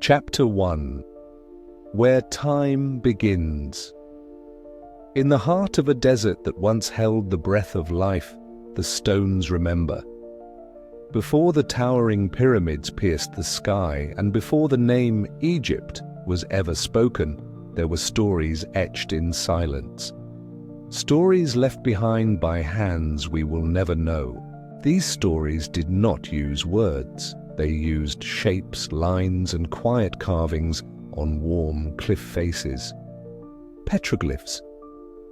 Chapter 1. Where Time Begins. In the heart of a desert that once held the breath of life, the stones remember. Before the towering pyramids pierced the sky, and before the name Egypt was ever spoken, there were stories etched in silence. Stories left behind by hands we will never know. These stories did not use words. They used shapes, lines, and quiet carvings on warm cliff faces. Petroglyphs,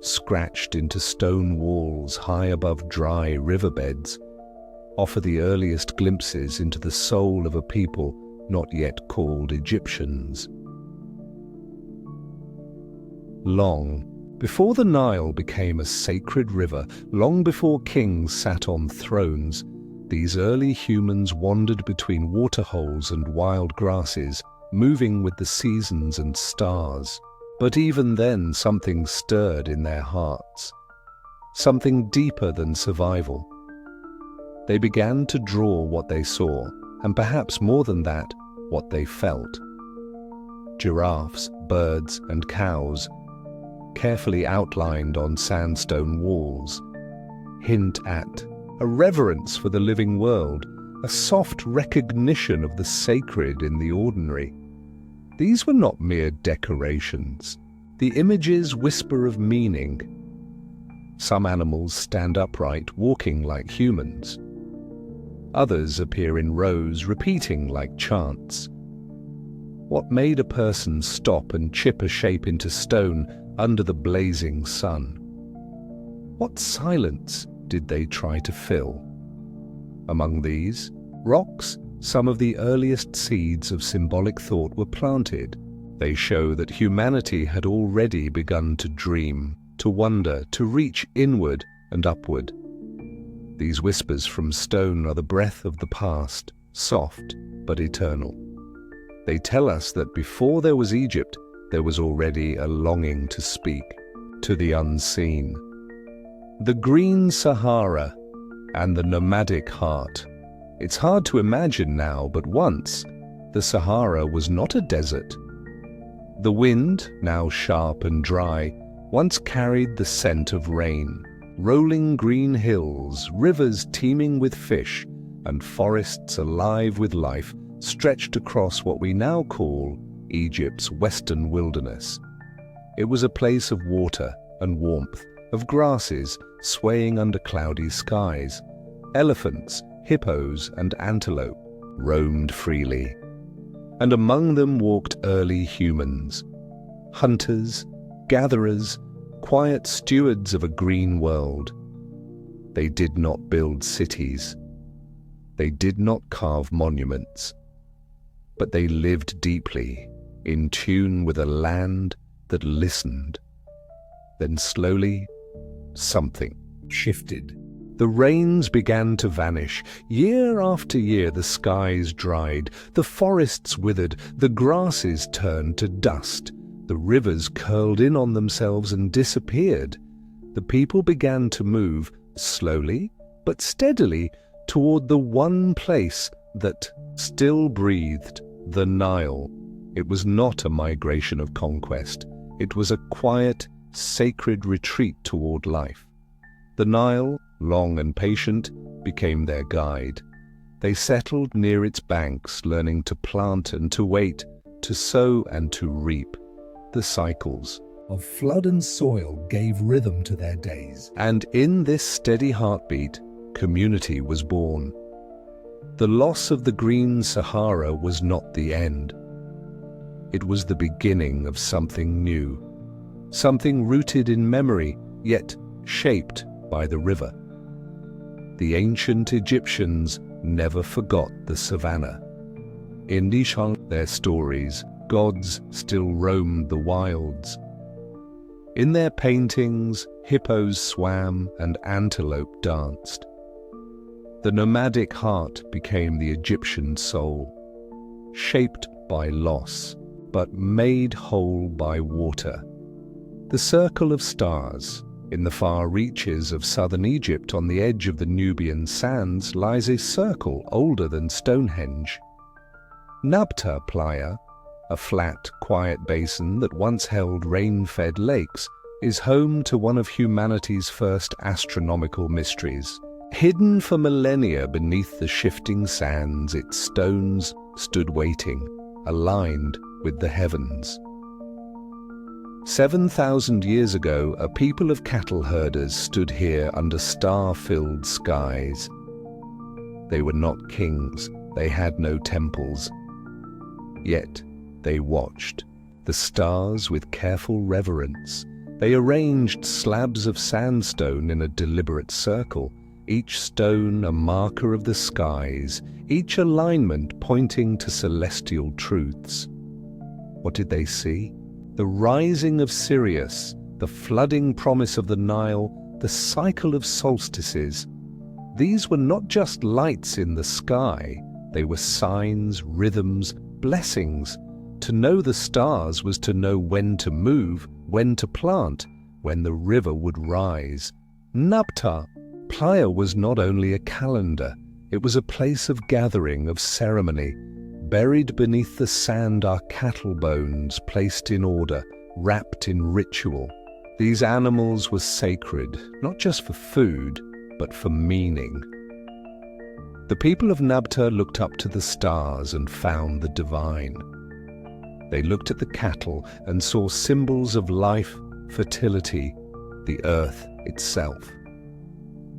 scratched into stone walls high above dry riverbeds, offer the earliest glimpses into the soul of a people not yet called Egyptians. Long before the Nile became a sacred river, long before kings sat on thrones, these early humans wandered between waterholes and wild grasses, moving with the seasons and stars. But even then, something stirred in their hearts, something deeper than survival. They began to draw what they saw, and perhaps more than that, what they felt. Giraffes, birds, and cows, carefully outlined on sandstone walls, hint at a reverence for the living world, a soft recognition of the sacred in the ordinary. These were not mere decorations. The images whisper of meaning. Some animals stand upright, walking like humans. Others appear in rows, repeating like chants. What made a person stop and chip a shape into stone under the blazing sun? What silence did they try to fill? Among these rocks, some of the earliest seeds of symbolic thought were planted. They show that humanity had already begun to dream, to wonder, to reach inward and upward. These whispers from stone are the breath of the past, soft but eternal. They tell us that before there was Egypt, there was already a longing to speak to the unseen. The green Sahara and the nomadic heart. It's hard to imagine now, but once, the Sahara was not a desert. The wind, now sharp and dry, once carried the scent of rain. Rolling green hills, rivers teeming with fish, and forests alive with life stretched across what we now call Egypt's western wilderness. It was a place of water and warmth, of grasses swaying under cloudy skies. Elephants, hippos, and antelope roamed freely. And among them walked early humans, hunters, gatherers, quiet stewards of a green world. They did not build cities. They did not carve monuments. But they lived deeply, in tune with a land that listened. Then slowly, something shifted. The rains began to vanish. Year after year the skies dried, the forests withered, the grasses turned to dust, the rivers curled in on themselves and disappeared. The people began to move, slowly but steadily, toward the one place that still breathed, the Nile. It was not a migration of conquest. It was a quiet, sacred retreat toward life. The Nile, long and patient, became their guide. They settled near its banks, learning to plant and to wait, to sow and to reap. The cycles of flood and soil gave rhythm to their days. And in this steady heartbeat, community was born. The loss of the green Sahara was not the end. It was the beginning of something new, something rooted in memory, yet shaped by the river. The ancient Egyptians never forgot the savannah. In Nishan, their stories, gods still roamed the wilds. In their paintings, hippos swam and antelope danced. The nomadic heart became the Egyptian soul, shaped by loss, but made whole by water. The circle of stars. In the far reaches of southern Egypt, on the edge of the Nubian sands, lies a circle older than Stonehenge. Nabta Playa, a flat, quiet basin that once held rain-fed lakes, is home to one of humanity's first astronomical mysteries. Hidden for millennia beneath the shifting sands, its stones stood waiting, aligned with the heavens. 7,000 years ago, a people of cattle herders stood here under star-filled skies. They were not kings, they had no temples. Yet they watched the stars with careful reverence. They arranged slabs of sandstone in a deliberate circle, each stone a marker of the skies, each alignment pointing to celestial truths. What did they see? The rising of Sirius, the flooding promise of the Nile, the cycle of solstices. These were not just lights in the sky, they were signs, rhythms, blessings. To know the stars was to know when to move, when to plant, when the river would rise. Nabta, Playa was not only a calendar, it was a place of gathering, of ceremony. Buried beneath the sand are cattle bones placed in order, wrapped in ritual. These animals were sacred, not just for food, but for meaning. The people of Nabta looked up to the stars and found the divine. They looked at the cattle and saw symbols of life, fertility, the earth itself.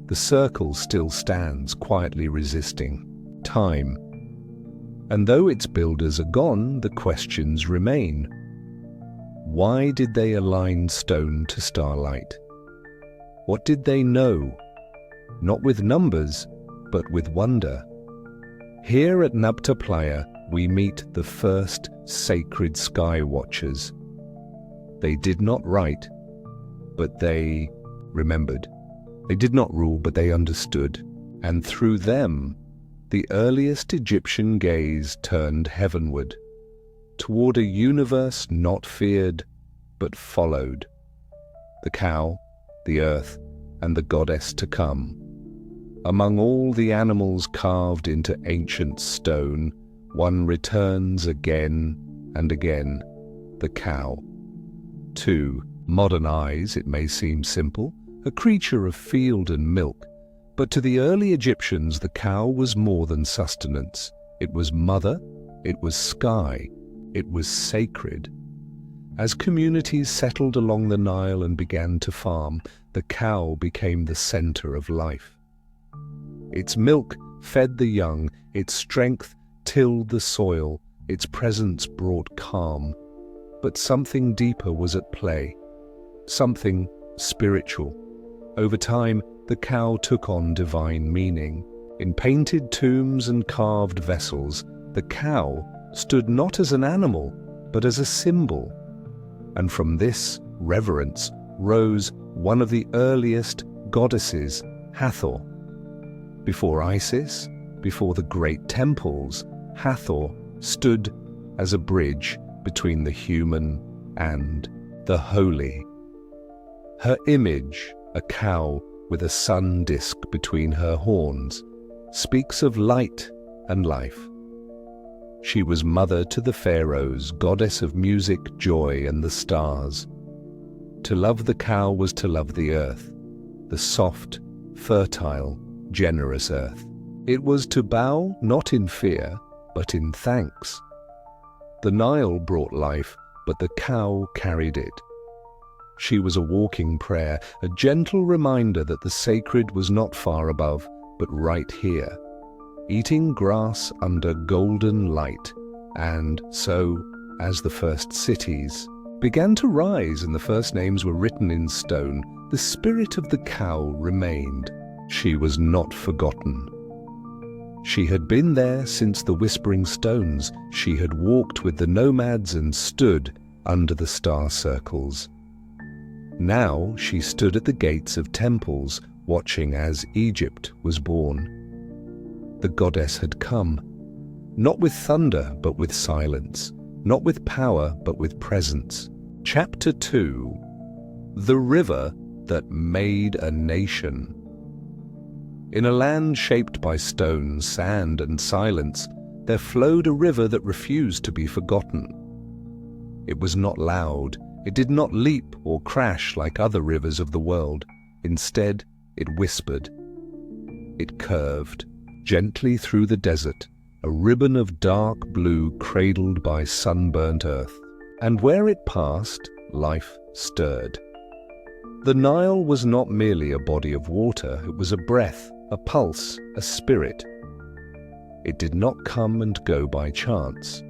The circle still stands, quietly resisting time. And though its builders are gone, the questions remain. Why did they align stone to starlight? What did they know? Not with numbers, but with wonder. Here at Nabta Playa, we meet the first sacred sky watchers. They did not write, but they remembered. They did not rule, but they understood. And through them, the earliest Egyptian gaze turned heavenward, toward a universe not feared, but followed. The cow, the earth, and the goddess to come. Among all the animals carved into ancient stone, one returns again and again, the cow. To modern eyes, it may seem simple, a creature of field and milk, but to the early Egyptians the cow was more than sustenance. It was mother, it was sky, it was sacred. As communities settled along the Nile and began to farm, the cow became the center of life. Its milk fed the young, its strength tilled the soil, its presence brought calm. But something deeper was at play, something spiritual. Over time, the cow took on divine meaning. In painted tombs and carved vessels, the cow stood not as an animal, but as a symbol. And from this reverence rose one of the earliest goddesses, Hathor. Before Isis, before the great temples, Hathor stood as a bridge between the human and the holy. Her image, a cow with a sun disk between her horns, speaks of light and life. She was mother to the Pharaohs, goddess of music, joy, and the stars. To love the cow was to love the earth, the soft, fertile, generous earth. It was to bow not in fear, but in thanks. The Nile brought life, but the cow carried it. She was a walking prayer, a gentle reminder that the sacred was not far above, but right here, eating grass under golden light. And so, as the first cities began to rise and the first names were written in stone, the spirit of the cow remained. She was not forgotten. She had been there since the whispering stones. She had walked with the nomads and stood under the star circles. Now she stood at the gates of temples, watching as Egypt was born. The goddess had come, not with thunder but with silence, not with power but with presence. Chapter 2: The River That Made a Nation. In a land shaped by stone, sand, and silence, there flowed a river that refused to be forgotten. It was not loud. It did not leap or crash like other rivers of the world. Instead, it whispered. It curved gently through the desert, a ribbon of dark blue cradled by sunburnt earth. And where it passed, life stirred. The Nile was not merely a body of water, it was a breath, a pulse, a spirit. It did not come and go by chance.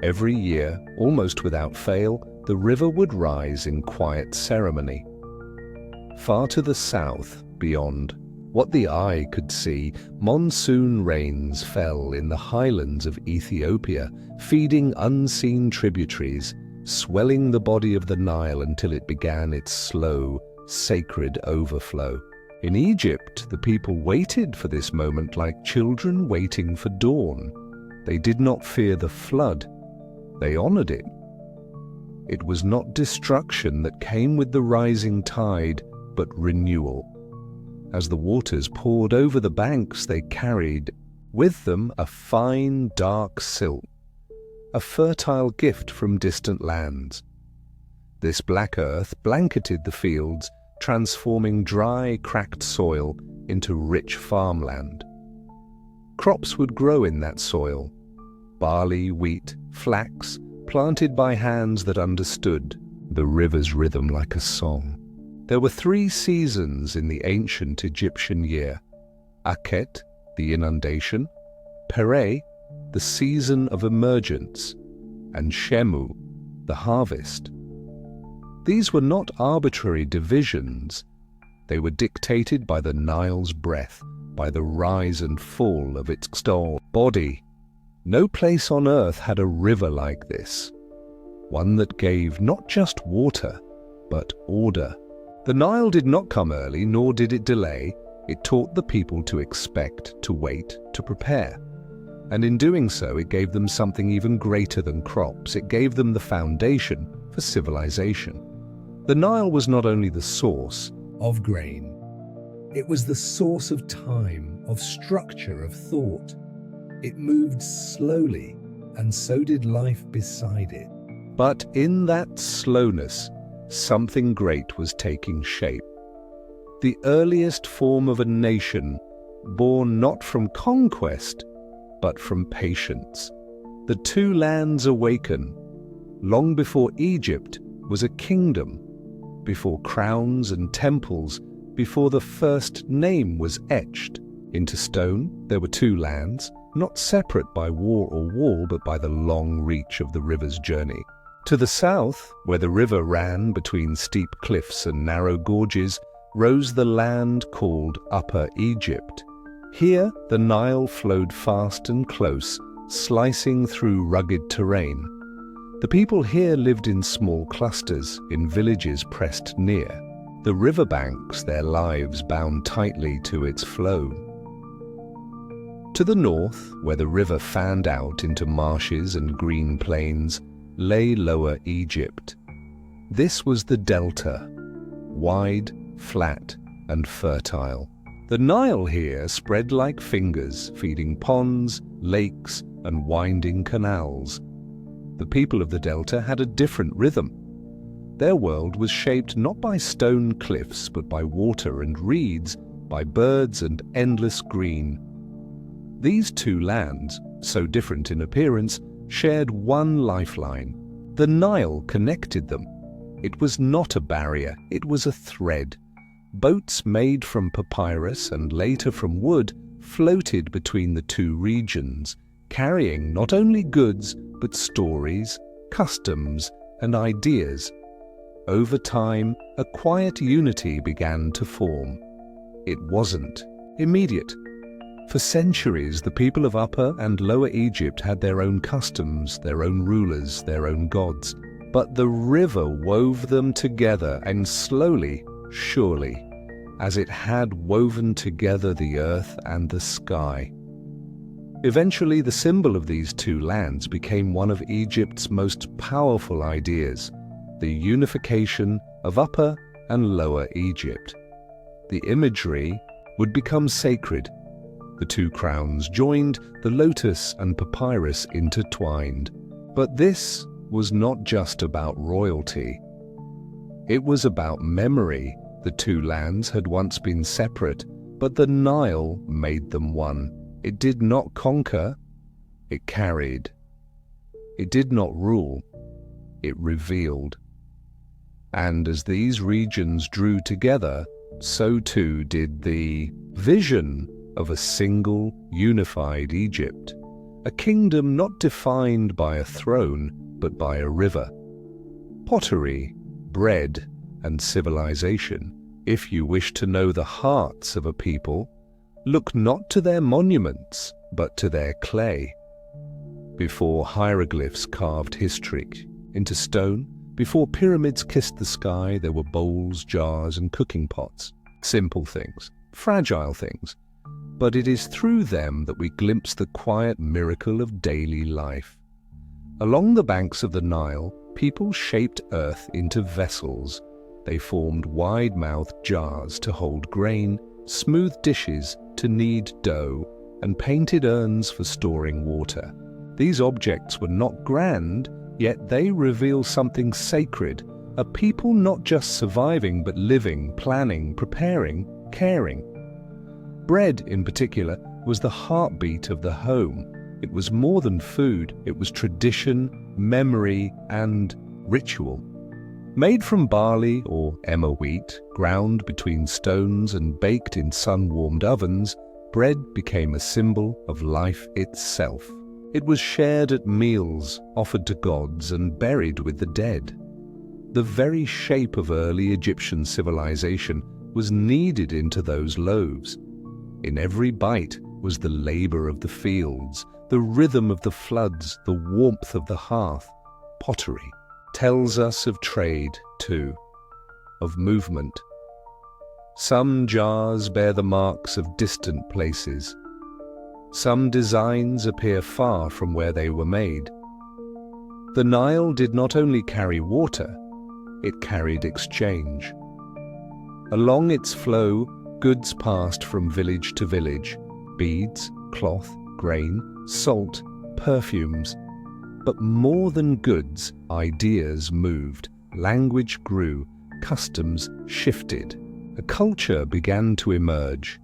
Every year, almost without fail, the river would rise in quiet ceremony. Far to the south, beyond what the eye could see, monsoon rains fell in the highlands of Ethiopia, feeding unseen tributaries, swelling the body of the Nile until it began its slow, sacred overflow. In Egypt, the people waited for this moment like children waiting for dawn. They did not fear the flood. They honored it. It was not destruction that came with the rising tide, but renewal. As the waters poured over the banks, they carried with them a fine, dark silk, a fertile gift from distant lands. This black earth blanketed the fields, transforming dry, cracked soil into rich farmland. Crops would grow in that soil: barley, wheat, flax, planted by hands that understood the river's rhythm like a song. There were 3 seasons in the ancient Egyptian year: Akhet, the inundation; Pere, the season of emergence; and Shemu, the harvest. These were not arbitrary divisions. They were dictated by the Nile's breath, by the rise and fall of its stole body. No place on earth had a river like this, one that gave not just water, but order. The Nile did not come early, nor did it delay. It taught the people to expect, to wait, to prepare. And in doing so, it gave them something even greater than crops. It gave them the foundation for civilization. The Nile was not only the source of grain, it was the source of time, of structure, of thought. It moved slowly, and so did life beside it. But in that slowness, something great was taking shape. The earliest form of a nation, born not from conquest, but from patience. The 2 lands awaken. Long before Egypt was a kingdom, before crowns and temples, before the first name was etched into stone, there were 2 lands, not separate by war or wall, but by the long reach of the river's journey. To the south, where the river ran between steep cliffs and narrow gorges, rose the land called Upper Egypt. Here, the Nile flowed fast and close, slicing through rugged terrain. The people here lived in small clusters, in villages pressed near. The riverbanks, their lives bound tightly to its flow. To the north, where the river fanned out into marshes and green plains, lay Lower Egypt. This was the delta, wide, flat, and fertile. The Nile here spread like fingers, feeding ponds, lakes, and winding canals. The people of the delta had a different rhythm. Their world was shaped not by stone cliffs, but by water and reeds, by birds and endless green. These 2 lands, so different in appearance, shared one lifeline. The Nile connected them. It was not a barrier, it was a thread. Boats made from papyrus and later from wood floated between the 2 regions, carrying not only goods, but stories, customs, and ideas. Over time, a quiet unity began to form. It wasn't immediate. For centuries, the people of Upper and Lower Egypt had their own customs, their own rulers, their own gods. But the river wove them together, and slowly, surely, as it had woven together the earth and the sky. Eventually, the symbol of these 2 lands became one of Egypt's most powerful ideas: the unification of Upper and Lower Egypt. The imagery would become sacred. The 2 crowns joined, the lotus and papyrus intertwined. But this was not just about royalty. It was about memory. The two lands had once been separate, but the Nile made them one. It did not conquer, it carried. It did not rule, it revealed. And as these regions drew together, so too did the vision of a single, unified Egypt, a kingdom not defined by a throne, but by a river. Pottery, bread, and civilization. If you wish to know the hearts of a people, look not to their monuments, but to their clay. Before hieroglyphs carved history into stone, before pyramids kissed the sky, there were bowls, jars, and cooking pots. Simple things, fragile things. But it is through them that we glimpse the quiet miracle of daily life. Along the banks of the Nile, people shaped earth into vessels. They formed wide-mouthed jars to hold grain, smooth dishes to knead dough, and painted urns for storing water. These objects were not grand, yet they reveal something sacred, a people not just surviving but living, planning, preparing, caring. Bread, in particular, was the heartbeat of the home. It was more than food, it was tradition, memory, and ritual. Made from barley or emmer wheat, ground between stones and baked in sun-warmed ovens, bread became a symbol of life itself. It was shared at meals, offered to gods, and buried with the dead. The very shape of early Egyptian civilization was kneaded into those loaves. In every bite was the labor of the fields, the rhythm of the floods, the warmth of the hearth. Pottery tells us of trade, too, of movement. Some jars bear the marks of distant places. Some designs appear far from where they were made. The Nile did not only carry water, it carried exchange. Along its flow, goods passed from village to village, beads, cloth, grain, salt, perfumes. But more than goods, ideas moved, language grew, customs shifted. A culture began to emerge,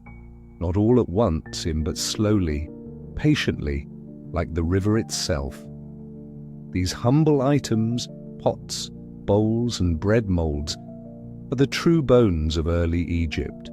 not all at once, but slowly, patiently, like the river itself. These humble items, pots, bowls, and bread molds, are the true bones of early Egypt.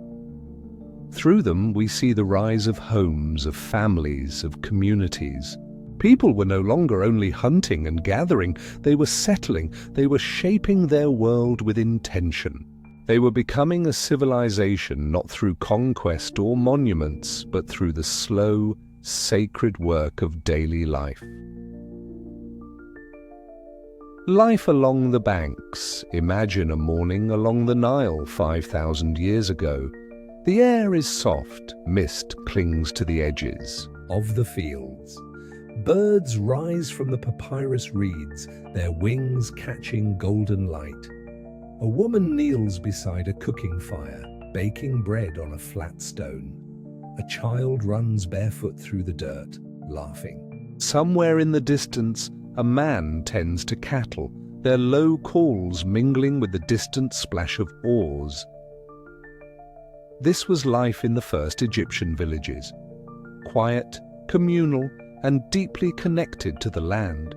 Through them we see the rise of homes, of families, of communities. People were no longer only hunting and gathering, they were settling, they were shaping their world with intention. They were becoming a civilization not through conquest or monuments, but through the slow, sacred work of daily life. Life along the banks. Imagine a morning along the Nile 5,000 years ago. The air is soft, mist clings to the edges of the fields. Birds rise from the papyrus reeds, their wings catching golden light. A woman kneels beside a cooking fire, baking bread on a flat stone. A child runs barefoot through the dirt, laughing. Somewhere in the distance, a man tends to cattle, their low calls mingling with the distant splash of oars. This was life in the first Egyptian villages. Quiet, communal, and deeply connected to the land.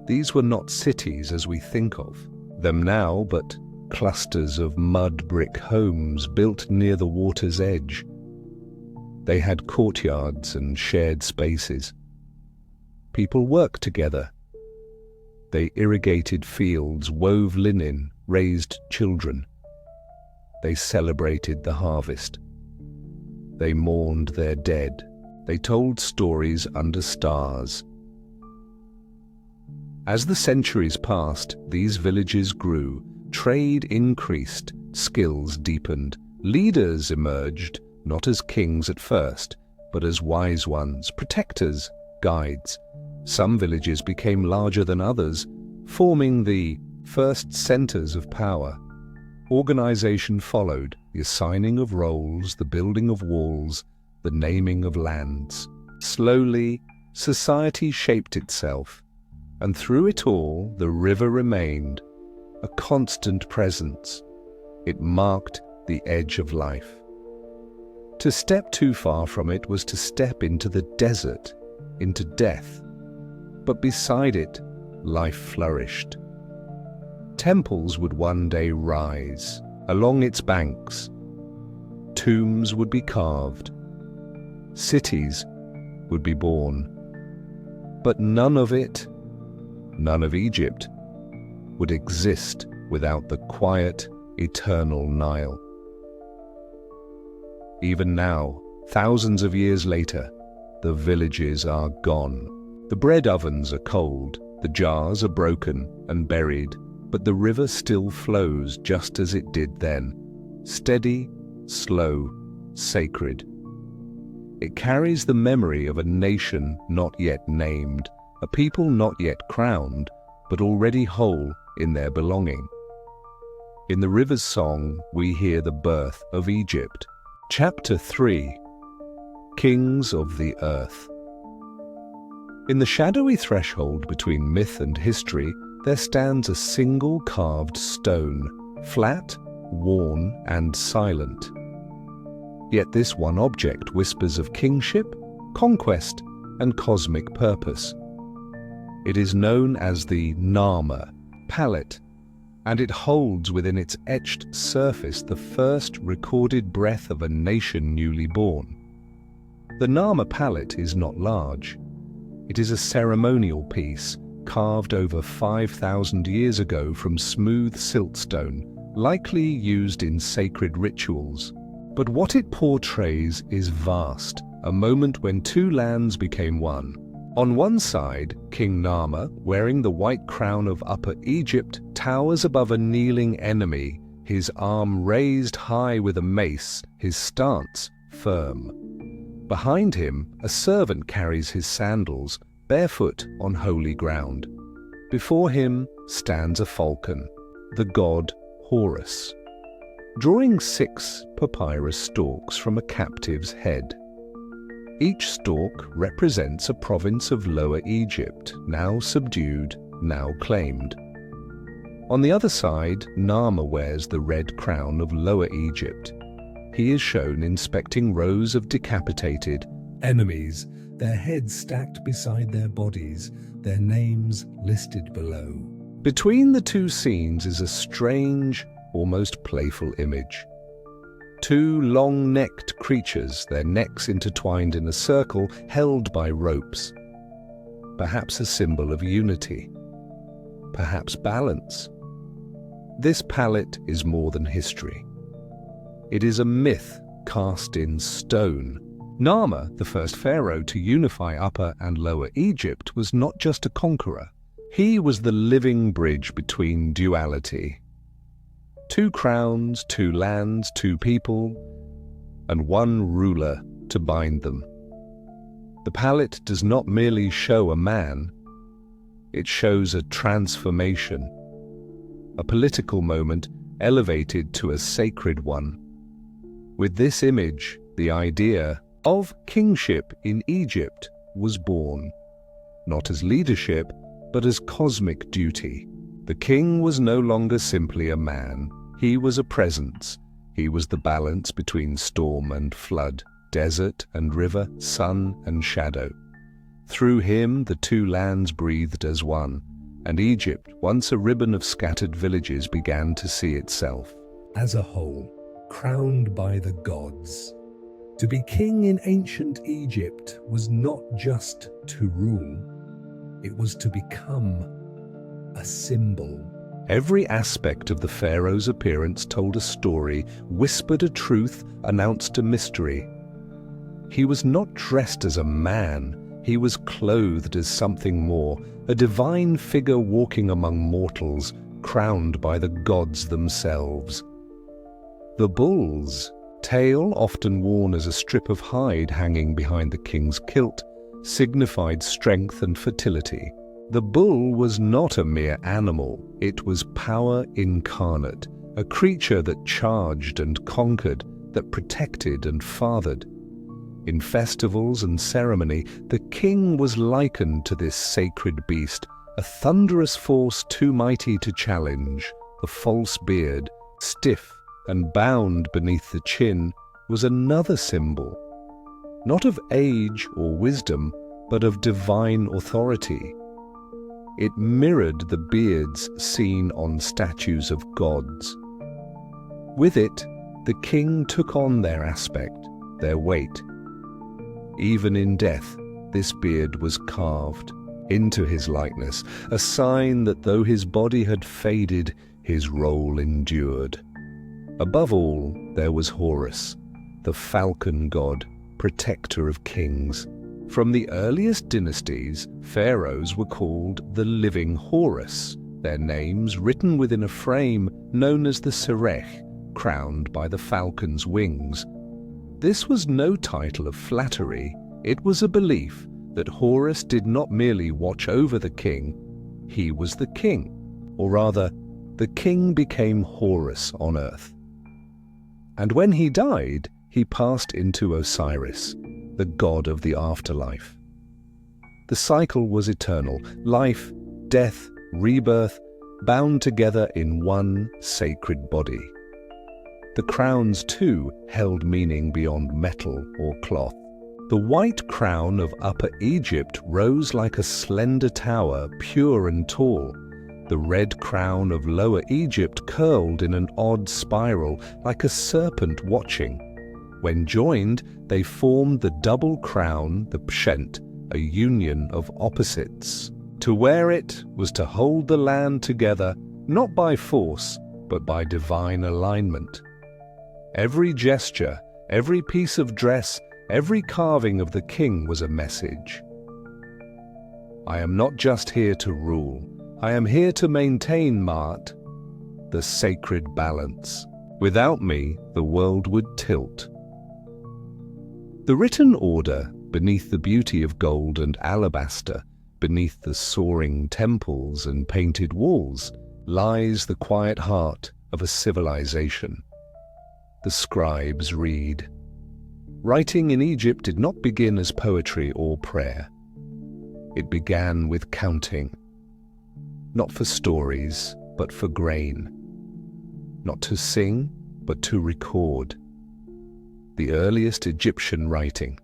These were not cities as we think of them now, but clusters of mud brick homes built near the water's edge. They had courtyards and shared spaces. People worked together. They irrigated fields, wove linen, raised children. They celebrated the harvest. They mourned their dead. They told stories under stars. As the centuries passed, these villages grew. Trade increased, skills deepened, leaders emerged, not as kings at first, but as wise ones, protectors, guides. Some villages became larger than others, forming the first centers of power. Organization followed, the assigning of roles, the building of walls, the naming of lands. Slowly, society shaped itself. And through it all, the river remained, a constant presence. It marked the edge of life. To step too far from it was to step into the desert, into death. But beside it, life flourished. Temples would one day rise along its banks. Tombs would be carved. Cities would be born. But none of it, none of Egypt, would exist without the quiet, eternal Nile. Even now, thousands of years later, the villages are gone. The bread ovens are cold, the jars are broken and buried, but the river still flows just as it did then, steady, slow, sacred. It carries the memory of a nation not yet named, a people not yet crowned, but already whole in their belonging. In the river's song, we hear the birth of Egypt. Chapter 3: Kings of the Earth. In the shadowy threshold between myth and history, there stands a single carved stone, flat, worn, and silent. Yet this one object whispers of kingship, conquest, and cosmic purpose. It is known as the Nama, palette, and it holds within its etched surface the first recorded breath of a nation newly born. The Nama palette is not large. It is a ceremonial piece carved over 5,000 years ago from smooth siltstone, likely used in sacred rituals. But what it portrays is vast, a moment when two lands became one. On one side, King Nama, wearing the white crown of Upper Egypt, towers above a kneeling enemy, his arm raised high with a mace, his stance firm. Behind him, a servant carries his sandals, barefoot on holy ground. Before him stands a falcon, the god Horus, drawing 6 papyrus stalks from a captive's head. Each stalk represents a province of Lower Egypt, now subdued, now claimed. On the other side, Nama wears the red crown of Lower Egypt. He is shown inspecting rows of decapitated enemies, their heads stacked beside their bodies, their names listed below. Between the two scenes is a strange, almost playful image. 2 long-necked creatures, their necks intertwined in a circle, held by ropes. Perhaps a symbol of unity. Perhaps balance. This palette is more than history. It is a myth cast in stone. Nama, the first pharaoh to unify Upper and Lower Egypt, was not just a conqueror. He was the living bridge between duality. 2 crowns, 2 lands, 2 people, and 1 ruler to bind them. The palette does not merely show a man, it shows a transformation, a political moment elevated to a sacred one. With this image, the idea of kingship in Egypt was born, not as leadership, but as cosmic duty. The king was no longer simply a man. He was a presence. He was the balance between storm and flood, desert and river, sun and shadow. Through him, the 2 lands breathed as one, and Egypt, once a ribbon of scattered villages, began to see itself as a whole, crowned by the gods. To be king in ancient Egypt was not just to rule, it was to become a symbol. Every aspect of the pharaoh's appearance told a story, whispered a truth, announced a mystery. He was not dressed as a man, he was clothed as something more, a divine figure walking among mortals, crowned by the gods themselves. The bull's tail, often worn as a strip of hide hanging behind the king's kilt, signified strength and fertility. The bull was not a mere animal, it was power incarnate, a creature that charged and conquered, that protected and fathered. In festivals and ceremony, the king was likened to this sacred beast, A thunderous force too mighty to challenge, the false beard, stiff and bound beneath the chin, was another symbol, not of age or wisdom, but of divine authority. It mirrored the beards seen on statues of gods. With it, the king took on their aspect, their weight. Even in death, this beard was carved into his likeness, a sign that though his body had faded, his role endured. Above all, there was Horus, the falcon god, protector of kings. From the earliest dynasties, pharaohs were called the living Horus, their names written within a frame known as the serech, crowned by the falcon's wings. This was no title of flattery, it was a belief that Horus did not merely watch over the king, he was the king, or rather, the king became Horus on earth. And when he died, he passed into Osiris, the god of the afterlife. The cycle was eternal, life, death, rebirth, bound together in one sacred body. The crowns, too, held meaning beyond metal or cloth. The white crown of Upper Egypt rose like a slender tower, pure and tall. The red crown of Lower Egypt curled in an odd spiral, like a serpent watching. When joined, they formed the double crown, the pshent, a union of opposites. To wear it was to hold the land together, not by force, but by divine alignment. Every gesture, every piece of dress, every carving of the king was a message. I am not just here to rule, I am here to maintain Maat, the sacred balance. Without me, the world would tilt. The written order, beneath the beauty of gold and alabaster, beneath the soaring temples and painted walls, lies the quiet heart of a civilization. The scribes read. Writing in Egypt did not begin as poetry or prayer. It began with counting, not for stories, but for grain, not to sing, but to record. The earliest Egyptian writing,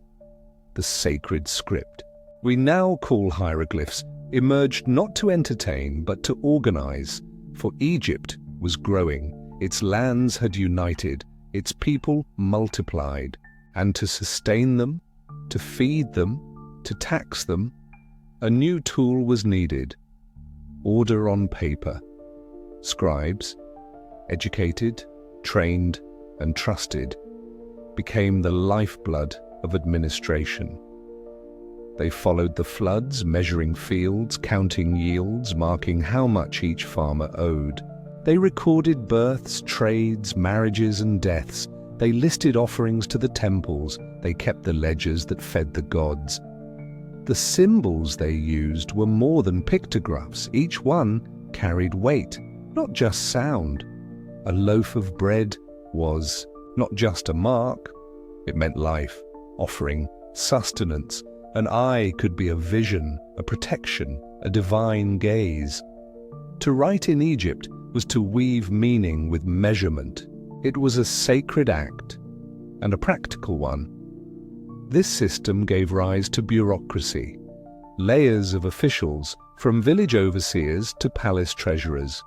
the sacred script, we now call hieroglyphs, emerged not to entertain, but to organize, for Egypt was growing, its lands had united, its people multiplied, and to sustain them, to feed them, to tax them, a new tool was needed, order on paper. Scribes, educated, trained, and trusted, became the lifeblood of administration. They followed the floods, measuring fields, counting yields, marking how much each farmer owed. They recorded births, trades, marriages, and deaths. They listed offerings to the temples, they kept the ledgers that fed the gods. The symbols they used were more than pictographs, each one carried weight, not just sound. A loaf of bread was not just a mark, it meant life, offering, sustenance. An eye could be a vision, a protection, a divine gaze. To write in Egypt was to weave meaning with measurement. It was a sacred act, and a practical one. This system gave rise to bureaucracy, layers of officials, from village overseers to palace treasurers.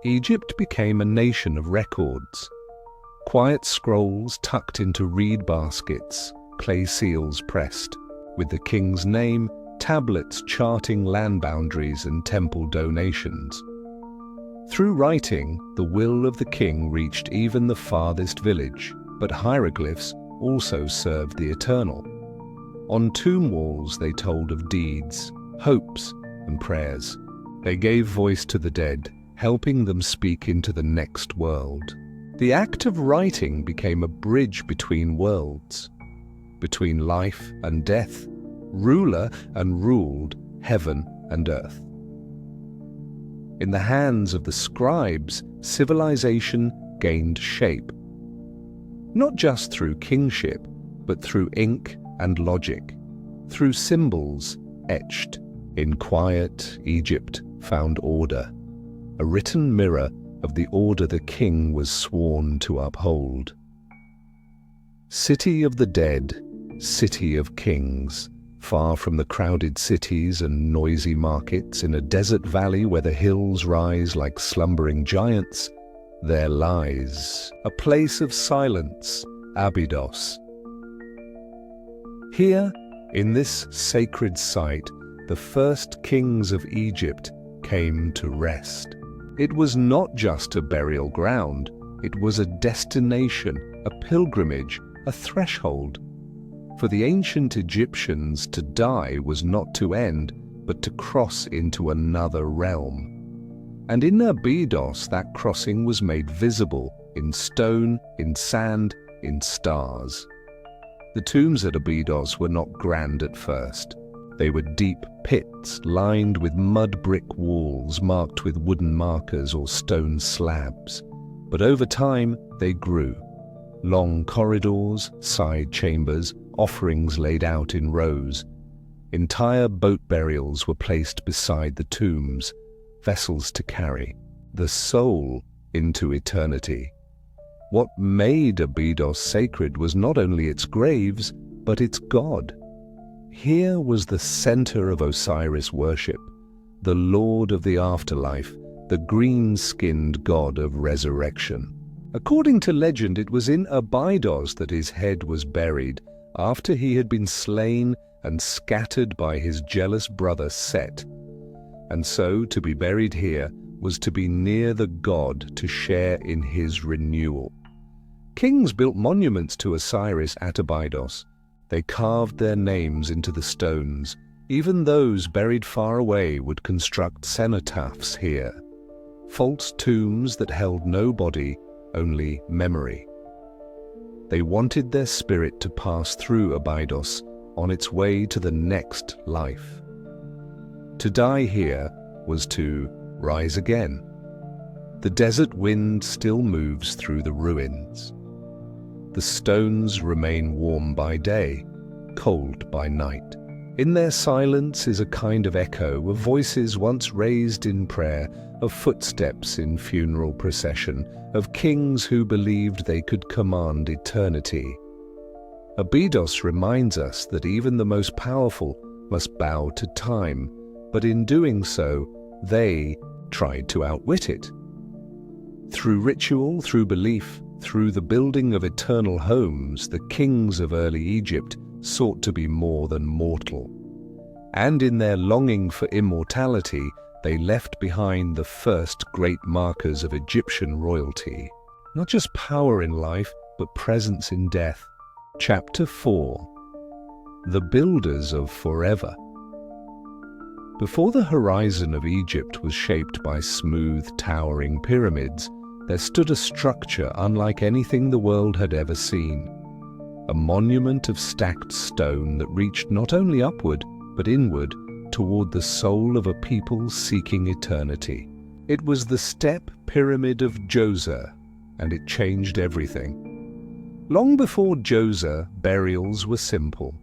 Egypt became a nation of records. Quiet scrolls tucked into reed baskets, clay seals pressed, with the king's name, tablets charting land boundaries and temple donations. Through writing, the will of the king reached even the farthest village, but hieroglyphs also served the eternal. On tomb walls they told of deeds, hopes, and prayers. They gave voice to the dead, helping them speak into the next world. The act of writing became a bridge between worlds, between life and death, ruler and ruled, heaven and earth. In the hands of the scribes, civilization gained shape, not just through kingship, but through ink and logic, through symbols etched, In quiet, Egypt found order, a written mirror of the order the king was sworn to uphold. City of the dead, city of kings, far from the crowded cities and noisy markets, in a desert valley where the hills rise like slumbering giants, there lies a place of silence, Abydos. Here, in this sacred site, the first kings of Egypt came to rest. It was not just a burial ground, it was a destination, a pilgrimage, a threshold. For the ancient Egyptians, to die was not to end, but to cross into another realm. And in Abydos, that crossing was made visible in stone, in sand, in stars. The tombs at Abydos were not grand at first. They were deep pits lined with mud brick walls marked with wooden markers or stone slabs. But over time, they grew. Long corridors, side chambers, offerings laid out in rows. Entire boat burials were placed beside the tombs, vessels to carry the soul into eternity. What made Abydos sacred was not only its graves, but its god. Here was the center of Osiris worship, the lord of the afterlife, the green-skinned god of resurrection. According to legend, it was in Abydos that his head was buried after he had been slain and scattered by his jealous brother Set. And so to be buried here was to be near the god, to share in his renewal. Kings built monuments to Osiris at Abydos. They carved their names into the stones. Even those buried far away would construct cenotaphs here, false tombs that held no body, only memory. They wanted their spirit to pass through Abydos on its way to the next life. To die here was to rise again. The desert wind still moves through the ruins. The stones remain warm by day, cold by night. In their silence is a kind of echo of voices once raised in prayer, of footsteps in funeral procession, of kings who believed they could command eternity. Abydos reminds us that even the most powerful must bow to time, but in doing so, they tried to outwit it. Through ritual, through belief, through the building of eternal homes, the kings of early Egypt sought to be more than mortal. And in their longing for immortality, they left behind the first great markers of Egyptian royalty. Not just power in life, but presence in death. Chapter 4. The Builders of Forever. Before the horizon of Egypt was shaped by smooth, towering pyramids, there stood a structure unlike anything the world had ever seen. A monument of stacked stone that reached not only upward, but inward toward the soul of a people seeking eternity. It was the step pyramid of Djoser, and it changed everything. Long before Djoser, burials were simple.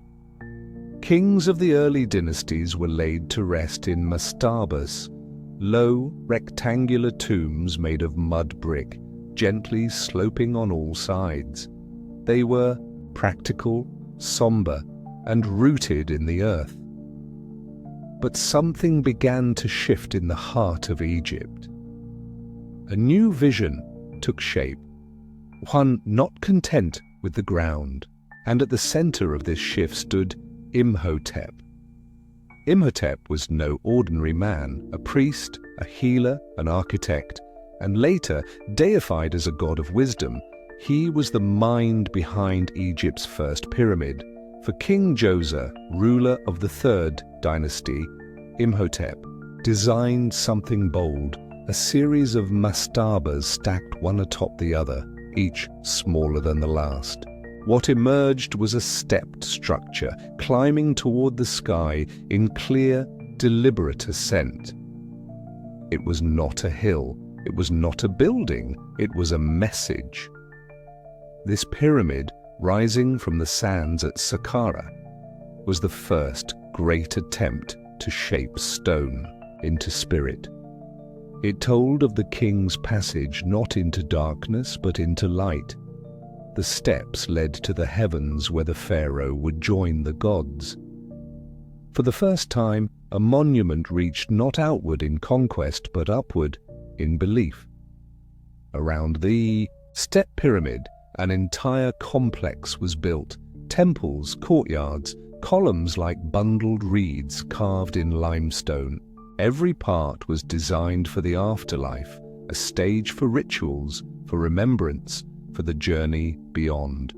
Kings of the early dynasties were laid to rest in mastabas, low, rectangular tombs made of mud brick, gently sloping on all sides. They were practical, somber, and rooted in the earth. But something began to shift in the heart of Egypt. A new vision took shape, one not content with the ground, and at the center of this shift stood Imhotep. Imhotep was no ordinary man, a priest, a healer, an architect, and later deified as a god of wisdom. He was the mind behind Egypt's first pyramid. For King Djoser, ruler of the third dynasty, Imhotep designed something bold, a series of mastabas stacked one atop the other, each smaller than the last. What emerged was a stepped structure, climbing toward the sky in clear, deliberate ascent. It was not a hill, it was not a building, it was a message. This pyramid, rising from the sands at Saqqara, was the first great attempt to shape stone into spirit. It told of the king's passage not into darkness but into light. The steps led to the heavens where the pharaoh would join the gods. For the first time, a monument reached not outward in conquest but upward in belief. Around the step pyramid, an entire complex was built. Temples, courtyards, columns like bundled reeds carved in limestone. Every part was designed for the afterlife, a stage for rituals, for remembrance, for the journey beyond.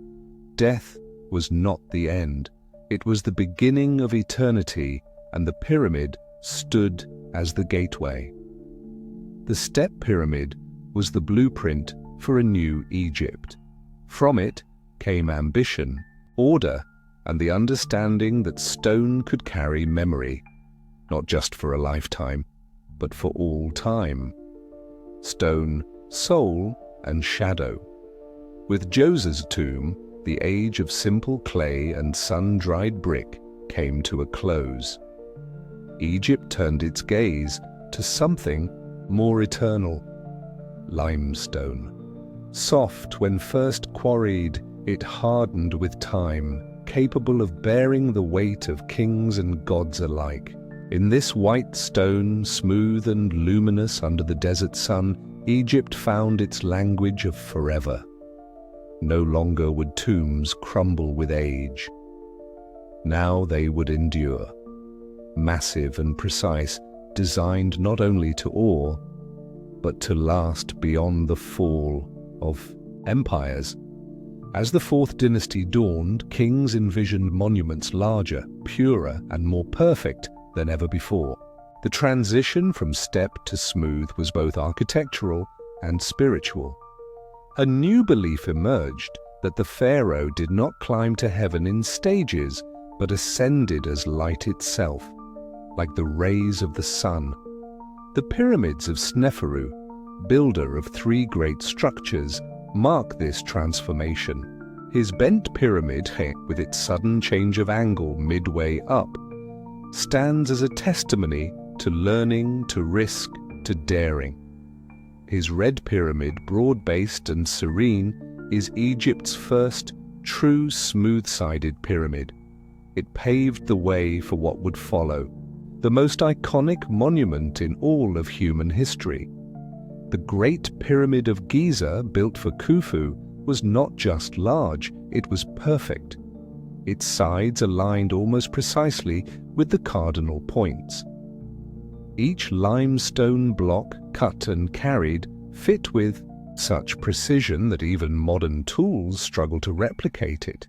Death was not the end. It was the beginning of eternity, and the pyramid stood as the gateway. The step pyramid was the blueprint for a new Egypt. From it came ambition, order, and the understanding that stone could carry memory, not just for a lifetime, but for all time. Stone, soul, and shadow. With Djoser's tomb, the age of simple clay and sun-dried brick came to a close. Egypt turned its gaze to something more eternal. Limestone. Soft when first quarried, it hardened with time, capable of bearing the weight of kings and gods alike. In this white stone, smooth and luminous under the desert sun, Egypt found its language of forever. No longer would tombs crumble with age. Now they would endure. Massive and precise, designed not only to awe, but to last beyond the fall of empires. As the Fourth Dynasty dawned, kings envisioned monuments larger, purer, and more perfect than ever before. The transition from step to smooth was both architectural and spiritual. A new belief emerged that the pharaoh did not climb to heaven in stages, but ascended as light itself, like the rays of the sun. The pyramids of Sneferu, builder of three great structures, mark this transformation. His bent pyramid, with its sudden change of angle midway up, stands as a testimony to learning, to risk, to daring. His red pyramid, broad-based and serene, is Egypt's first true smooth-sided pyramid. It paved the way for what would follow, the most iconic monument in all of human history. The Great Pyramid of Giza, built for Khufu, was not just large, it was perfect. Its sides aligned almost precisely with the cardinal points. Each limestone block, cut and carried, fit with such precision that even modern tools struggle to replicate it.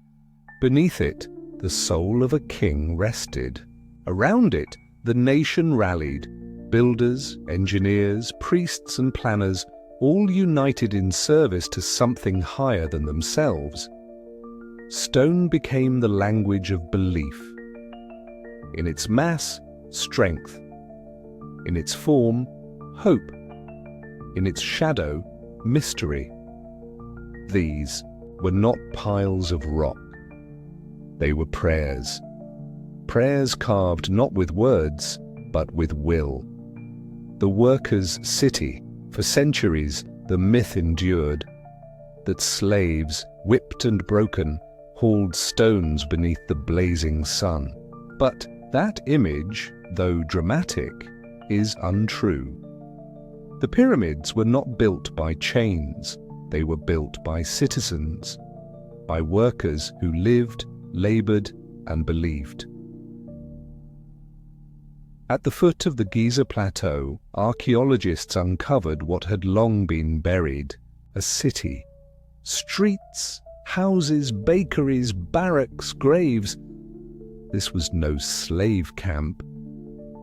Beneath it, the soul of a king rested. Around it, the nation rallied. Builders, engineers, priests and planners, all united in service to something higher than themselves. Stone became the language of belief. In its mass, strength. In its form, hope. In its shadow, mystery. These were not piles of rock. They were prayers. Prayers carved not with words, but with will. The workers' city. For centuries, the myth endured that slaves, whipped and broken, hauled stones beneath the blazing sun. But that image, though dramatic, is untrue. The pyramids were not built by chains. They were built by citizens, by workers who lived, labored, and believed. At the foot of the Giza Plateau, archaeologists uncovered what had long been buried: a city. Streets, houses, bakeries, barracks, graves. This was no slave camp.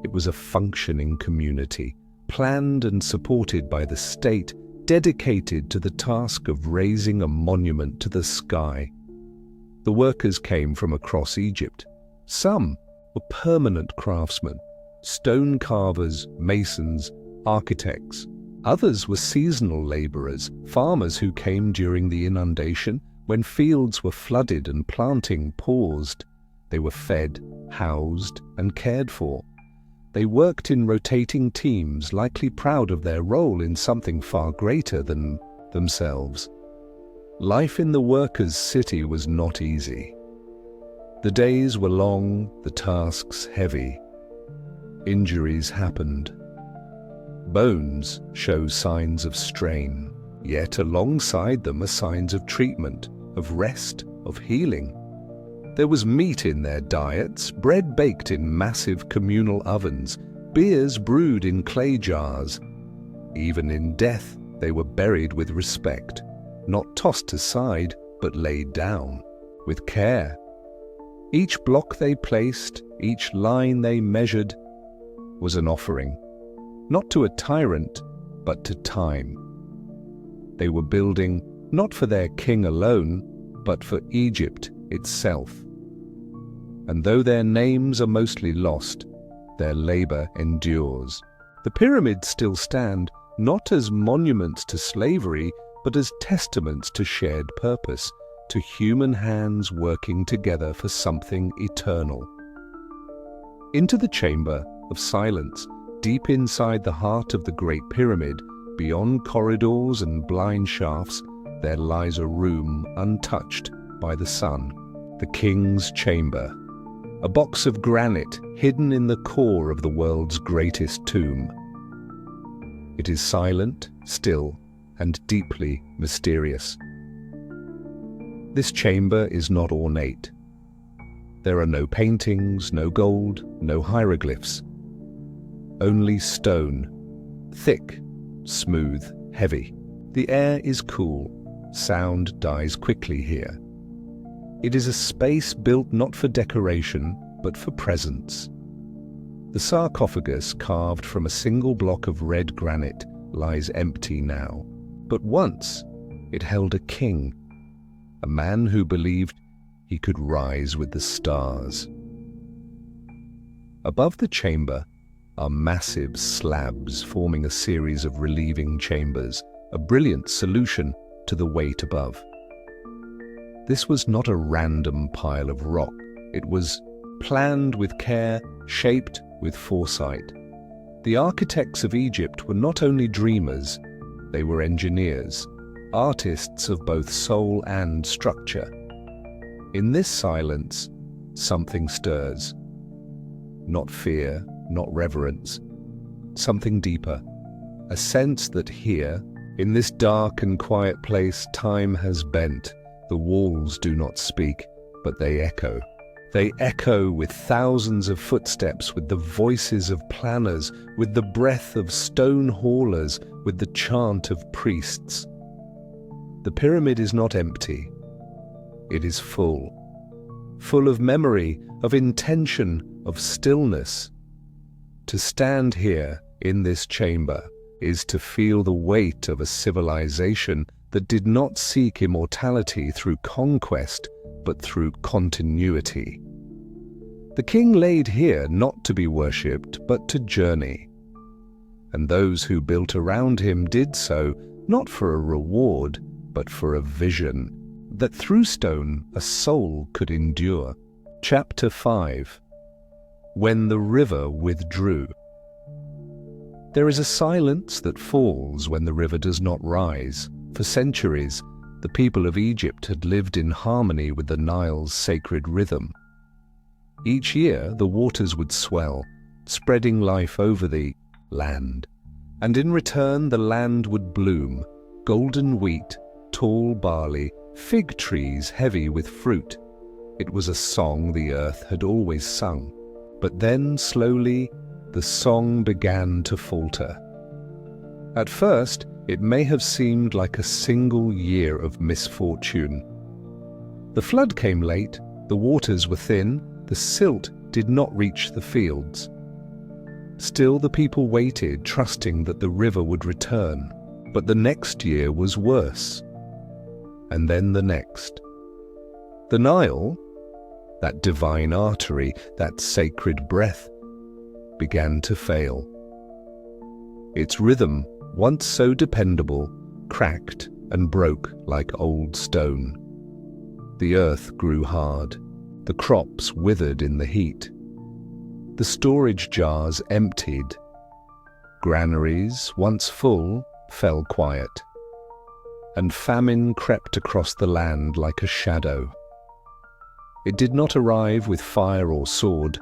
It was a functioning community, planned and supported by the state, dedicated to the task of raising a monument to the sky. The workers came from across Egypt. Some were permanent craftsmen, stone carvers, masons, architects. Others were seasonal laborers, farmers who came during the inundation when fields were flooded and planting paused. They were fed, housed, and cared for. They worked in rotating teams, likely proud of their role in something far greater than themselves. Life in the workers' city was not easy. The days were long, the tasks heavy. Injuries happened. Bones show signs of strain, yet alongside them are signs of treatment, of rest, of healing. There was meat in their diets, bread baked in massive communal ovens, beers brewed in clay jars. Even in death, they were buried with respect, not tossed aside, but laid down, with care. Each block they placed, each line they measured, was an offering, not to a tyrant, but to time. They were building not for their king alone, but for Egypt itself. And though their names are mostly lost, their labor endures. The pyramids still stand, not as monuments to slavery, but as testaments to shared purpose, to human hands working together for something eternal. Into the chamber of silence, deep inside the heart of the Great Pyramid, beyond corridors and blind shafts, there lies a room untouched by the sun, the king's chamber, a box of granite hidden in the core of the world's greatest tomb. It is silent, still, and deeply mysterious. This chamber is not ornate. There are no paintings, no gold, no hieroglyphs. Only stone, thick, smooth, heavy. The air is cool. Sound dies quickly here. It is a space built not for decoration, but for presence. The sarcophagus, carved from a single block of red granite, lies empty now. But once it held a king, a man who believed he could rise with the stars. Above the chamber are massive slabs forming a series of relieving chambers, a brilliant solution to the weight above. This was not a random pile of rock. It was planned with care, shaped with foresight. The architects of Egypt were not only dreamers, they were engineers, artists of both soul and structure. In this silence, something stirs. Not fear, not reverence, something deeper. A sense that here, in this dark and quiet place, time has bent. The walls do not speak, but they echo. They echo with thousands of footsteps, with the voices of planners, with the breath of stone haulers, with the chant of priests. The pyramid is not empty. It is full. Full of memory, of intention, of stillness. To stand here, in this chamber, is to feel the weight of a civilization that did not seek immortality through conquest, but through continuity. The king laid here not to be worshipped, but to journey. And those who built around him did so, not for a reward, but for a vision, that through stone a soul could endure. Chapter 5. When the river withdrew. There is a silence that falls when the river does not rise. For centuries, the people of Egypt had lived in harmony with the Nile's sacred rhythm. Each year, the waters would swell, spreading life over the land. And in return, the land would bloom, golden wheat, tall barley, fig trees heavy with fruit. It was a song the earth had always sung. But then, slowly, the song began to falter. At first, it may have seemed like a single year of misfortune. The flood came late, the waters were thin, the silt did not reach the fields. Still the people waited, trusting that the river would return. But the next year was worse. And then the next. The Nile, that divine artery, that sacred breath, began to fail. Its rhythm, once so dependable, cracked and broke like old stone. The earth grew hard. The crops withered in the heat. the storage jars emptied. Granaries, once full, fell quiet, and famine crept across the land like a shadow. It did not arrive with fire or sword,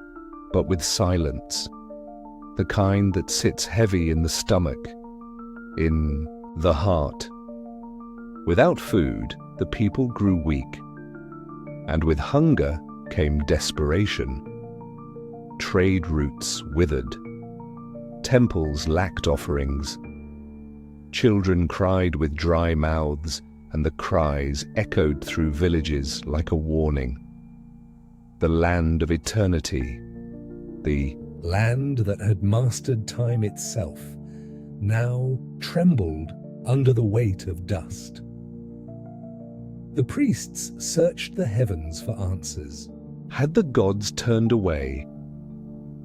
but with silence, the kind that sits heavy in the stomach, in the heart. Without food, the people grew weak, and with hunger came desperation. Trade routes withered. Temples lacked offerings. Children cried with dry mouths, and the cries echoed through villages like a warning. The land of eternity, the land that had mastered time itself, now trembled under the weight of dust. The priests searched the heavens for answers. Had the gods turned away?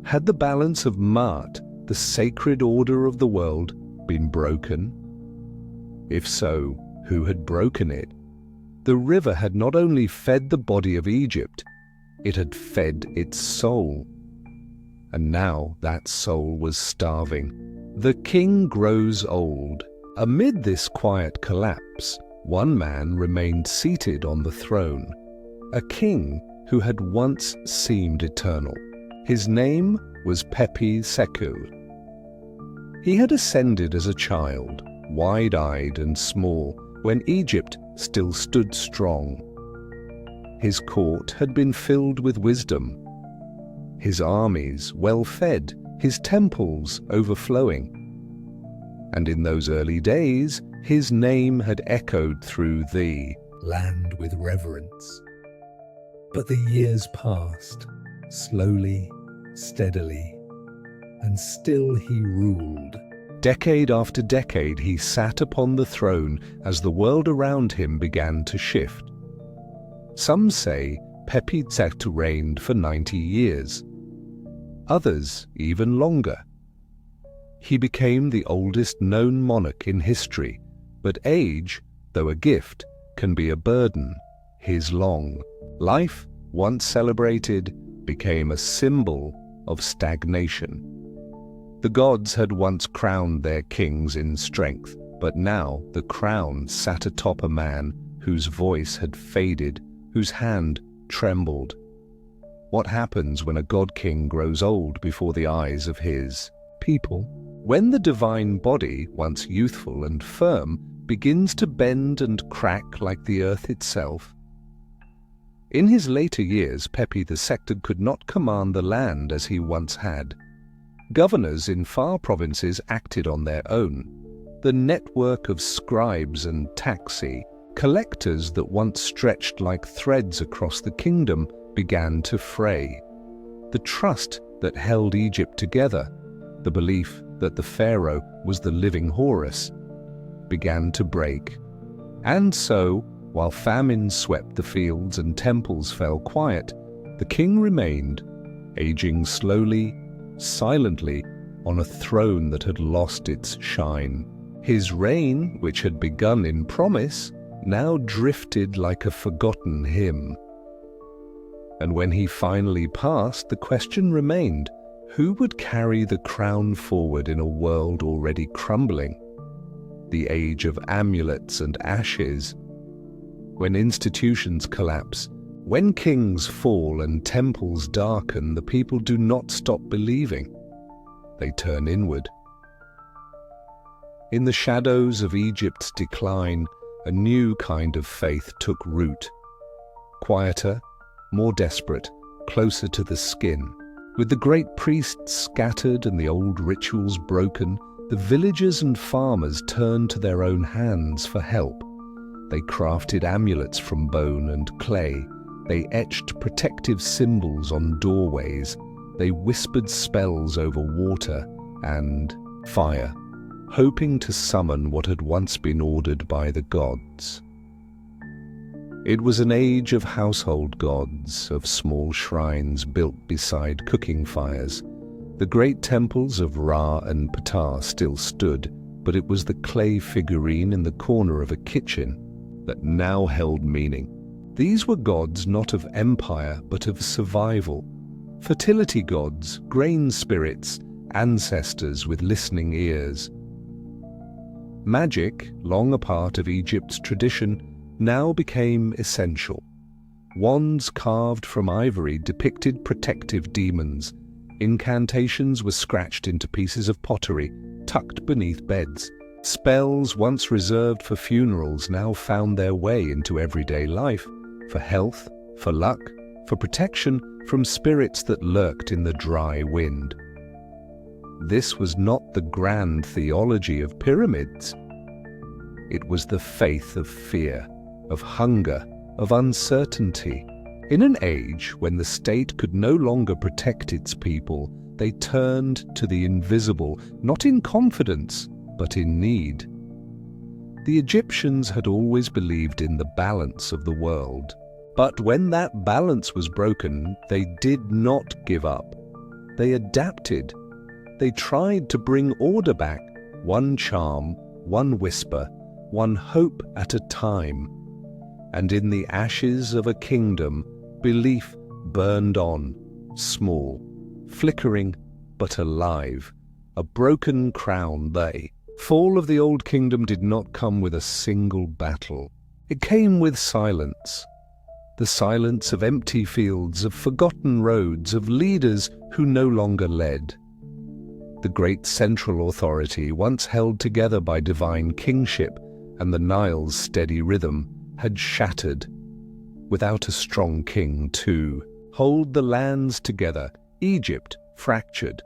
Had the balance of Ma'at, the sacred order of the world, been broken? If so, who had broken it? The river had not only fed the body of Egypt, it had fed its soul. And now that soul was starving. The king grows old. Amid this quiet collapse, one man remained seated on the throne, a king who had once seemed eternal. His name was Pepi Sekou. He had ascended as a child, wide-eyed and small, when Egypt still stood strong. His court had been filled with wisdom, his armies well-fed, his temples overflowing. And in those early days, his name had echoed through the land with reverence. But the years passed, slowly, steadily, and still he ruled. Decade after decade he sat upon the throne as the world around him began to shift. Some say Pepi Sekou reigned for 90 years. Others even longer. He became the oldest known monarch in history, but age, though a gift, can be a burden. His long life, once celebrated, became a symbol of stagnation. The gods had once crowned their kings in strength, but now the crown sat atop a man whose voice had faded, whose hand trembled. What happens when a god-king grows old before the eyes of his people? When the divine body, once youthful and firm, begins to bend and crack like the earth itself. In his later years, Pepi II could not command the land as he once had. Governors in far provinces acted on their own. The network of scribes and taxi, collectors that once stretched like threads across the kingdom, began to fray. The trust that held Egypt together, the belief that the Pharaoh was the living Horus, began to break. And so, while famine swept the fields and temples fell quiet, the king remained, aging slowly, silently, on a throne that had lost its shine. His reign, which had begun in promise, now drifted like a forgotten hymn. And when he finally passed, the question remained, who would carry the crown forward in a world already crumbling? The age of amulets and ashes. When institutions collapse, when kings fall and temples darken, the people do not stop believing. They turn inward. In the shadows of Egypt's decline, a new kind of faith took root. Quieter, more desperate, closer to the skin. With the great priests scattered and the old rituals broken, the villagers and farmers turned to their own hands for help. They crafted amulets from bone and clay. They etched protective symbols on doorways. They whispered spells over water and fire, hoping to summon what had once been ordered by the gods. It was an age of household gods, of small shrines built beside cooking fires. The great temples of Ra and Ptah still stood, but it was the clay figurine in the corner of a kitchen that now held meaning. These were gods not of empire, but of survival, fertility gods, grain spirits, ancestors with listening ears. Magic, long a part of Egypt's tradition, now became essential. Wands carved from ivory depicted protective demons. Incantations were scratched into pieces of pottery, tucked beneath beds. Spells once reserved for funerals now found their way into everyday life, for health, for luck, for protection from spirits that lurked in the dry wind. This was not the grand theology of pyramids. It was the faith of fear, of hunger, of uncertainty. In an age when the state could no longer protect its people, they turned to the invisible, not in confidence, but in need. The Egyptians had always believed in the balance of the world. But when that balance was broken, they did not give up. They adapted. They tried to bring order back, one charm, one whisper, one hope at a time. And in the ashes of a kingdom, belief burned on, small, flickering, but alive. A broken crown they. Fall of the old kingdom did not come with a single battle. It came with silence. The silence of empty fields, of forgotten roads, of leaders who no longer led. The great central authority, once held together by divine kingship and the Nile's steady rhythm, had shattered. Without a strong king to hold the lands together, Egypt fractured.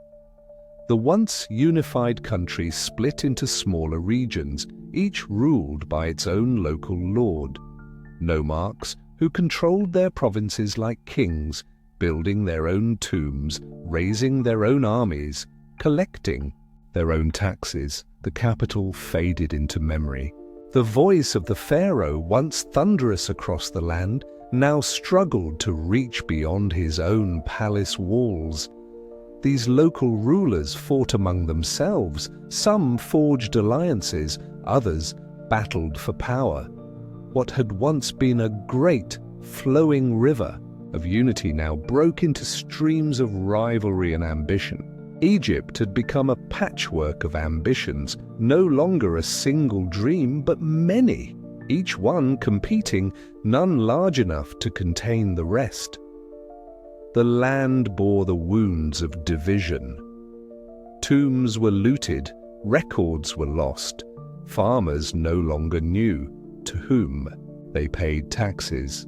The once unified country split into smaller regions, each ruled by its own local lord. Nomarchs who controlled their provinces like kings, building their own tombs, raising their own armies, collecting their own taxes. The capital faded into memory. The voice of the pharaoh, once thunderous across the land, now struggled to reach beyond his own palace walls. These local rulers fought among themselves. Some forged alliances, others battled for power. What had once been a great, flowing river of unity now broke into streams of rivalry and ambition. Egypt had become a patchwork of ambitions, no longer a single dream, but many, each one competing, none large enough to contain the rest. The land bore the wounds of division. Tombs were looted, records were lost. Farmers no longer knew to whom they paid taxes.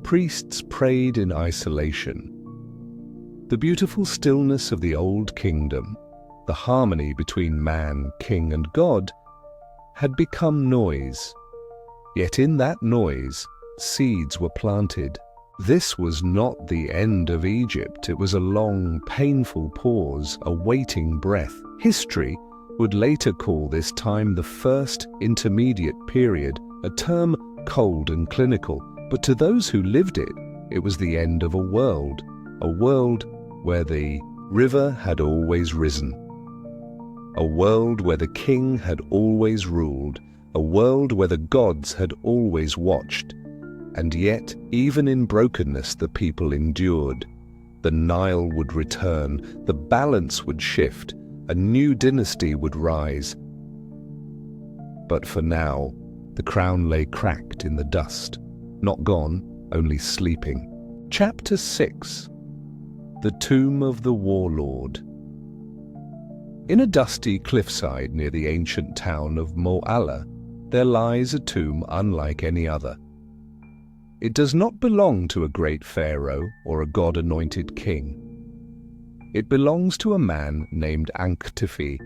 Priests prayed in isolation. The beautiful stillness of the old kingdom, the harmony between man, king, and God, had become noise. Yet in that noise, seeds were planted. This was not the end of Egypt. It was a long, painful pause, a waiting breath. History would later call this time the first intermediate period, a term cold and clinical, but to those who lived it, it was the end of a world where the river had always risen, a world where the king had always ruled, a world where the gods had always watched. And yet, even in brokenness, the people endured. The Nile would return, the balance would shift, a new dynasty would rise. But for now, the crown lay cracked in the dust, not gone, only sleeping. Chapter 6. The Tomb of the Warlord. In a dusty cliffside near the ancient town of Mo'ala, there lies a tomb unlike any other. It does not belong to a great pharaoh or a god-anointed king. It belongs to a man named Anktifi,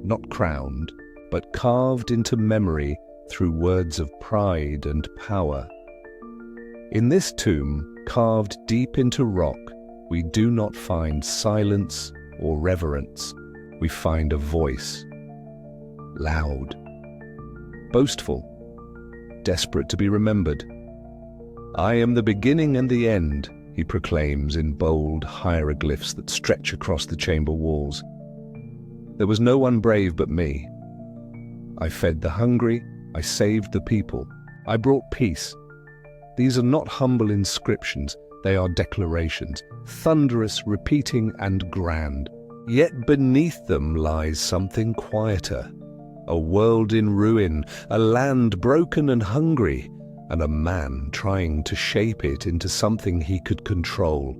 not crowned, but carved into memory through words of pride and power. In this tomb, carved deep into rock, we do not find silence or reverence. We find a voice, loud, boastful, desperate to be remembered. "I am the beginning and the end," he proclaims in bold hieroglyphs that stretch across the chamber walls. "There was no one brave but me. I fed the hungry, I saved the people, I brought peace." These are not humble inscriptions, They are declarations, thunderous, repeating, and grand. Yet beneath them lies something quieter. A world in ruin, a land broken and hungry, and a man trying to shape it into something he could control.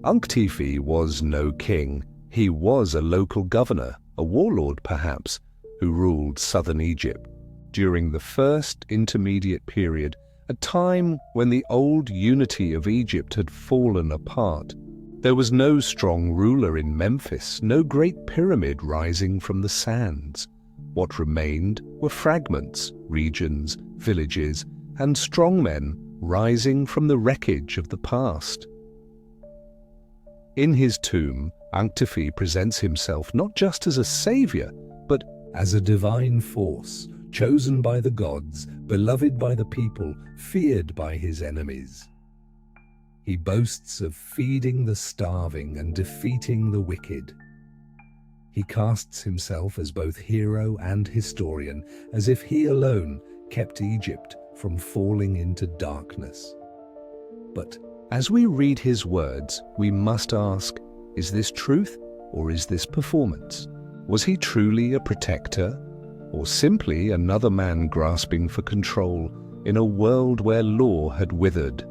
Ankhtifi was no king. He was a local governor, a warlord perhaps, who ruled southern Egypt during the first intermediate period, a time when the old unity of Egypt had fallen apart. There was no strong ruler in Memphis, no great pyramid rising from the sands. What remained were fragments, regions, villages, and strongmen rising from the wreckage of the past. In his tomb, Ankhtifi presents himself not just as a savior, but as a divine force, chosen by the gods, beloved by the people, feared by his enemies. He boasts of feeding the starving and defeating the wicked. He casts himself as both hero and historian, as if he alone kept Egypt from falling into darkness. But as we read his words, we must ask, is this truth or is this performance? Was he truly a protector, or simply another man grasping for control in a world where law had withered?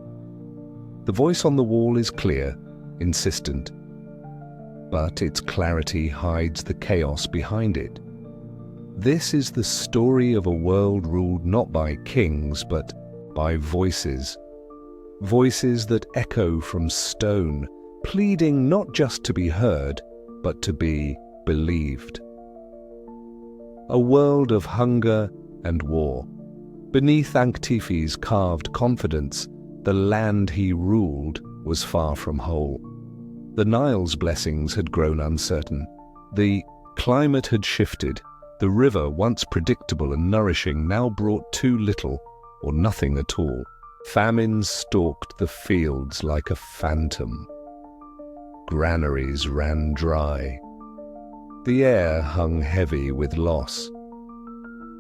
The voice on the wall is clear, insistent, but its clarity hides the chaos behind it. This is the story of a world ruled not by kings, but by voices. Voices that echo from stone, pleading not just to be heard, but to be believed. A world of hunger and war. Beneath Ankhtifi's carved confidence, the land he ruled was far from whole. The Nile's blessings had grown uncertain. The climate had shifted. The river, once predictable and nourishing, now brought too little or nothing at all. Famine stalked the fields like a phantom. Granaries ran dry. The air hung heavy with loss.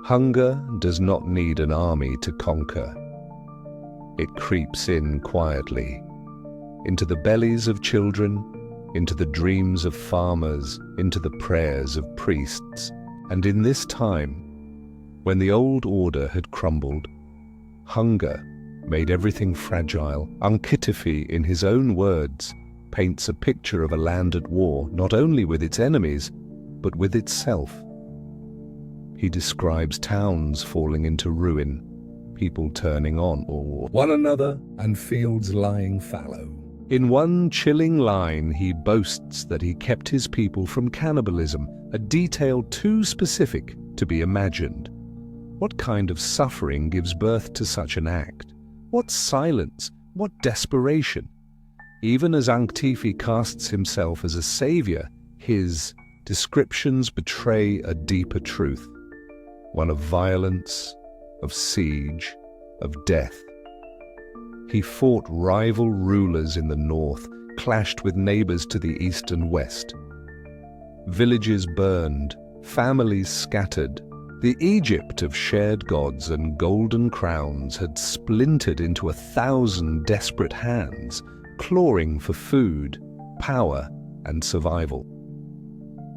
Hunger does not need an army to conquer. It creeps in quietly, into the bellies of children, into the dreams of farmers, into the prayers of priests. And in this time, when the old order had crumbled, hunger made everything fragile. Ankhtifi, in his own words, paints a picture of a land at war, not only with its enemies, but with itself. He describes towns falling into ruin, people turning on or one another, and fields lying fallow. In one chilling line, he boasts that he kept his people from cannibalism, a detail too specific to be imagined. What kind of suffering gives birth to such an act? What silence? What desperation? Even as Ankhtifi casts himself as a savior, his descriptions betray a deeper truth, one of violence, of siege, of death. He fought rival rulers in the north, clashed with neighbors to the east and west. Villages burned, families scattered. The Egypt of shared gods and golden crowns had splintered into 1,000 desperate hands, clawing for food, power, and survival.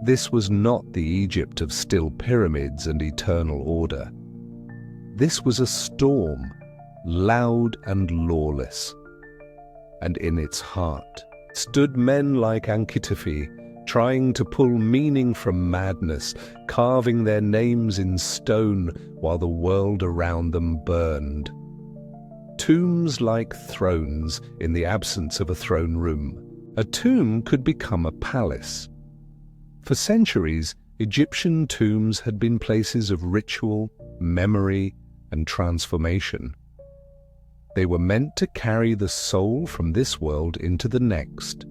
This was not the Egypt of still pyramids and eternal order. This was a storm, loud and lawless. And in its heart stood men like Ankhtifi, trying to pull meaning from madness, carving their names in stone while the world around them burned. Tombs like thrones in the absence of a throne room. A tomb could become a palace. For centuries, Egyptian tombs had been places of ritual, memory, and transformation. They were meant to carry the soul from this world into the next,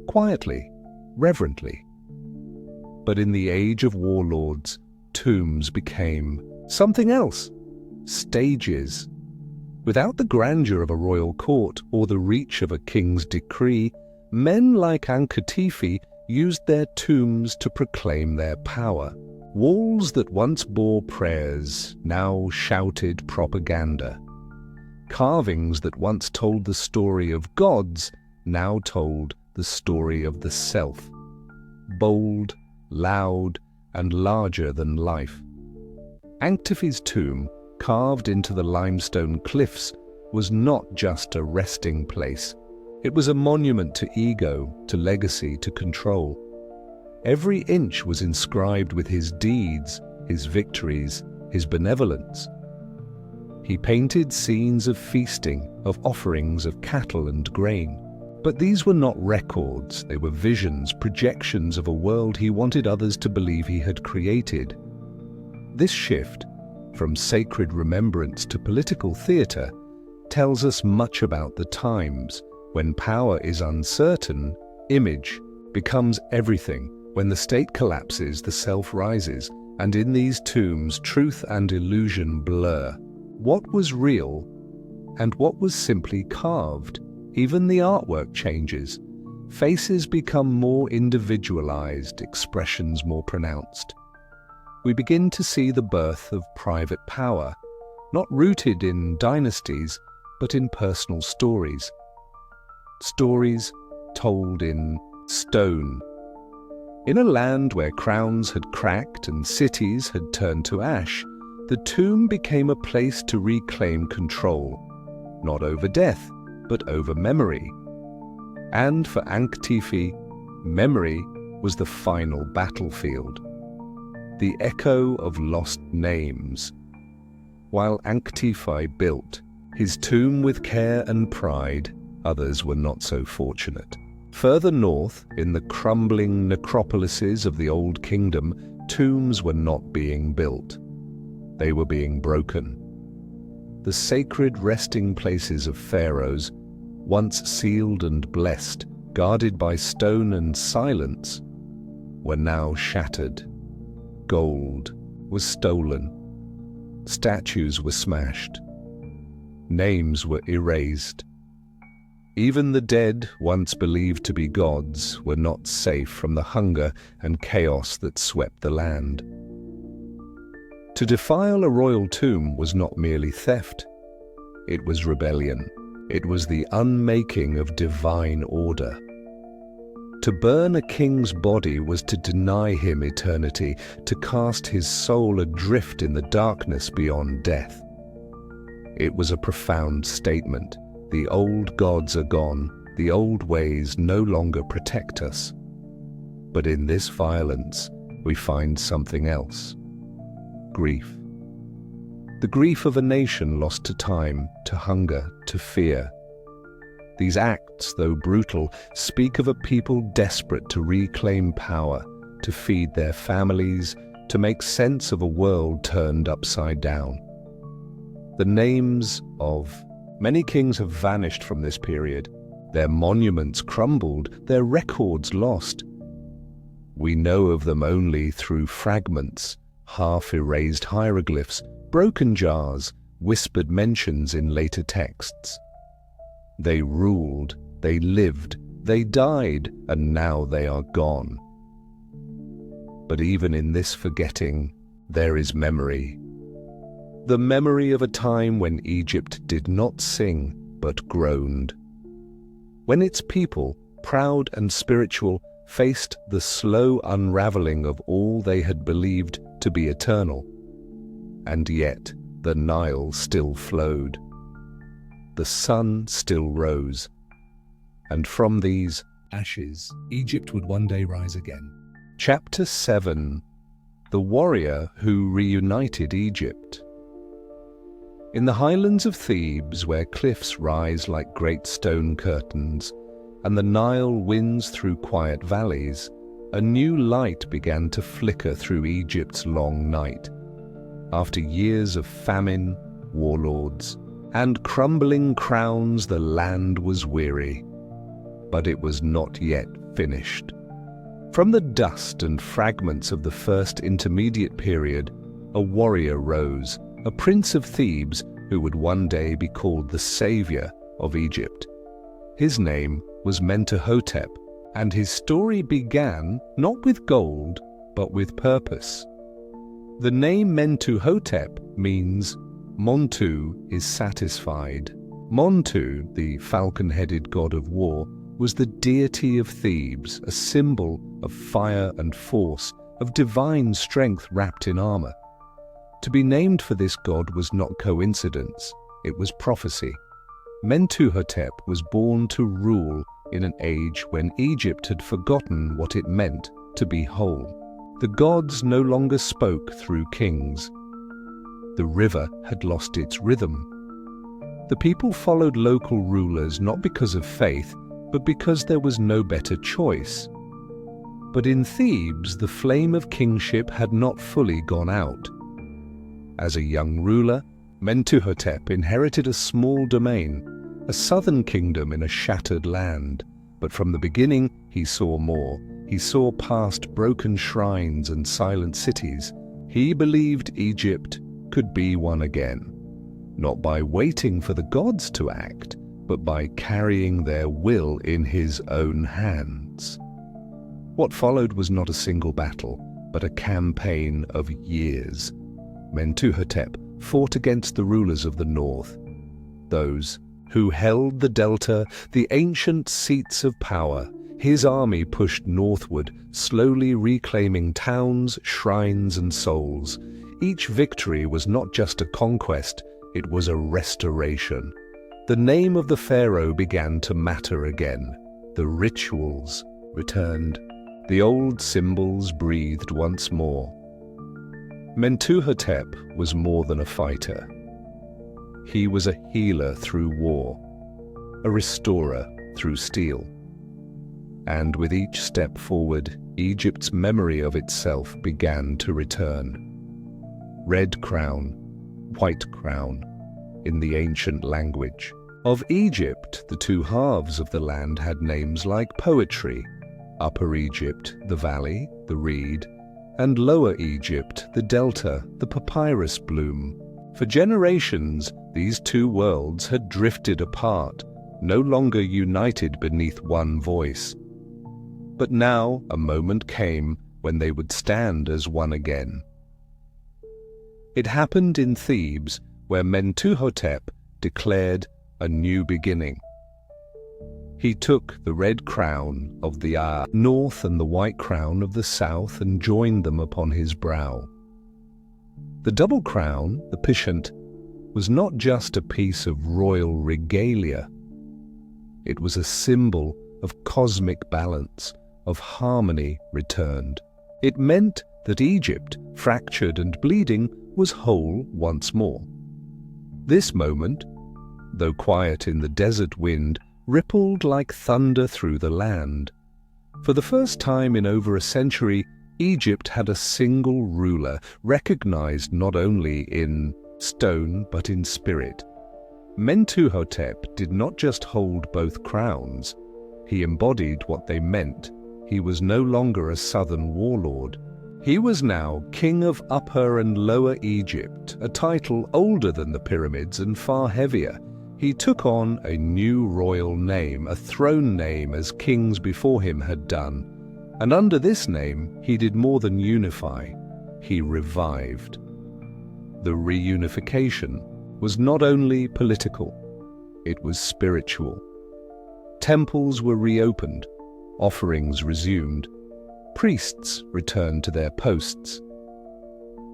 quietly, reverently. But in the age of warlords, tombs became something else, stages. Without the grandeur of a royal court or the reach of a king's decree, men like Ankhtifi used their tombs to proclaim their power. Walls that once bore prayers now shouted propaganda. Carvings that once told the story of gods now told the story of the self. Bold, loud, and larger than life. Anktef's tomb, carved into the limestone cliffs, was not just a resting place. It was a monument to ego, to legacy, to control. Every inch was inscribed with his deeds, his victories, his benevolence. He painted scenes of feasting, of offerings of cattle and grain. But these were not records, they were visions, projections of a world he wanted others to believe he had created. This shift, from sacred remembrance to political theatre, tells us much about the times. When power is uncertain, image becomes everything. When the state collapses, the self rises, and in these tombs, truth and illusion blur. What was real and what was simply carved? Even the artwork changes. Faces become more individualized, expressions more pronounced. We begin to see the birth of private power, not rooted in dynasties, but in personal stories. Stories told in stone. In a land where crowns had cracked and cities had turned to ash, the tomb became a place to reclaim control, not over death, but over memory. And for Anktef, memory was the final battlefield, the echo of lost names. While Anktef built his tomb with care and pride, others were not so fortunate. Further north, in the crumbling necropolises of the Old Kingdom, tombs were not being built. They were being broken. The sacred resting places of pharaohs, once sealed and blessed, guarded by stone and silence, were now shattered. Gold was stolen. Statues were smashed. Names were erased. Even the dead, once believed to be gods, were not safe from the hunger and chaos that swept the land. To defile a royal tomb was not merely theft. It was rebellion. It was the unmaking of divine order. To burn a king's body was to deny him eternity, to cast his soul adrift in the darkness beyond death. It was a profound statement. The old gods are gone. The old ways no longer protect us. But in this violence, we find something else. Grief. The grief of a nation lost to time, to hunger, to fear. These acts, though brutal, speak of a people desperate to reclaim power, to feed their families, to make sense of a world turned upside down. The names of many kings have vanished from this period, their monuments crumbled, their records lost. We know of them only through fragments, half-erased hieroglyphs, broken jars, whispered mentions in later texts. They ruled, they lived, they died, and now they are gone. But even in this forgetting, there is memory. The memory of a time when Egypt did not sing, but groaned. When its people, proud and spiritual, faced the slow unraveling of all they had believed to be eternal. And yet the Nile still flowed. The sun still rose. And from these ashes, Egypt would one day rise again. Chapter 7. The Warrior Who Reunited Egypt. In the highlands of Thebes, where cliffs rise like great stone curtains, and the Nile winds through quiet valleys, a new light began to flicker through Egypt's long night. After years of famine, warlords, and crumbling crowns, the land was weary. But it was not yet finished. From the dust and fragments of the first intermediate period, a warrior rose, a prince of Thebes who would one day be called the savior of Egypt. His name was Mentuhotep, and his story began not with gold, but with purpose. The name Mentuhotep means Montu is satisfied, Montu, the falcon-headed god of war, was the deity of Thebes, a symbol of fire and force, of divine strength wrapped in armor. To be named for this god was not coincidence, it was prophecy. Mentuhotep was born to rule in an age when Egypt had forgotten what it meant to be whole. The gods no longer spoke through kings. The river had lost its rhythm. The people followed local rulers not because of faith, but because there was no better choice. But in Thebes, the flame of kingship had not fully gone out. As a young ruler, Mentuhotep inherited a small domain, a southern kingdom in a shattered land. But from the beginning, he saw more. He saw past broken shrines and silent cities. He believed Egypt could be one again, not by waiting for the gods to act, but by carrying their will in his own hands. What followed was not a single battle, but a campaign of years. Mentuhotep fought against the rulers of the north, those who held the delta, the ancient seats of power. His army pushed northward, slowly reclaiming towns, shrines, and souls. Each victory was not just a conquest, it was a restoration. The name of the pharaoh began to matter again. The rituals returned. The old symbols breathed once more. Mentuhotep was more than a fighter. He was a healer through war, a restorer through steel. And with each step forward, Egypt's memory of itself began to return. Red crown, white crown, in the ancient language. Of Egypt, the two halves of the land had names like poetry. Upper Egypt, the valley, the reed, and Lower Egypt, the delta, the papyrus bloom. For generations, these two worlds had drifted apart, no longer united beneath one voice. But now a moment came when they would stand as one again. It happened in Thebes, where Mentuhotep declared a new beginning. He took the red crown of the north and the white crown of the south and joined them upon his brow. The double crown, the pishent, was not just a piece of royal regalia. It was a symbol of cosmic balance, of harmony returned. It meant that Egypt, fractured and bleeding, was whole once more. This moment, though quiet in the desert wind, rippled like thunder through the land. For the first time in over a century, Egypt had a single ruler, recognized not only in stone but in spirit. Mentuhotep did not just hold both crowns, he embodied what they meant. He was no longer a southern warlord. He was now King of Upper and Lower Egypt, a title older than the pyramids and far heavier. He took on a new royal name, a throne name as kings before him had done. And under this name, he did more than unify. He revived. The reunification was not only political, it was spiritual. Temples were reopened, offerings resumed, priests returned to their posts.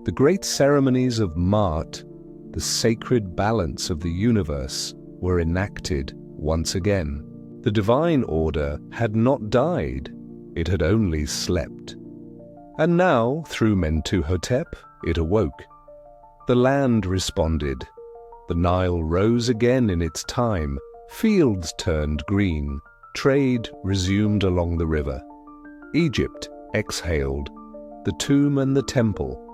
The great ceremonies of Ma'at, the sacred balance of the universe, were enacted once again. The divine order had not died, it had only slept. And now, through Mentuhotep, it awoke. The land responded. The Nile rose again in its time, fields turned green, trade resumed along the river. Egypt exhaled, the tomb and the temple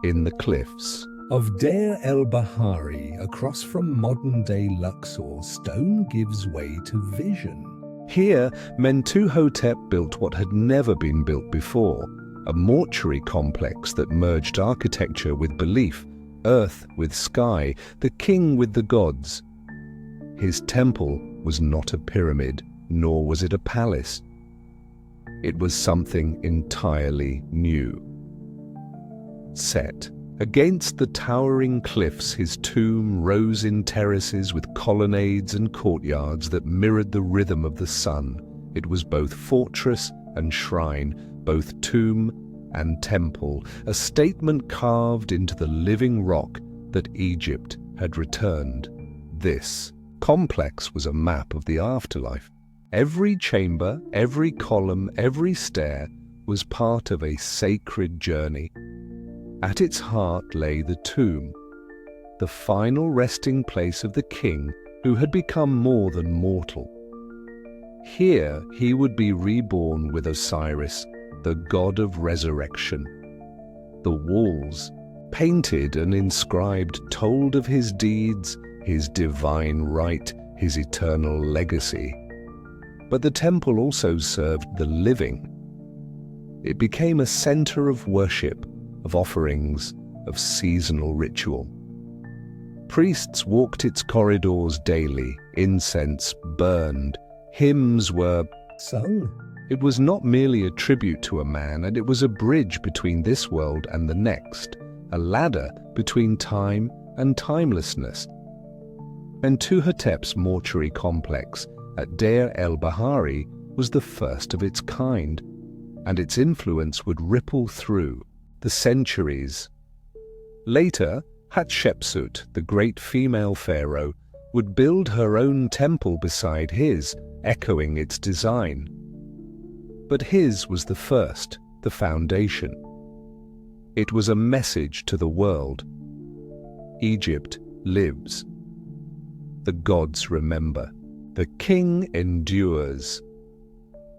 in the cliffs of Deir el-Bahari, across from modern-day Luxor, stone gives way to vision. Here, Mentuhotep built what had never been built before, a mortuary complex that merged architecture with belief, earth with sky, the king with the gods. His temple was not a pyramid, nor was it a palace. It was something entirely new. Set Against the towering cliffs his tomb rose in terraces with colonnades and courtyards that mirrored the rhythm of the sun. It was both fortress and shrine, both tomb and temple, a statement carved into the living rock that Egypt had returned. This complex was a map of the afterlife. Every chamber, every column, every stair was part of a sacred journey. At its heart lay the tomb, the final resting place of the king who had become more than mortal. Here he would be reborn with Osiris, the god of resurrection. The walls, painted and inscribed, told of his deeds, his divine right, his eternal legacy. But the temple also served the living. It became a center of worship, of offerings, of seasonal ritual. Priests walked its corridors daily, incense burned, hymns were sung. It was not merely a tribute to a man, and it was a bridge between this world and the next, a ladder between time and timelessness. Mentuhotep's mortuary complex at Deir el-Bahari was the first of its kind, and its influence would ripple through the centuries. Later, Hatshepsut, the great female pharaoh, would build her own temple beside his, echoing its design. But his was the first, the foundation. It was a message to the world. Egypt lives. The gods remember. The king endures.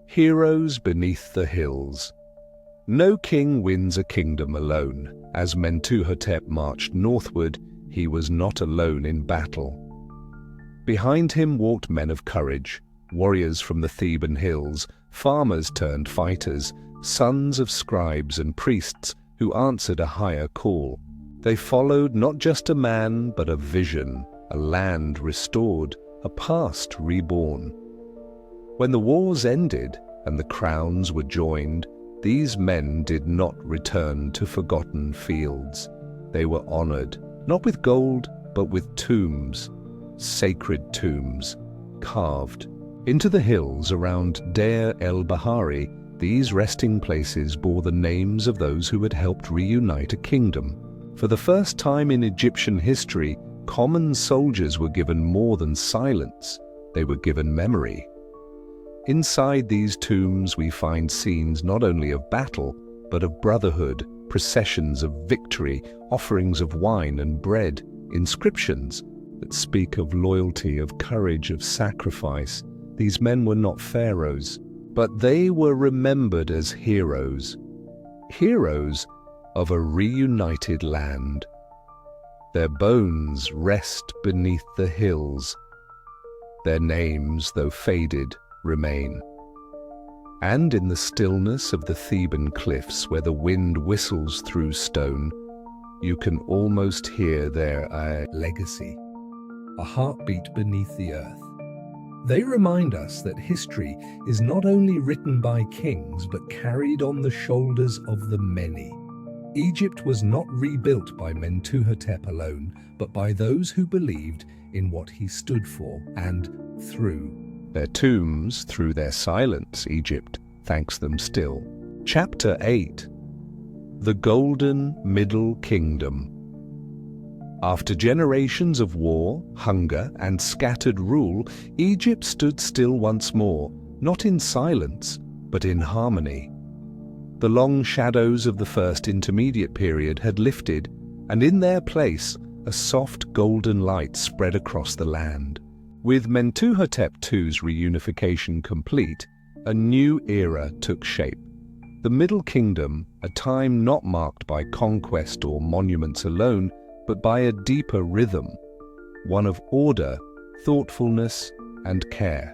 Heroes beneath the hills. No king wins a kingdom alone. As Mentuhotep marched northward, he was not alone in battle. Behind him walked men of courage, warriors from the Theban hills, farmers turned fighters, sons of scribes and priests who answered a higher call. They followed not just a man, but a vision, a land restored, a past reborn. When the wars ended and the crowns were joined, these men did not return to forgotten fields. They were honored, not with gold, but with tombs, sacred tombs, carved into the hills around Deir el-Bahari. These resting places bore the names of those who had helped reunite a kingdom. For the first time in Egyptian history, common soldiers were given more than silence. They were given memory. Inside these tombs we find scenes not only of battle, but of brotherhood, processions of victory, offerings of wine and bread, inscriptions that speak of loyalty, of courage, of sacrifice. These men were not pharaohs, but they were remembered as heroes. Heroes of a reunited land. Their bones rest beneath the hills. Their names, though faded, remain. And in the stillness of the Theban cliffs, where the wind whistles through stone, you can almost hear their legacy, a heartbeat beneath the earth. They remind us that history is not only written by kings, but carried on the shoulders of the many. Egypt was not rebuilt by Mentuhotep alone, but by those who believed in what he stood for, and through their tombs, through their silence, Egypt thanks them still. Chapter 8. The Golden Middle Kingdom. After generations of war, hunger, and scattered rule, Egypt stood still once more, not in silence, but in harmony. The long shadows of the first intermediate period had lifted, and in their place, a soft golden light spread across the land. With Mentuhotep II's reunification complete, a new era took shape. The Middle Kingdom, a time not marked by conquest or monuments alone, but by a deeper rhythm, one of order, thoughtfulness, and care.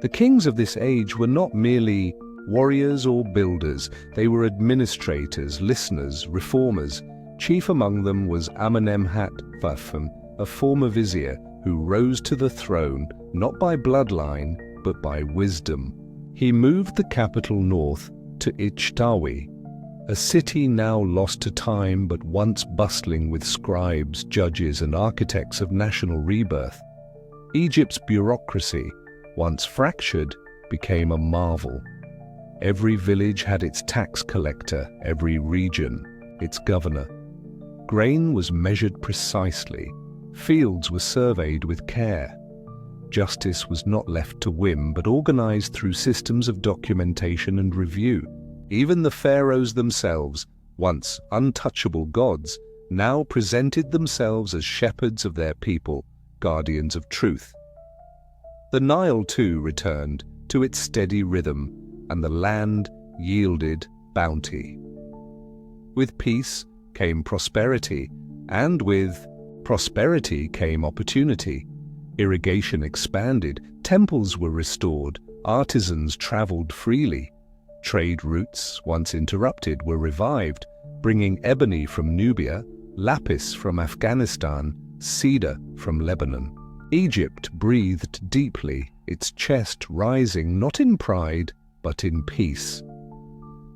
The kings of this age were not merely warriors or builders, they were administrators, listeners, reformers. Chief among them was Amenemhat II, a former vizier who rose to the throne not by bloodline, but by wisdom. He moved the capital north to Ichtawi, A city now lost to time but once bustling with scribes, judges and architects of national rebirth. Egypt's bureaucracy, once fractured, became a marvel. Every village had its tax collector, every region its governor. Grain was measured precisely, fields were surveyed with care. Justice was not left to whim but organized through systems of documentation and review. Even the pharaohs themselves, once untouchable gods, now presented themselves as shepherds of their people, guardians of truth. The Nile too returned to its steady rhythm, and the land yielded bounty. With peace came prosperity, and with prosperity came opportunity. Irrigation expanded, temples were restored, artisans traveled freely. Trade routes, once interrupted, were revived, bringing ebony from Nubia, lapis from Afghanistan, cedar from Lebanon. Egypt breathed deeply, its chest rising not in pride, but in peace.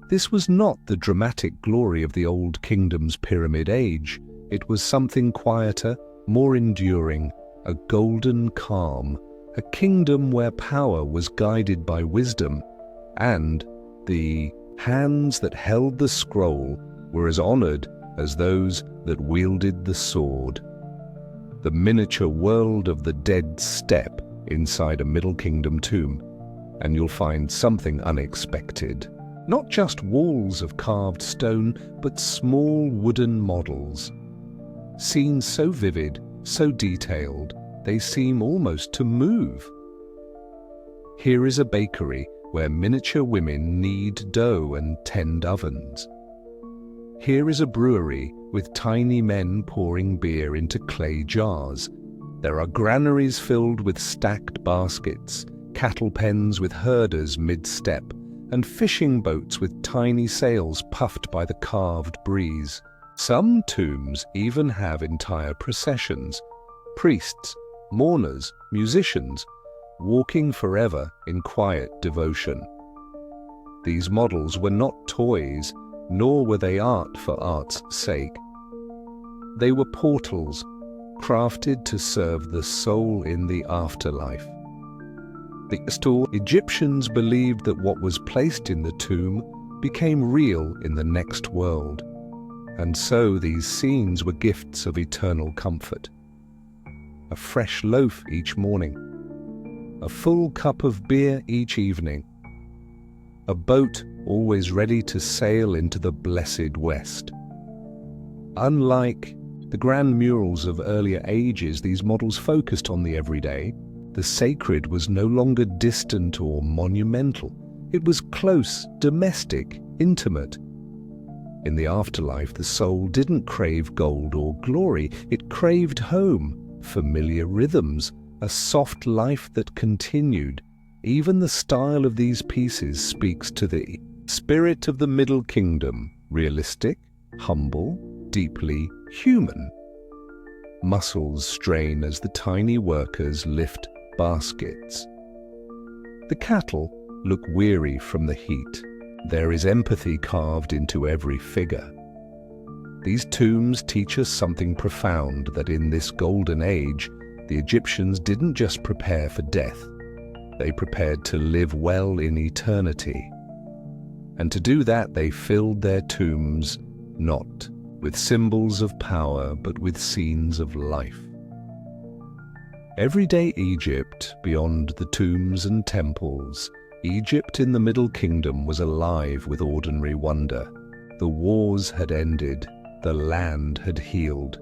This was not the dramatic glory of the Old Kingdom's Pyramid Age. It was something quieter, more enduring, a golden calm, a kingdom where power was guided by wisdom, and the hands that held the scroll were as honored as those that wielded the sword. The miniature world of the dead step inside a Middle Kingdom tomb, and you'll find something unexpected. Not just walls of carved stone, but small wooden models. Scenes so vivid, so detailed, they seem almost to move. Here is a bakery where miniature women knead dough and tend ovens. Here is a brewery with tiny men pouring beer into clay jars. There are granaries filled with stacked baskets, cattle pens with herders mid-step, and fishing boats with tiny sails puffed by the carved breeze. Some tombs even have entire processions, priests, mourners, musicians, walking forever in quiet devotion. These models were not toys, nor were they art for art's sake. They were portals, crafted to serve the soul in the afterlife. The Egyptians believed that what was placed in the tomb became real in the next world, and so these scenes were gifts of eternal comfort. A fresh loaf each morning, a full cup of beer each evening, a boat always ready to sail into the blessed West. Unlike the grand murals of earlier ages, these models focused on the everyday. The sacred was no longer distant or monumental. It was close, domestic, intimate. In the afterlife, the soul didn't crave gold or glory. It craved home, familiar rhythms, a soft life that continued. Even the style of these pieces speaks to the spirit of the Middle Kingdom, realistic, humble, deeply human. Muscles strain as the tiny workers lift baskets. The cattle look weary from the heat. There is empathy carved into every figure. These tombs teach us something profound, that in this golden age, the Egyptians didn't just prepare for death. They prepared to live well in eternity. And to do that, they filled their tombs not with symbols of power, but with scenes of life. Everyday Egypt, beyond the tombs and temples, Egypt in the Middle Kingdom was alive with ordinary wonder. The wars had ended, the land had healed,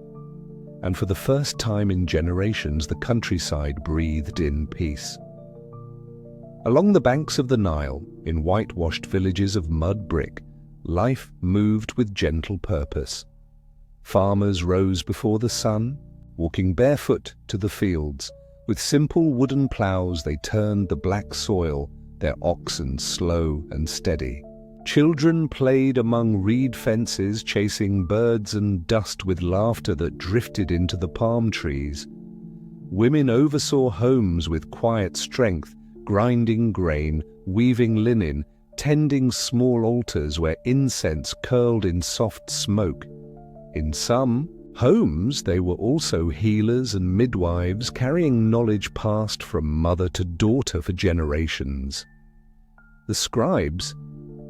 and for the first time in generations the countryside breathed in peace. Along the banks of the Nile, in whitewashed villages of mud brick, life moved with gentle purpose. Farmers rose before the sun, walking barefoot to the fields. With simple wooden ploughs they turned the black soil, their oxen slow and steady. Children played among reed fences, chasing birds and dust with laughter that drifted into the palm trees. Women oversaw homes with quiet strength, grinding grain, weaving linen, tending small altars where incense curled in soft smoke. In some homes, they were also healers and midwives carrying knowledge passed from mother to daughter for generations. The scribes,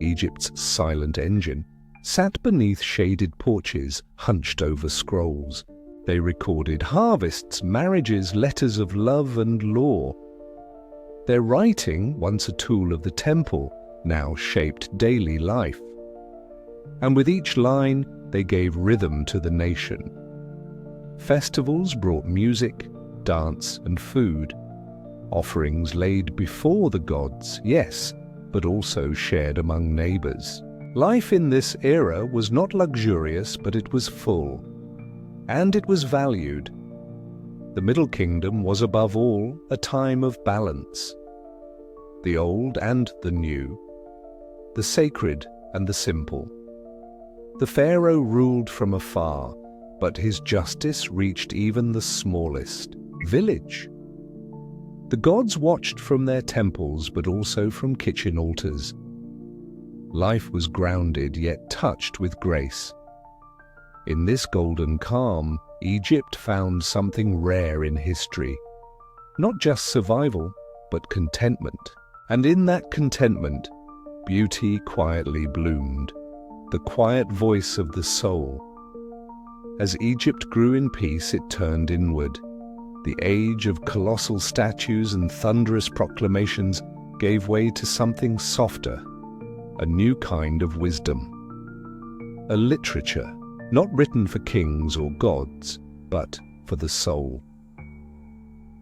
Egypt's silent engine, sat beneath shaded porches, hunched over scrolls. They recorded harvests, marriages, letters of love and law. Their writing, once a tool of the temple, now shaped daily life. And with each line, they gave rhythm to the nation. Festivals brought music, dance, and food. Offerings laid before the gods, yes, but also shared among neighbors. Life in this era was not luxurious, but it was full. And it was valued. The Middle Kingdom was above all a time of balance. The old and the new. The sacred and the simple. The Pharaoh ruled from afar, but his justice reached even the smallest village. The gods watched from their temples, but also from kitchen altars. Life was grounded yet touched with grace. In this golden calm, Egypt found something rare in history. Not just survival, but contentment. And in that contentment, beauty quietly bloomed, the quiet voice of the soul. As Egypt grew in peace, it turned inward. The age of colossal statues and thunderous proclamations gave way to something softer, a new kind of wisdom. A literature, not written for kings or gods, but for the soul.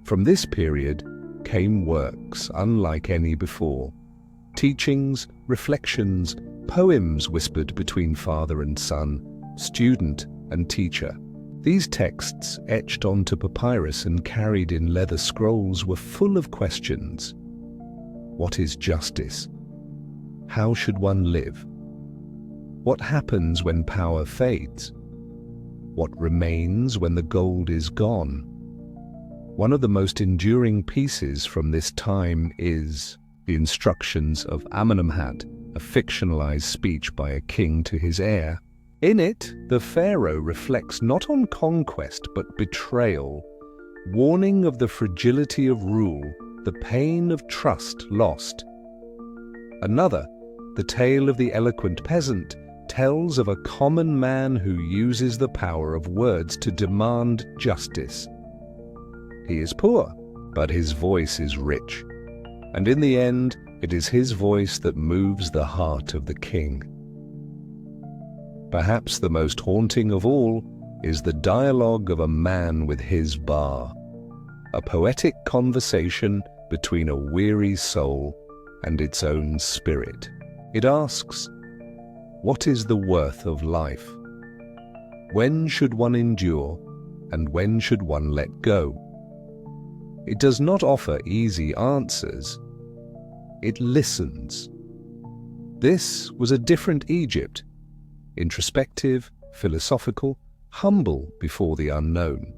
From this period came works unlike any before. Teachings, reflections, poems whispered between father and son, student and teacher. These texts, etched onto papyrus and carried in leather scrolls, were full of questions. What is justice? How should one live? What happens when power fades? What remains when the gold is gone? One of the most enduring pieces from this time is the instructions of Amenemhat, a fictionalized speech by a king to his heir. In it, the pharaoh reflects not on conquest but betrayal, warning of the fragility of rule, the pain of trust lost. Another, the tale of the eloquent peasant, tells of a common man who uses the power of words to demand justice. He is poor, but his voice is rich, and in the end, it is his voice that moves the heart of the king. Perhaps the most haunting of all is the dialogue of a man with his bar, a poetic conversation between a weary soul and its own spirit. It asks, what is the worth of life? When should one endure, and when should one let go? It does not offer easy answers. It listens. This was a different Egypt, introspective, philosophical, humble before the unknown.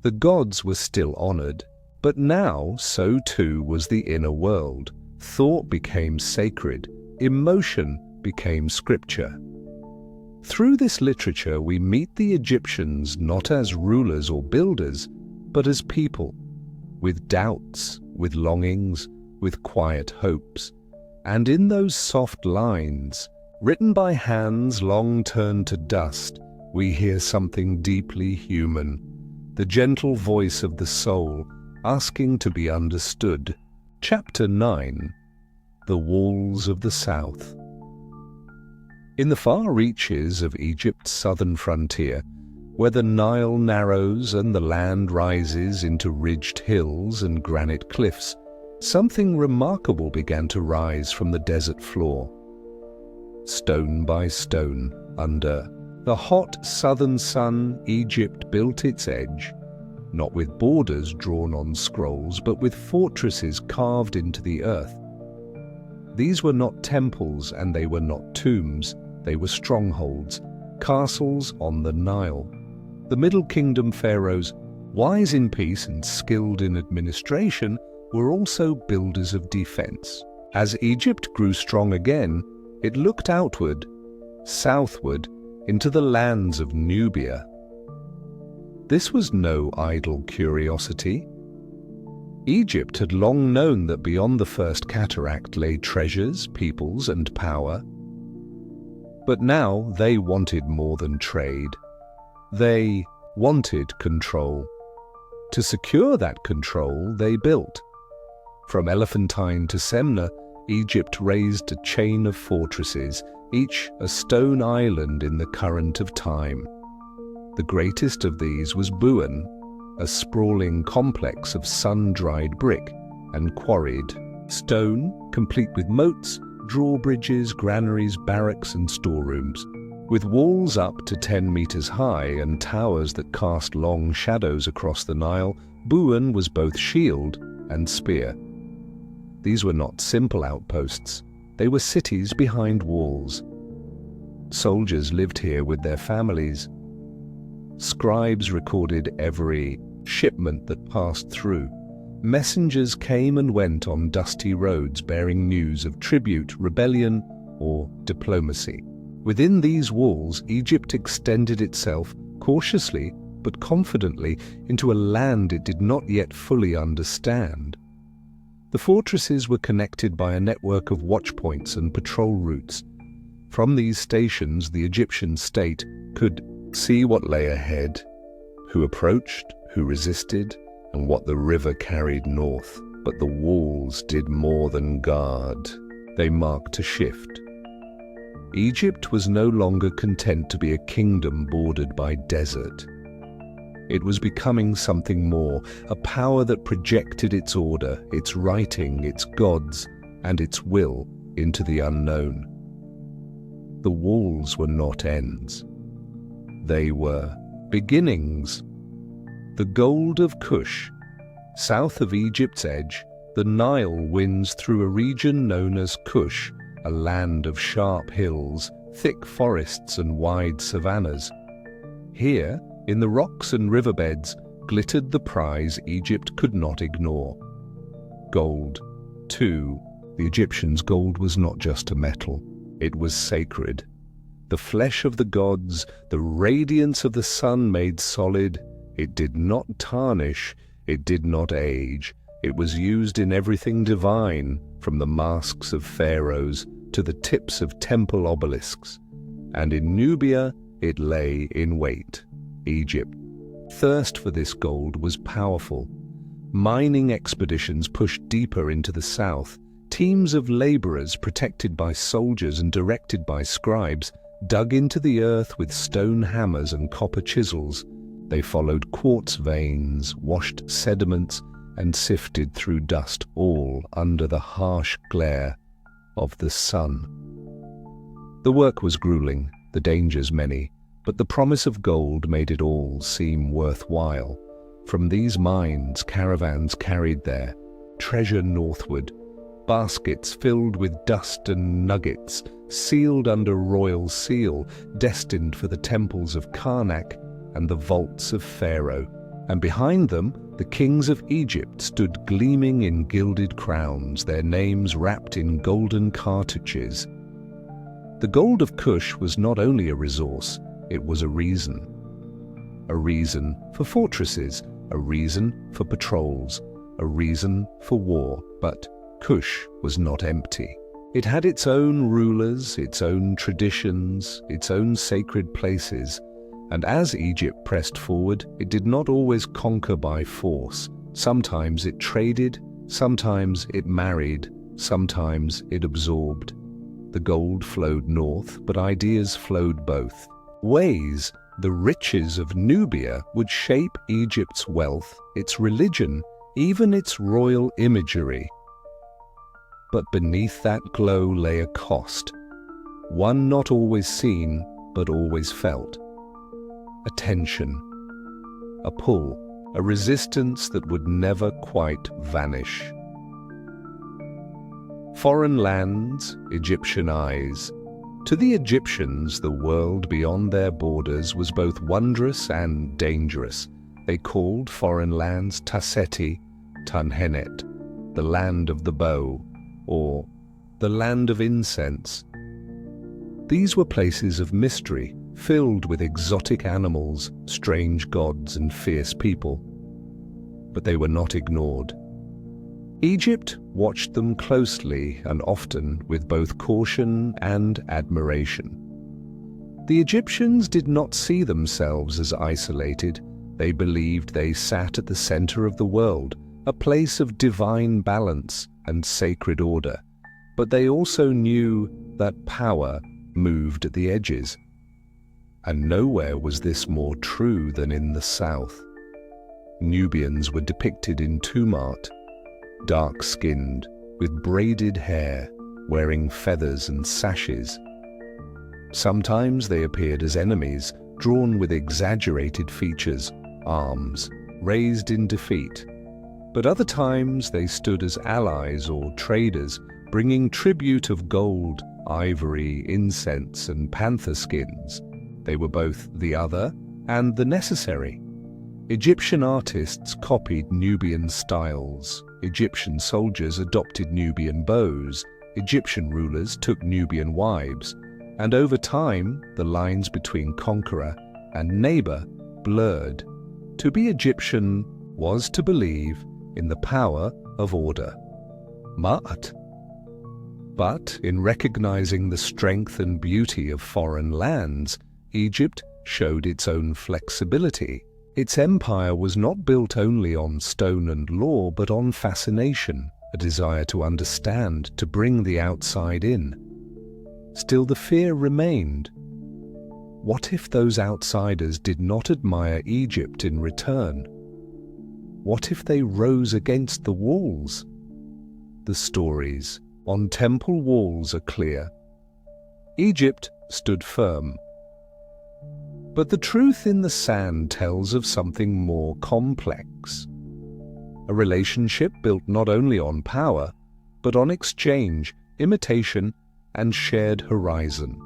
The gods were still honored, but now so too was the inner world. Thought became sacred, emotion became scripture. Through this literature we meet the Egyptians not as rulers or builders, but as people, with doubts, with longings, with quiet hopes. And in those soft lines, written by hands long turned to dust, we hear something deeply human, the gentle voice of the soul, asking to be understood. Chapter 9. The Walls of the South. In the far reaches of Egypt's southern frontier, where the Nile narrows and the land rises into ridged hills and granite cliffs, something remarkable began to rise from the desert floor. Stone by stone, under the hot southern sun, Egypt built its edge, not with borders drawn on scrolls, but with fortresses carved into the earth. These were not temples and they were not tombs, they were strongholds, castles on the Nile. The Middle Kingdom pharaohs, wise in peace and skilled in administration, were also builders of defense. As Egypt grew strong again, it looked outward, southward, into the lands of Nubia. This was no idle curiosity. Egypt had long known that beyond the first cataract lay treasures, peoples, and power. But now they wanted more than trade. They wanted control. To secure that control, they built. From Elephantine to Semna, Egypt raised a chain of fortresses, each a stone island in the current of time. The greatest of these was Buin, a sprawling complex of sun-dried brick and quarried stone, complete with moats, drawbridges, granaries, barracks and storerooms. With walls up to 10 meters high and towers that cast long shadows across the Nile, Buin was both shield and spear. These were not simple outposts. They were cities behind walls. Soldiers lived here with their families. Scribes recorded every shipment that passed through. Messengers came and went on dusty roads bearing news of tribute, rebellion, or diplomacy. Within these walls, Egypt extended itself cautiously but confidently into a land it did not yet fully understand. The fortresses were connected by a network of watchpoints and patrol routes. From these stations, the Egyptian state could see what lay ahead, who approached, who resisted, and what the river carried north. But the walls did more than guard. They marked a shift. Egypt was no longer content to be a kingdom bordered by desert. It was becoming something more, a power that projected its order, its writing, its gods, and its will into the unknown. The walls were not ends. They were beginnings. The gold of Kush. South of Egypt's edge, the Nile winds through a region known as Kush, a land of sharp hills, thick forests and wide savannas. Here, in the rocks and riverbeds, glittered the prize Egypt could not ignore. Gold. Too, the Egyptians' gold was not just a metal. It was sacred. The flesh of the gods, the radiance of the sun made solid. It did not tarnish. It did not age. It was used in everything divine, from the masks of pharaohs to the tips of temple obelisks. And in Nubia, it lay in wait. Egypt. Thirst for this gold was powerful. Mining expeditions pushed deeper into the south. Teams of laborers, protected by soldiers and directed by scribes, dug into the earth with stone hammers and copper chisels. They followed quartz veins, washed sediments, and sifted through dust, all under the harsh glare of the sun. The work was grueling, the dangers many, but the promise of gold made it all seem worthwhile. From these mines, caravans carried their treasure northward, baskets filled with dust and nuggets, sealed under royal seal, destined for the temples of Karnak and the vaults of Pharaoh. And behind them, the kings of Egypt stood gleaming in gilded crowns, their names wrapped in golden cartouches. The gold of Kush was not only a resource, it was a reason. A reason for fortresses, a reason for patrols, a reason for war. But Kush was not empty. It had its own rulers, its own traditions, its own sacred places. And as Egypt pressed forward, it did not always conquer by force. Sometimes it traded, sometimes it married, sometimes it absorbed. The gold flowed north, but ideas flowed both ways. The riches of Nubia would shape Egypt's wealth, its religion, even its royal imagery. But beneath that glow lay a cost, one not always seen, but always felt. A tension, a pull, a resistance that would never quite vanish. Foreign lands, Egyptian eyes. To the Egyptians, the world beyond their borders was both wondrous and dangerous. They called foreign lands Taseti, Tanhenet, the land of the bow, or the land of incense. These were places of mystery, filled with exotic animals, strange gods, and fierce people. But they were not ignored. Egypt watched them closely and often with both caution and admiration. The Egyptians did not see themselves as isolated. They believed they sat at the center of the world, a place of divine balance and sacred order. But they also knew that power moved at the edges. And nowhere was this more true than in the south. Nubians were depicted in Tumart, dark-skinned, with braided hair, wearing feathers and sashes. Sometimes they appeared as enemies, drawn with exaggerated features, arms, raised in defeat. But other times they stood as allies or traders, bringing tribute of gold, ivory, incense, and panther skins. They were both the other and the necessary. Egyptian artists copied Nubian styles. Egyptian soldiers adopted Nubian bows. Egyptian rulers took Nubian wives. And over time, the lines between conqueror and neighbor blurred. To be Egyptian was to believe in the power of order. Ma'at. But in recognizing the strength and beauty of foreign lands, Egypt showed its own flexibility. Its empire was not built only on stone and law, but on fascination, a desire to understand, to bring the outside in. Still, the fear remained. What if those outsiders did not admire Egypt in return? What if they rose against the walls? The stories on temple walls are clear. Egypt stood firm. But the truth in the sand tells of something more complex. A relationship built not only on power, but on exchange, imitation, and shared horizon.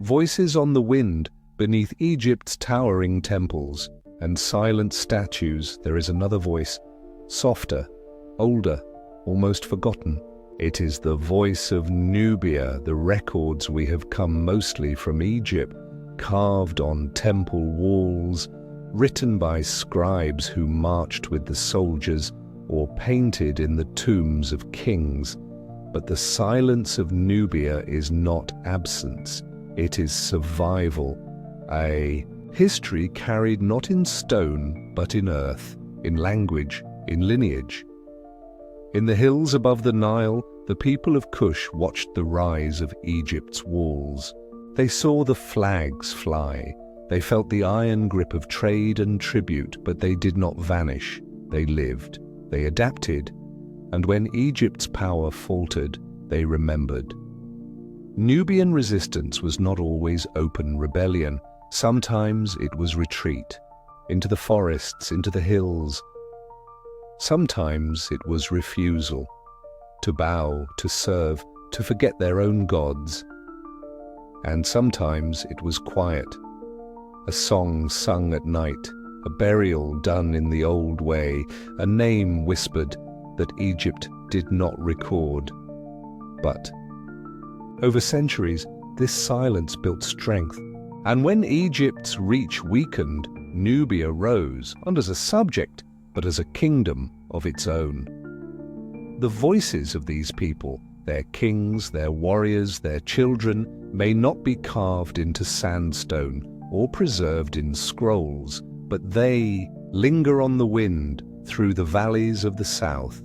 Voices on the wind beneath Egypt's towering temples, and silent statues. There is another voice, softer, older, almost forgotten. It is the voice of Nubia. The records we have come mostly from Egypt, carved on temple walls, written by scribes who marched with the soldiers, or painted in the tombs of kings. But the silence of Nubia is not absence, it is survival, a history carried not in stone, but in earth, in language, in lineage. In the hills above the Nile, the people of Kush watched the rise of Egypt's walls. They saw the flags fly. They felt the iron grip of trade and tribute, but they did not vanish. They lived. They adapted. And when Egypt's power faltered, they remembered. Nubian resistance was not always open rebellion. Sometimes it was retreat, into the forests, into the hills. Sometimes it was refusal, to bow, to serve, to forget their own gods. And sometimes it was quiet, a song sung at night, a burial done in the old way, a name whispered that Egypt did not record. But over centuries, this silence built strength. And when Egypt's reach weakened, Nubia rose, not as a subject, but as a kingdom of its own. The voices of these people, their kings, their warriors, their children, may not be carved into sandstone or preserved in scrolls, but they linger on the wind through the valleys of the south.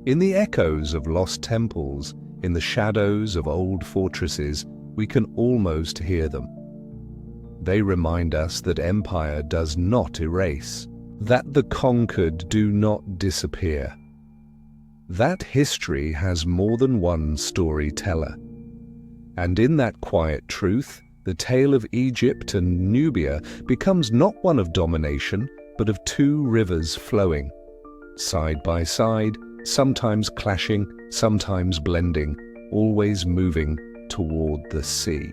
In the echoes of lost temples, in the shadows of old fortresses, we can almost hear them. They remind us that empire does not erase, that the conquered do not disappear, that history has more than one storyteller. And in that quiet truth, the tale of Egypt and Nubia becomes not one of domination, but of two rivers flowing, side by side, sometimes clashing, sometimes blending, always moving toward the sea.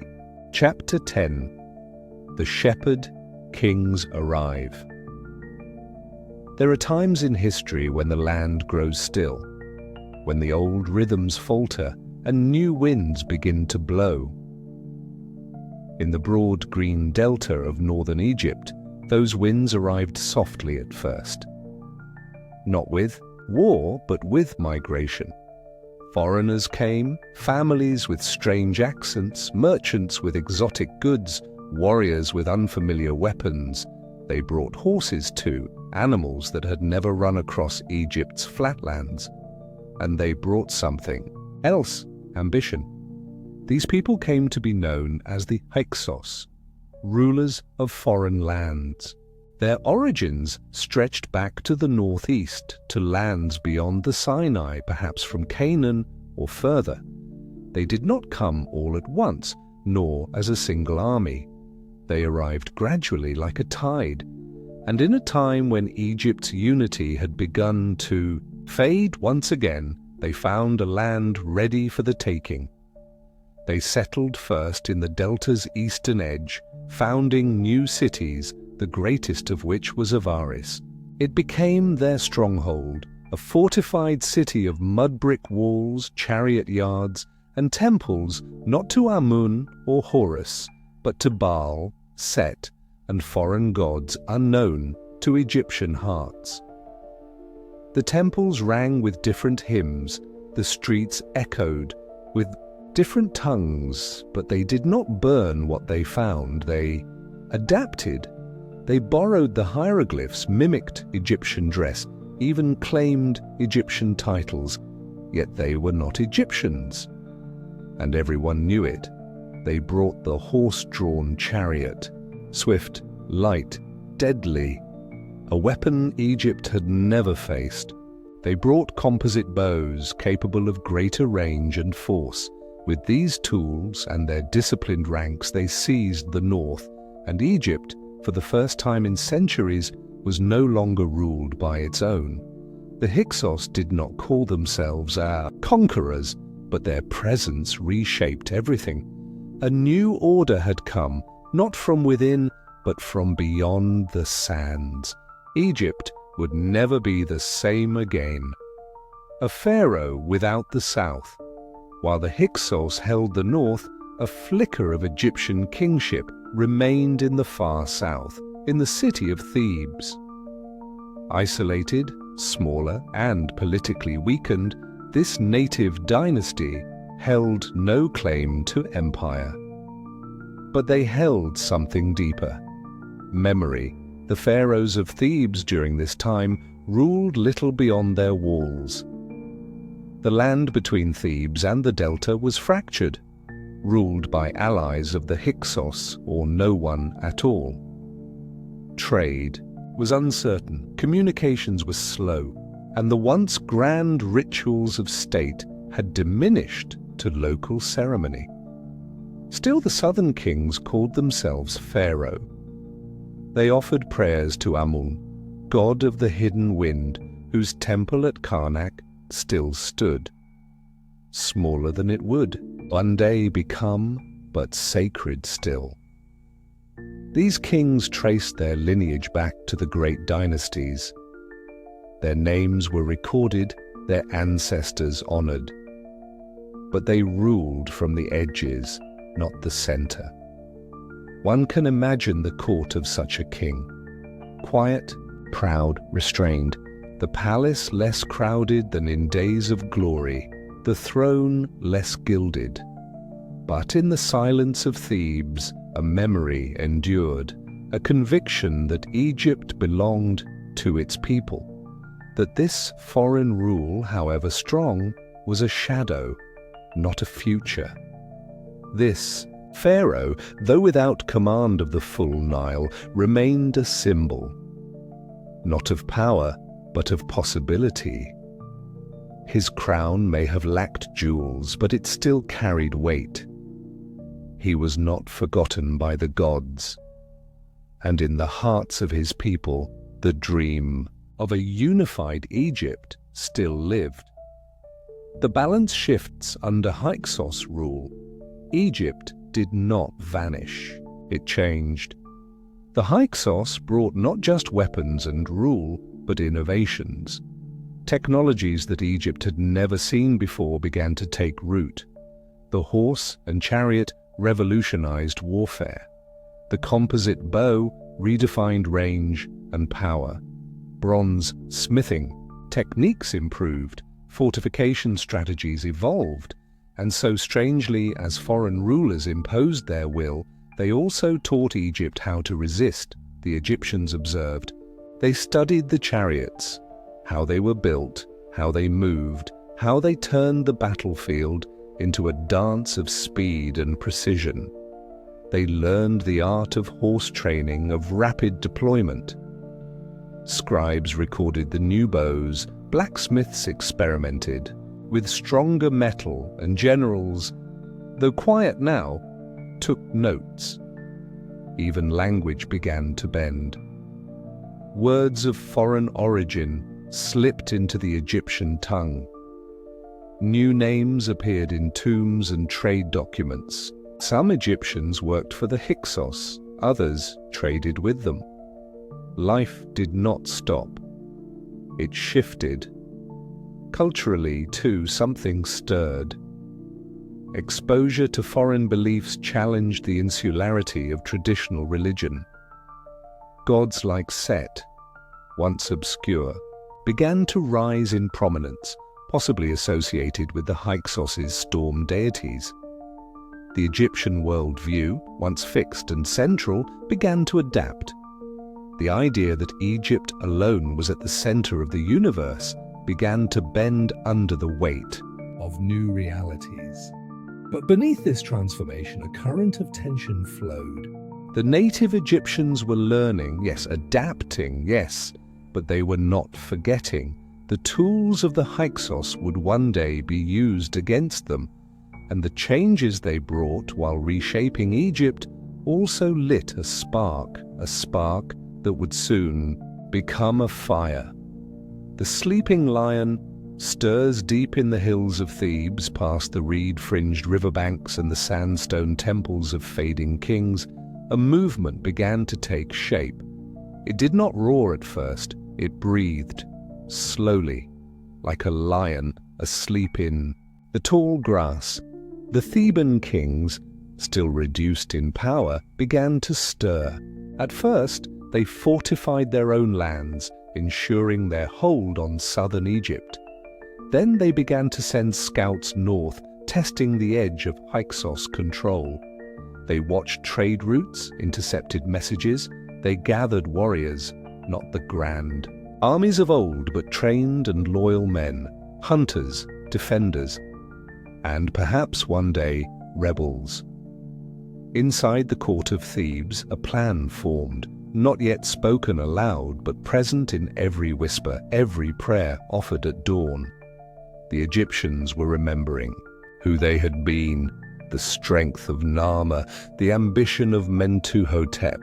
Chapter 10. The Shepherd Kings Arrive. There are times in history when the land grows still. when the old rhythms falter and new winds begin to blow. In the broad green delta of northern Egypt, those winds arrived softly at first. Not with war, but with migration. Foreigners came, families with strange accents, merchants with exotic goods, warriors with unfamiliar weapons. They brought horses too, animals that had never run across Egypt's flatlands. And they brought something else, ambition. These people came to be known as the Hyksos, rulers of foreign lands. Their origins stretched back to the northeast, to lands beyond the Sinai, perhaps from Canaan or further. They did not come all at once, nor as a single army. They arrived gradually like a tide, and in a time when Egypt's unity had begun to fade once again, they found a land ready for the taking. They settled first in the delta's eastern edge, founding new cities, the greatest of which was Avaris. It became their stronghold, a fortified city of mud brick walls, chariot yards, and temples not to Amun or Horus, but to Baal, Set, and foreign gods unknown to Egyptian hearts. The temples rang with different hymns, the streets echoed with different tongues, but they did not burn what they found. They adapted. They borrowed the hieroglyphs, mimicked Egyptian dress, even claimed Egyptian titles, yet they were not Egyptians. And everyone knew it. They brought the horse-drawn chariot, swift, light, deadly, a weapon Egypt had never faced. They brought composite bows capable of greater range and force. With these tools and their disciplined ranks, they seized the north, and Egypt, for the first time in centuries, was no longer ruled by its own. The Hyksos did not call themselves our conquerors, but their presence reshaped everything. A new order had come, not from within, but from beyond the sands. Egypt would never be the same again. A pharaoh without the south. While the Hyksos held the north, a flicker of Egyptian kingship remained in the far south, in the city of Thebes. Isolated, smaller, and politically weakened, this native dynasty held no claim to empire. But they held something deeper. Memory. The pharaohs of Thebes during this time ruled little beyond their walls. The land between Thebes and the delta was fractured, ruled by allies of the Hyksos or no one at all. Trade was uncertain, communications were slow, and the once grand rituals of state had diminished to local ceremony. Still, the southern kings called themselves Pharaoh. They offered prayers to Amun, god of the hidden wind, whose temple at Karnak still stood. Smaller than it would one day become, but sacred still. These kings traced their lineage back to the great dynasties. Their names were recorded, their ancestors honored. But they ruled from the edges, not the center. One can imagine the court of such a king. Quiet, proud, restrained, the palace less crowded than in days of glory, the throne less gilded. But in the silence of Thebes, a memory endured, a conviction that Egypt belonged to its people, that this foreign rule, however strong, was a shadow, not a future. This Pharaoh, though without command of the full Nile, remained a symbol, not of power, but of possibility. His crown may have lacked jewels, but it still carried weight. He was not forgotten by the gods, and in the hearts of his people, the dream of a unified Egypt still lived. The balance shifts under Hyksos rule. Egypt did not vanish. It changed. The Hyksos brought not just weapons and rule, but innovations. Technologies that Egypt had never seen before began to take root. The horse and chariot revolutionized warfare. The composite bow redefined range and power. Bronze smithing techniques improved, fortification strategies evolved, and so strangely as foreign rulers imposed their will, they also taught Egypt how to resist, the Egyptians observed. They studied the chariots, how they were built, how they moved, how they turned the battlefield into a dance of speed and precision. They learned the art of horse training, of rapid deployment. Scribes recorded the new bows, blacksmiths experimented with stronger metal, and generals, though quiet now, took notes. Even language began to bend. Words of foreign origin slipped into the Egyptian tongue. New names appeared in tombs and trade documents. Some Egyptians worked for the Hyksos, others traded with them. Life did not stop. It shifted. Culturally, too, something stirred. Exposure to foreign beliefs challenged the insularity of traditional religion. Gods like Set, once obscure, began to rise in prominence, possibly associated with the Hyksos' storm deities. The Egyptian worldview, once fixed and central, began to adapt. The idea that Egypt alone was at the center of the universe began to bend under the weight of new realities. But beneath this transformation, a current of tension flowed. The native Egyptians were learning, yes, adapting, yes, but they were not forgetting. The tools of the Hyksos would one day be used against them, and the changes they brought while reshaping Egypt also lit a spark that would soon become a fire. The sleeping lion stirs deep in the hills of Thebes, past the reed-fringed riverbanks and the sandstone temples of fading kings. A movement began to take shape. It did not roar at first, it breathed, slowly, like a lion asleep in the tall grass. The Theban kings, still reduced in power, began to stir. At first, they fortified their own lands, ensuring their hold on southern Egypt. Then they began to send scouts north, testing the edge of Hyksos control. They watched trade routes, intercepted messages. They gathered warriors, not the grand. Armies of old but trained and loyal men, hunters, defenders, and perhaps one day, rebels. Inside the court of Thebes, a plan formed, not yet spoken aloud, but present in every whisper, every prayer offered at dawn. The Egyptians were remembering who they had been, the strength of Nama, the ambition of Mentuhotep,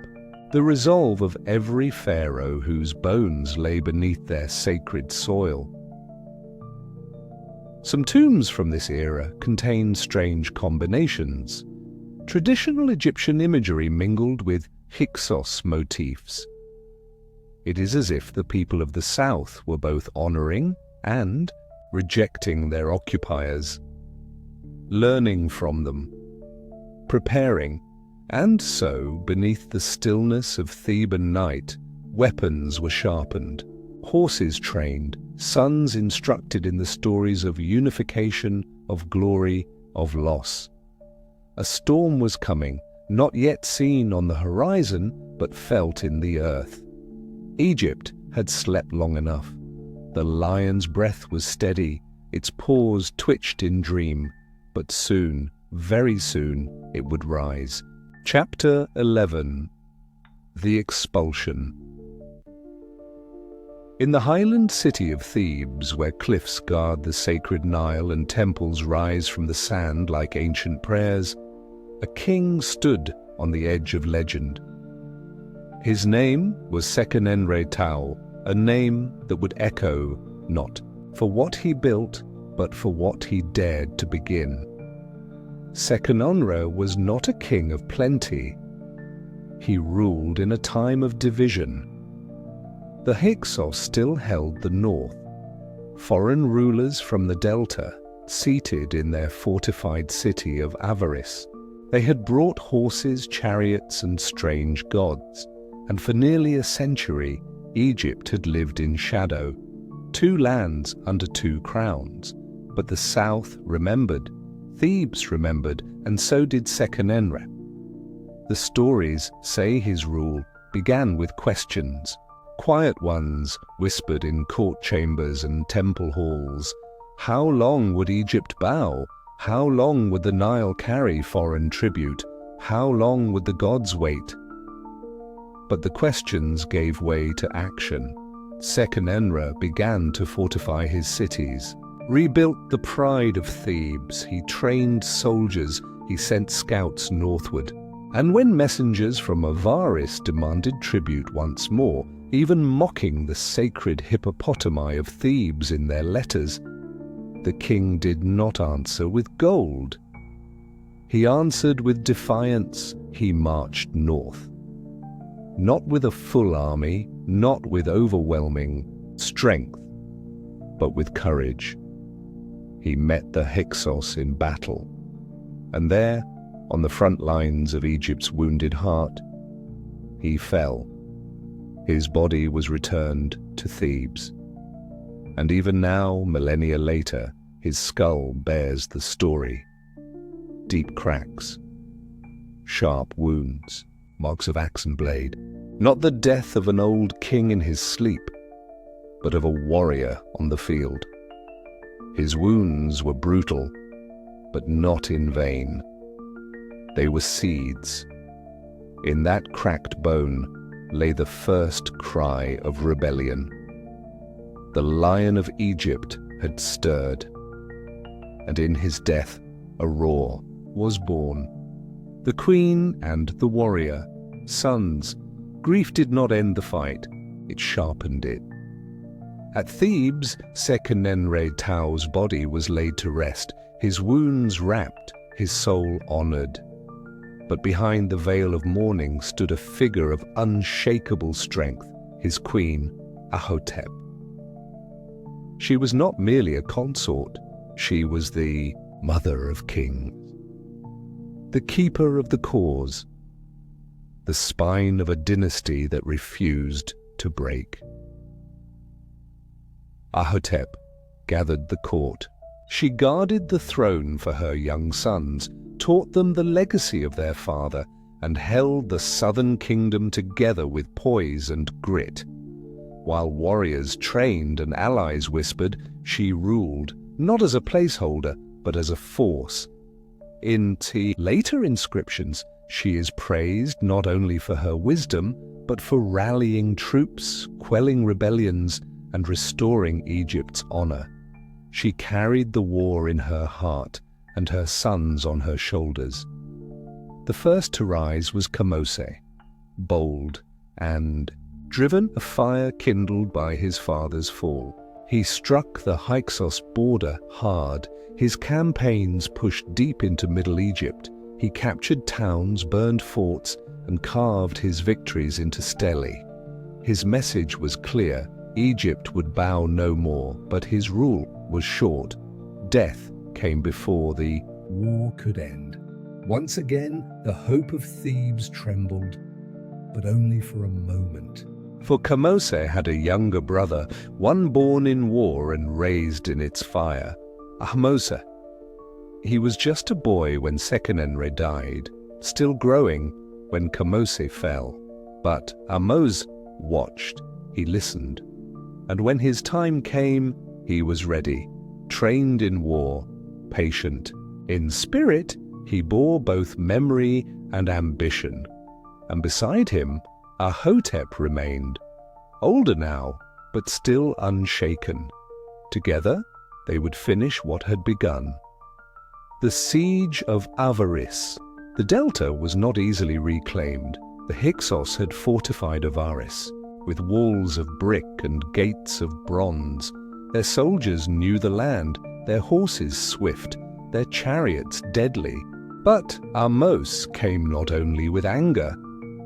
the resolve of every pharaoh whose bones lay beneath their sacred soil. Some tombs from this era contain strange combinations. Traditional Egyptian imagery mingled with Hyksos motifs. It is as if the people of the south were both honoring and rejecting their occupiers, learning from them, preparing, and so, beneath the stillness of Theban night, weapons were sharpened, horses trained, sons instructed in the stories of unification, of glory, of loss. A storm was coming, not yet seen on the horizon, but felt in the earth. Egypt had slept long enough. The lion's breath was steady, its paws twitched in dream, but soon, very soon, it would rise. Chapter 11. The Expulsion. In the highland city of Thebes, where cliffs guard the sacred Nile and temples rise from the sand like ancient prayers, a king stood on the edge of legend. His name was Sekenenre-Tau, a name that would echo not for what he built, but for what he dared to begin. Sekenenre was not a king of plenty. He ruled in a time of division. The Hyksos still held the north. foreign rulers from the Delta, seated in their fortified city of Avaris. They had brought horses, chariots, and strange gods, and for nearly a century, Egypt had lived in shadow, 2 lands under 2 crowns. But the south remembered, Thebes remembered, and so did Seqenenre. The stories say his rule began with questions, quiet ones whispered in court chambers and temple halls. How long would Egypt bow? How long would the Nile carry foreign tribute? How long would the gods wait? But the questions gave way to action. Seqenenre began to fortify his cities, rebuilt the pride of Thebes. He trained soldiers, he sent scouts northward. And when messengers from Avaris demanded tribute once more, even mocking the sacred hippopotami of Thebes in their letters, the king did not answer with gold. He answered with defiance. He marched north. Not with a full army, not with overwhelming strength, but with courage. He met the Hyksos in battle, and there, on the front lines of Egypt's wounded heart, he fell. His body was returned to Thebes, and even now, millennia later, his skull bears the story. Deep cracks, sharp wounds, marks of axe and blade. Not the death of an old king in his sleep, but of a warrior on the field. His wounds were brutal, but not in vain. They were seeds. In that cracked bone lay the first cry of rebellion. The Lion of Egypt had stirred, and in his death a roar was born. The queen and the warrior, sons. Grief did not end the fight, it sharpened it. At Thebes, Seqenenre Tao's body was laid to rest, his wounds wrapped, his soul honored. But behind the veil of mourning stood a figure of unshakable strength, his queen, Ahotep. She was not merely a consort, she was the mother of kings, the keeper of the cause, the spine of a dynasty that refused to break. Ahotep gathered the court. She guarded the throne for her young sons, taught them the legacy of their father, and held the southern kingdom together with poise and grit. While warriors trained and allies whispered, she ruled, not as a placeholder, but as a force. In later inscriptions, she is praised not only for her wisdom, but for rallying troops, quelling rebellions, and restoring Egypt's honor. She carried the war in her heart, and her sons on her shoulders. The first to rise was Kamose, bold and driven, a fire kindled by his father's fall. He struck the Hyksos border hard. His campaigns pushed deep into Middle Egypt. He captured towns, burned forts, and carved his victories into stelae. His message was clear: Egypt would bow no more, but his rule was short. Death came before the war could end. Once again, the hope of Thebes trembled, but only for a moment. For Kamose had a younger brother, one born in war and raised in its fire, Ahmose. He was just a boy when Seqenenre died, still growing when Kamose fell. But Ahmose watched, he listened, and when his time came, he was ready, trained in war, patient. In spirit, he bore both memory and ambition. And beside him, Ahotep remained, older now, but still unshaken. Together, they would finish what had begun. The siege of Avaris. The delta was not easily reclaimed. The Hyksos had fortified Avaris, with walls of brick and gates of bronze. Their soldiers knew the land, their horses swift, their chariots deadly. But Ahmose came not only with anger,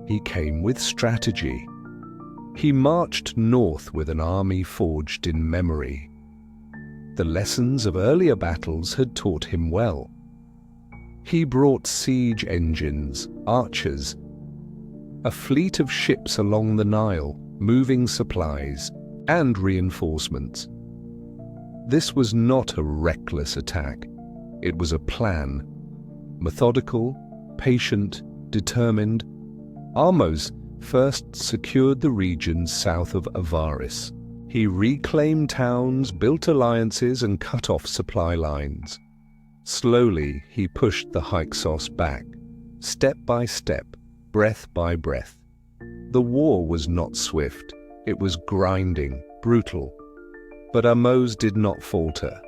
he came with strategy. He marched north with an army forged in memory. The lessons of earlier battles had taught him well. He brought siege engines, archers, a fleet of ships along the Nile, moving supplies, and reinforcements. This was not a reckless attack. It was a plan. Methodical, patient, determined. Ahmose first secured the region south of Avaris. He reclaimed towns, built alliances, and cut off supply lines. Slowly, he pushed the Hyksos back, step by step, breath by breath. The war was not swift. It was grinding, brutal. But Ahmose did not falter.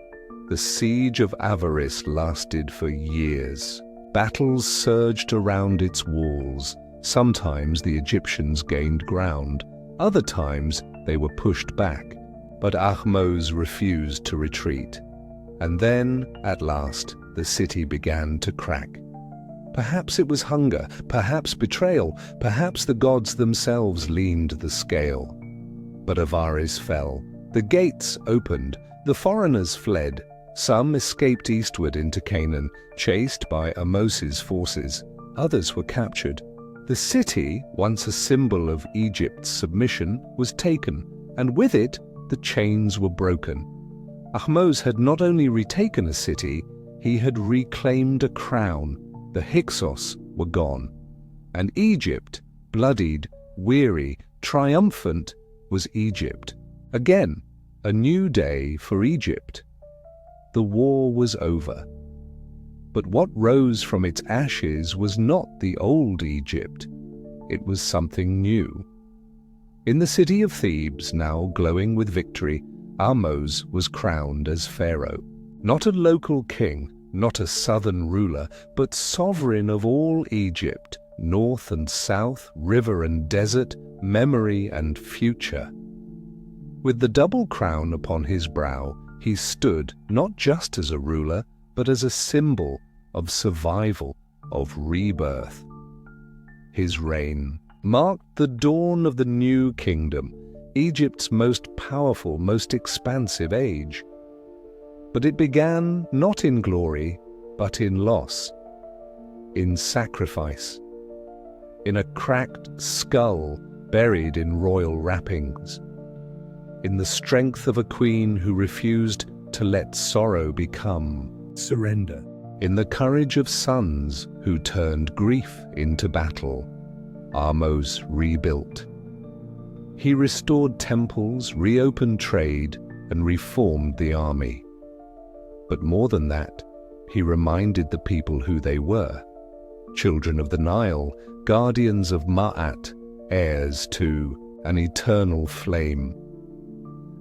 The siege of Avaris lasted for years. Battles surged around its walls. Sometimes the Egyptians gained ground. Other times they were pushed back. But Ahmose refused to retreat. And then, at last, the city began to crack. Perhaps it was hunger, perhaps betrayal, perhaps the gods themselves leaned the scale. But Avaris fell. The gates opened. The foreigners fled. Some escaped eastward into Canaan, chased by Ahmose's forces. Others were captured. The city, once a symbol of Egypt's submission, was taken, and with it, the chains were broken. Ahmose had not only retaken a city, he had reclaimed a crown. The Hyksos were gone. And Egypt, bloodied, weary, triumphant, was Egypt. Again, a new day for Egypt. The war was over. But what rose from its ashes was not the old Egypt. It was something new. In the city of Thebes, now glowing with victory, Ahmose was crowned as pharaoh. Not a local king, not a southern ruler, but sovereign of all Egypt, north and south, river and desert, memory and future. With the double crown upon his brow, he stood not just as a ruler, but as a symbol of survival, of rebirth. His reign marked the dawn of the new kingdom, Egypt's most powerful, most expansive age. But it began not in glory, but in loss, in sacrifice, in a cracked skull buried in royal wrappings, in the strength of a queen who refused to let sorrow become surrender, in the courage of sons who turned grief into battle. Ahmose rebuilt. He restored temples, reopened trade, and reformed the army. But more than that, he reminded the people who they were. Children of the Nile, guardians of Ma'at, heirs to an eternal flame.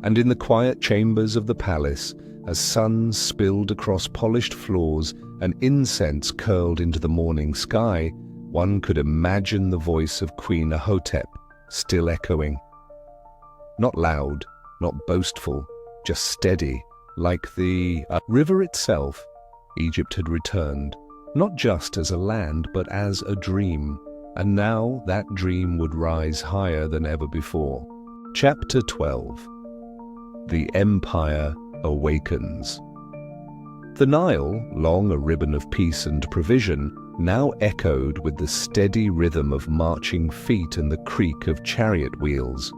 And in the quiet chambers of the palace, as suns spilled across polished floors and incense curled into the morning sky, one could imagine the voice of Queen Ahotep still echoing. Not loud, not boastful, just steady, like the river itself. Egypt had returned, not just as a land, but as a dream, and now that dream would rise higher than ever before. Chapter 12. The Empire Awakens. The Nile, long a ribbon of peace and provision, now echoed with the steady rhythm of marching feet and the creak of chariot wheels.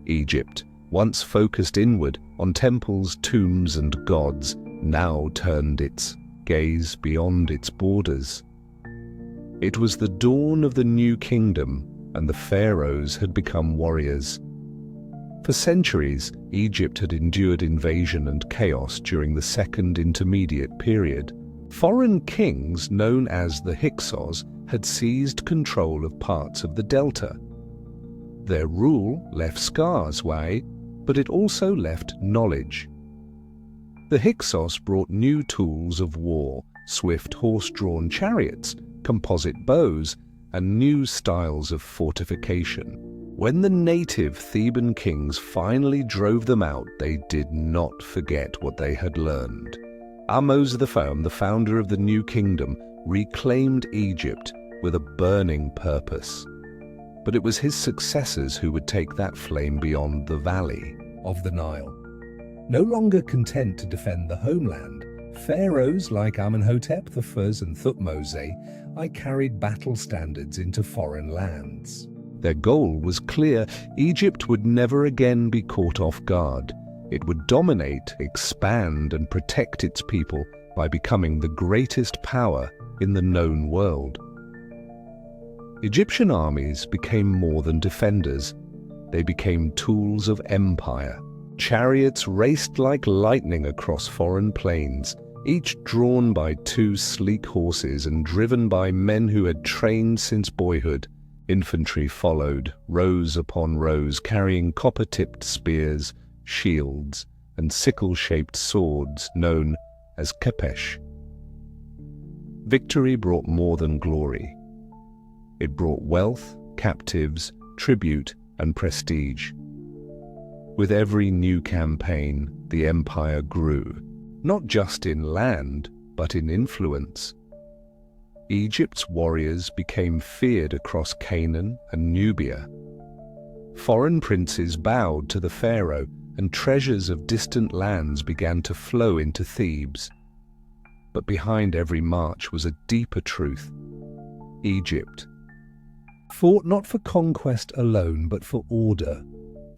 Egypt, once focused inward on temples, tombs, and gods, now turned its gaze beyond its borders. It was the dawn of the new kingdom, and the pharaohs had become warriors. For centuries, Egypt had endured invasion and chaos during the Second Intermediate Period. Foreign kings, known as the Hyksos, had seized control of parts of the delta. Their rule left scars, but it also left knowledge. The Hyksos brought new tools of war, swift horse-drawn chariots, composite bows, and new styles of fortification. When the native Theban kings finally drove them out, they did not forget what they had learned. Ahmose the founder of the new kingdom, reclaimed Egypt with a burning purpose. But it was his successors who would take that flame beyond the valley of the Nile. No longer content to defend the homeland, pharaohs like Amenhotep I and Thutmose I carried battle standards into foreign lands. Their goal was clear: Egypt would never again be caught off guard. It would dominate, expand, and protect its people by becoming the greatest power in the known world. Egyptian armies became more than defenders. They became tools of empire. Chariots raced like lightning across foreign plains, each drawn by 2 sleek horses and driven by men who had trained since boyhood. Infantry followed, rows upon rows, carrying copper-tipped spears, shields, and sickle-shaped swords known as kepesh. Victory brought more than glory. It brought wealth, captives, tribute, and prestige. With every new campaign, the empire grew, not just in land, but in influence. Egypt's warriors became feared across Canaan and Nubia. Foreign princes bowed to the pharaoh, and treasures of distant lands began to flow into Thebes. But behind every march was a deeper truth. Egypt fought not for conquest alone, but for order,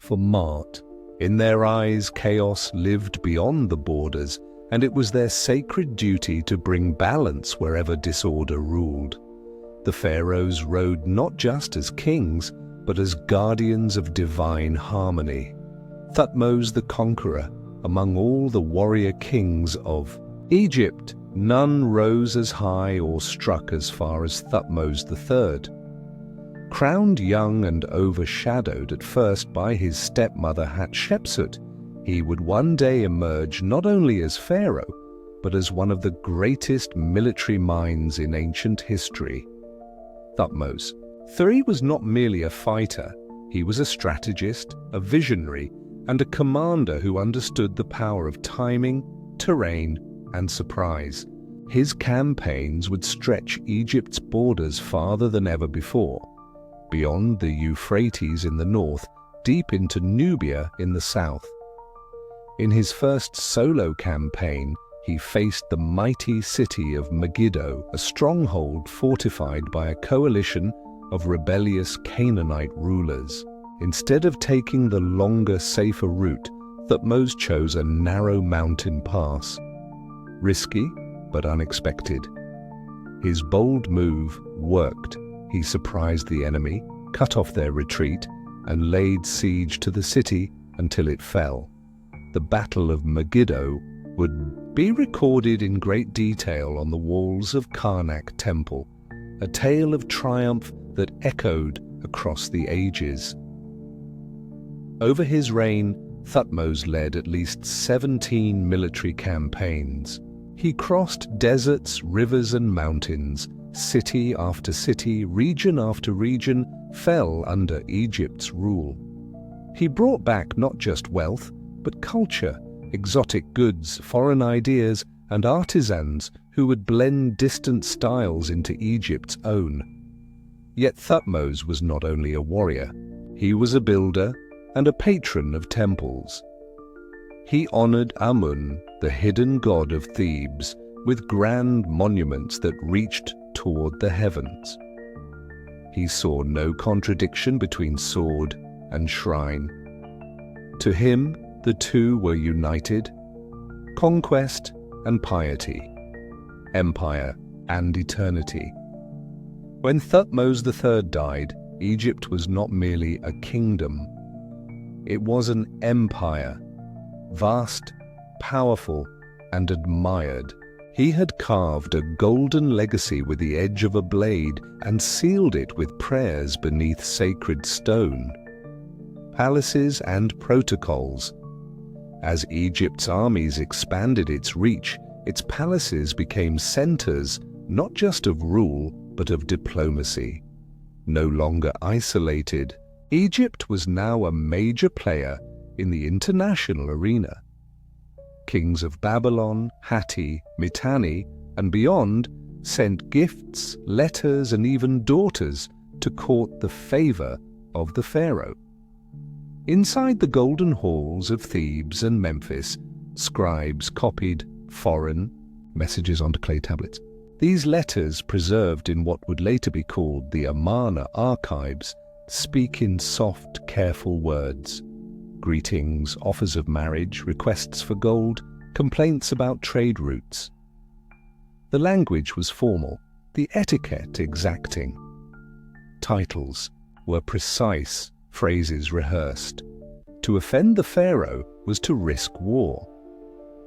for mart. In their eyes, chaos lived beyond the borders, and it was their sacred duty to bring balance wherever disorder ruled. The pharaohs rode not just as kings, but as guardians of divine harmony. Thutmose the Conqueror, among all the warrior kings of Egypt, none rose as high or struck as far as Thutmose III. Crowned young and overshadowed at first by his stepmother Hatshepsut, he would one day emerge not only as pharaoh, but as one of the greatest military minds in ancient history. Thutmose III was not merely a fighter. He was a strategist, a visionary, and a commander who understood the power of timing, terrain, and surprise. His campaigns would stretch Egypt's borders farther than ever before, beyond the Euphrates in the north, deep into Nubia in the south. In his first solo campaign, he faced the mighty city of Megiddo, a stronghold fortified by a coalition of rebellious Canaanite rulers. Instead of taking the longer, safer route, Thutmose chose a narrow mountain pass. Risky, but unexpected. His bold move worked. He surprised the enemy, cut off their retreat, and laid siege to the city until it fell. The Battle of Megiddo would be recorded in great detail on the walls of Karnak Temple, a tale of triumph that echoed across the ages. Over his reign, Thutmose led at least 17 military campaigns. He crossed deserts, rivers, and mountains. City after city, region after region, fell under Egypt's rule. He brought back not just wealth, but culture, exotic goods, foreign ideas, and artisans who would blend distant styles into Egypt's own. Yet Thutmose was not only a warrior. He was a builder and a patron of temples. He honored Amun, the hidden god of Thebes, with grand monuments that reached toward the heavens. He saw no contradiction between sword and shrine. To him, the two were united: conquest and piety, empire and eternity. When Thutmose III died, Egypt was not merely a kingdom. It was an empire, vast, powerful, and admired. He had carved a golden legacy with the edge of a blade and sealed it with prayers beneath sacred stone. Palaces and protocols. As Egypt's armies expanded its reach, its palaces became centers not just of rule, but of diplomacy. No longer isolated, Egypt was now a major player in the international arena. Kings of Babylon, Hatti, Mitanni, and beyond sent gifts, letters, and even daughters to court the favor of the pharaoh. Inside the golden halls of Thebes and Memphis, scribes copied foreign messages onto clay tablets. These letters, preserved in what would later be called the Amarna archives, speak in soft, careful words. Greetings, offers of marriage, requests for gold, complaints about trade routes. The language was formal, the etiquette exacting. Titles were precise, phrases rehearsed. To offend the pharaoh was to risk war.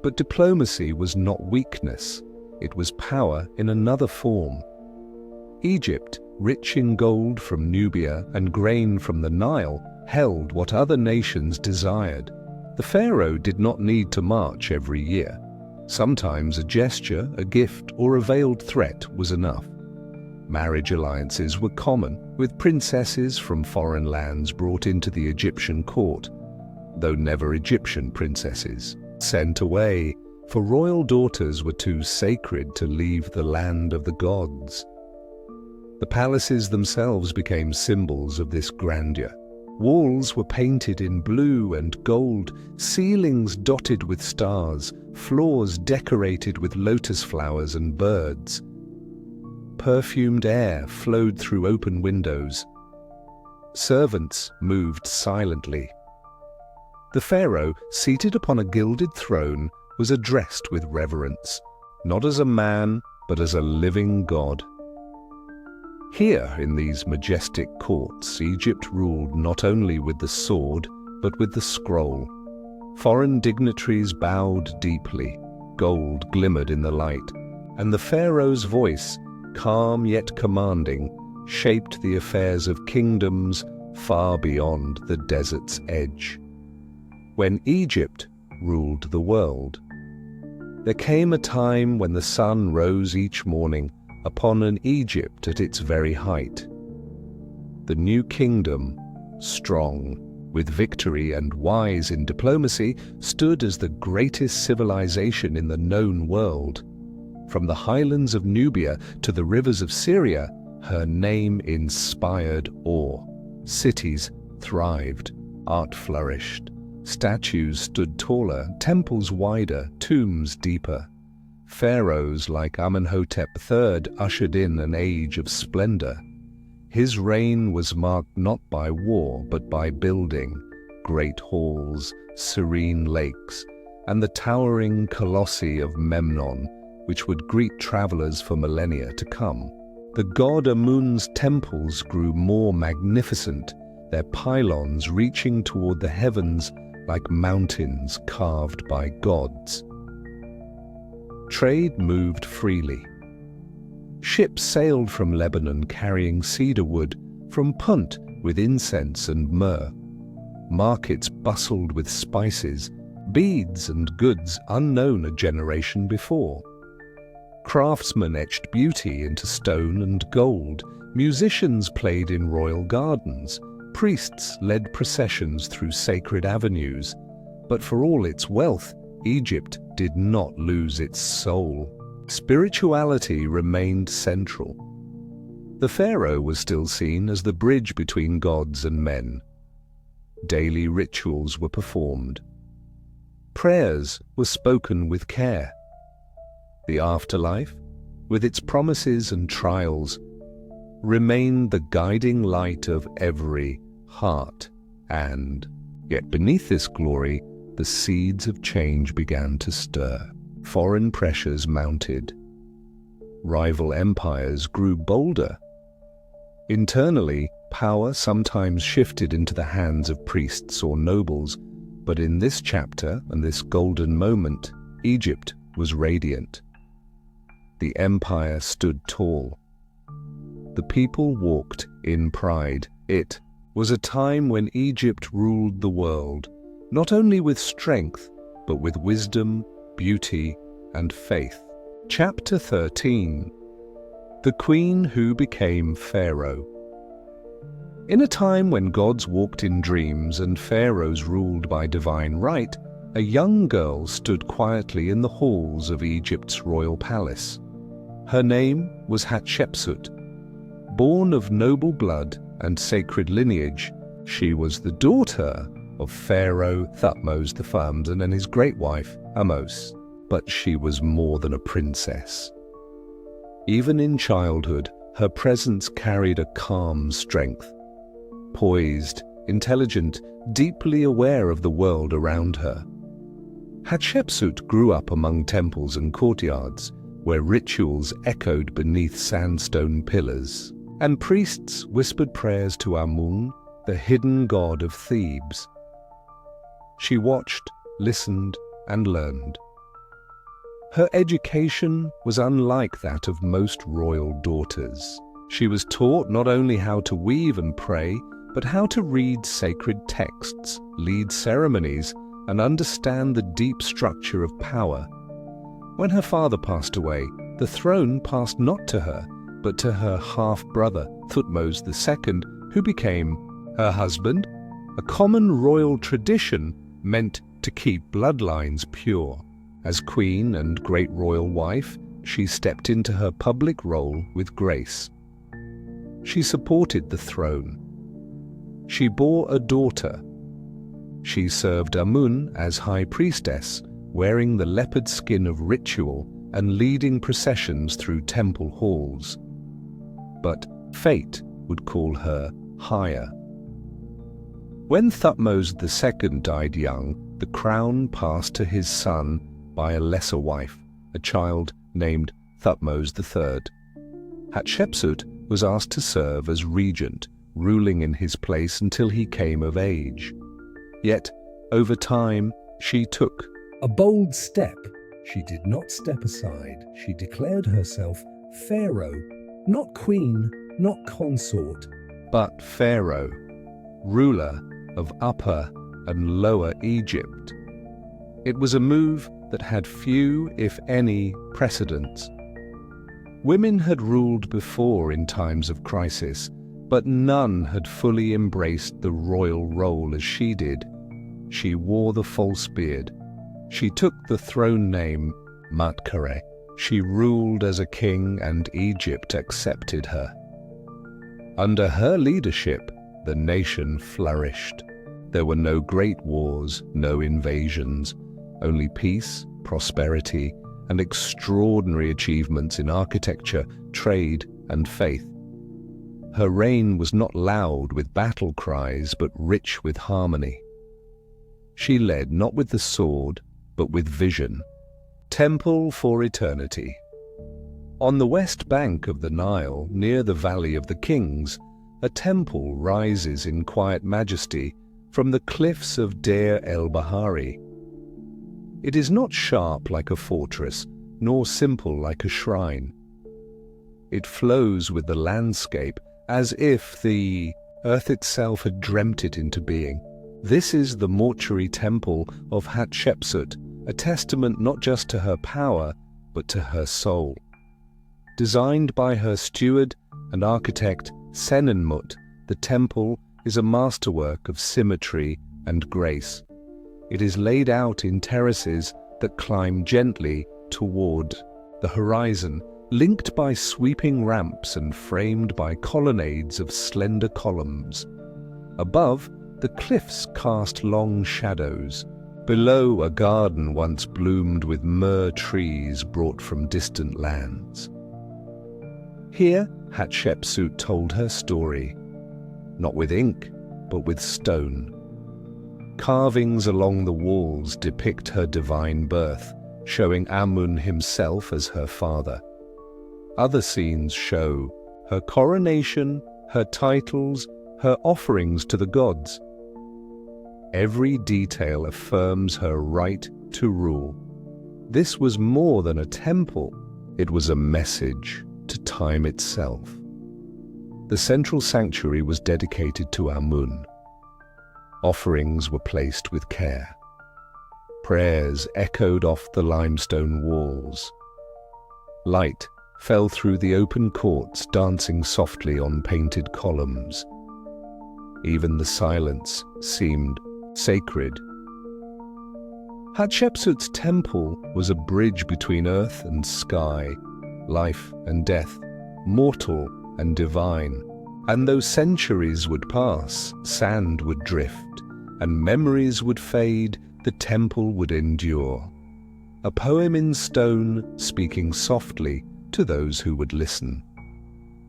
But diplomacy was not weakness, it was power in another form. Egypt, rich in gold from Nubia and grain from the Nile, held what other nations desired. The pharaoh did not need to march every year. Sometimes a gesture, a gift, or a veiled threat was enough. Marriage alliances were common, with princesses from foreign lands brought into the Egyptian court, though never Egyptian princesses, sent away, for royal daughters were too sacred to leave the land of the gods. The palaces themselves became symbols of this grandeur. Walls were painted in blue and gold, ceilings dotted with stars, floors decorated with lotus flowers and birds. Perfumed air flowed through open windows. Servants moved silently. The pharaoh, seated upon a gilded throne, was addressed with reverence, not as a man, but as a living god. Here, in these majestic courts, Egypt ruled not only with the sword, but with the scroll. Foreign dignitaries bowed deeply, gold glimmered in the light, and the pharaoh's voice, calm yet commanding, shaped the affairs of kingdoms far beyond the desert's edge. When Egypt ruled the world, there came a time when the sun rose each morning upon an Egypt at its very height. The new kingdom, strong, with victory and wise in diplomacy, stood as the greatest civilization in the known world. From the highlands of Nubia to the rivers of Syria, her name inspired awe. Cities thrived, art flourished. Statues stood taller, temples wider, tombs deeper. Pharaohs like Amenhotep III ushered in an age of splendor. His reign was marked not by war but by building, great halls, serene lakes, and the towering colossi of Memnon, which would greet travelers for millennia to come. The god Amun's temples grew more magnificent, their pylons reaching toward the heavens like mountains carved by gods. Trade moved freely. Ships sailed from Lebanon carrying cedar wood, from Punt with incense and myrrh. Markets bustled with spices, beads and goods unknown a generation before. Craftsmen etched beauty into stone and gold, musicians played in royal gardens, priests led processions through sacred avenues. But for all its wealth, Egypt did not lose its soul. Spirituality remained central. The pharaoh was still seen as the bridge between gods and men. Daily rituals were performed. Prayers were spoken with care. The afterlife, with its promises and trials, remained the guiding light of every heart. And yet beneath this glory, the seeds of change began to stir. Foreign pressures mounted. Rival empires grew bolder. Internally, power sometimes shifted into the hands of priests or nobles, but in this chapter and this golden moment, Egypt was radiant. The empire stood tall. The people walked in pride. It was a time when Egypt ruled the world, not only with strength, but with wisdom, beauty, and faith. Chapter 13. The Queen Who Became Pharaoh. In a time when gods walked in dreams and pharaohs ruled by divine right, a young girl stood quietly in the halls of Egypt's royal palace. Her name was Hatshepsut. Born of noble blood and sacred lineage, she was the daughter of Pharaoh Thutmose I and his great wife, Ahmose. But she was more than a princess. Even in childhood, her presence carried a calm strength. Poised, intelligent, deeply aware of the world around her. Hatshepsut grew up among temples and courtyards, where rituals echoed beneath sandstone pillars, and priests whispered prayers to Amun, the hidden god of Thebes. She watched, listened, and learned. Her education was unlike that of most royal daughters. She was taught not only how to weave and pray, but how to read sacred texts, lead ceremonies, and understand the deep structure of power. When her father passed away, the throne passed not to her, but to her half-brother, Thutmose II, who became her husband. A common royal tradition meant to keep bloodlines pure. As queen and great royal wife, she stepped into her public role with grace. She supported the throne. She bore a daughter. She served Amun as high priestess, wearing the leopard skin of ritual and leading processions through temple halls. But fate would call her higher. When Thutmose II died young, the crown passed to his son by a lesser wife, a child named Thutmose III. Hatshepsut was asked to serve as regent, ruling in his place until he came of age. Yet, over time, she took a bold step. She did not step aside. She declared herself Pharaoh, not queen, not consort, but Pharaoh, ruler of Upper and Lower Egypt. It was a move that had few, if any, precedents. Women had ruled before in times of crisis, but none had fully embraced the royal role as she did. She wore the false beard. She took the throne name Matkare. She ruled as a king, and Egypt accepted her. Under her leadership, the nation flourished. There were no great wars, no invasions, only peace, prosperity, and extraordinary achievements in architecture, trade, and faith. Her reign was not loud with battle cries, but rich with harmony. She led not with the sword, but with vision. Temple for eternity. On the west bank of the Nile, near the Valley of the Kings, a temple rises in quiet majesty from the cliffs of Deir el-Bahari. It is not sharp like a fortress, nor simple like a shrine. It flows with the landscape as if the earth itself had dreamt it into being. This is the mortuary temple of Hatshepsut, a testament not just to her power, but to her soul. Designed by her steward and architect Senenmut, the temple is a masterwork of symmetry and grace. It is laid out in terraces that climb gently toward the horizon, linked by sweeping ramps and framed by colonnades of slender columns. Above, the cliffs cast long shadows. Below, a garden once bloomed with myrrh trees brought from distant lands. Here, Hatshepsut told her story, not with ink, but with stone. Carvings along the walls depict her divine birth, showing Amun himself as her father. Other scenes show her coronation, her titles, her offerings to the gods. Every detail affirms her right to rule. This was more than a temple, it was a message to time itself. The central sanctuary was dedicated to Amun. Offerings were placed with care. Prayers echoed off the limestone walls. Light fell through the open courts, dancing softly on painted columns. Even the silence seemed sacred. Hatshepsut's temple was a bridge between earth and sky, life and death, mortal and divine. And though centuries would pass, sand would drift, and memories would fade, the temple would endure. A poem in stone speaking softly to those who would listen.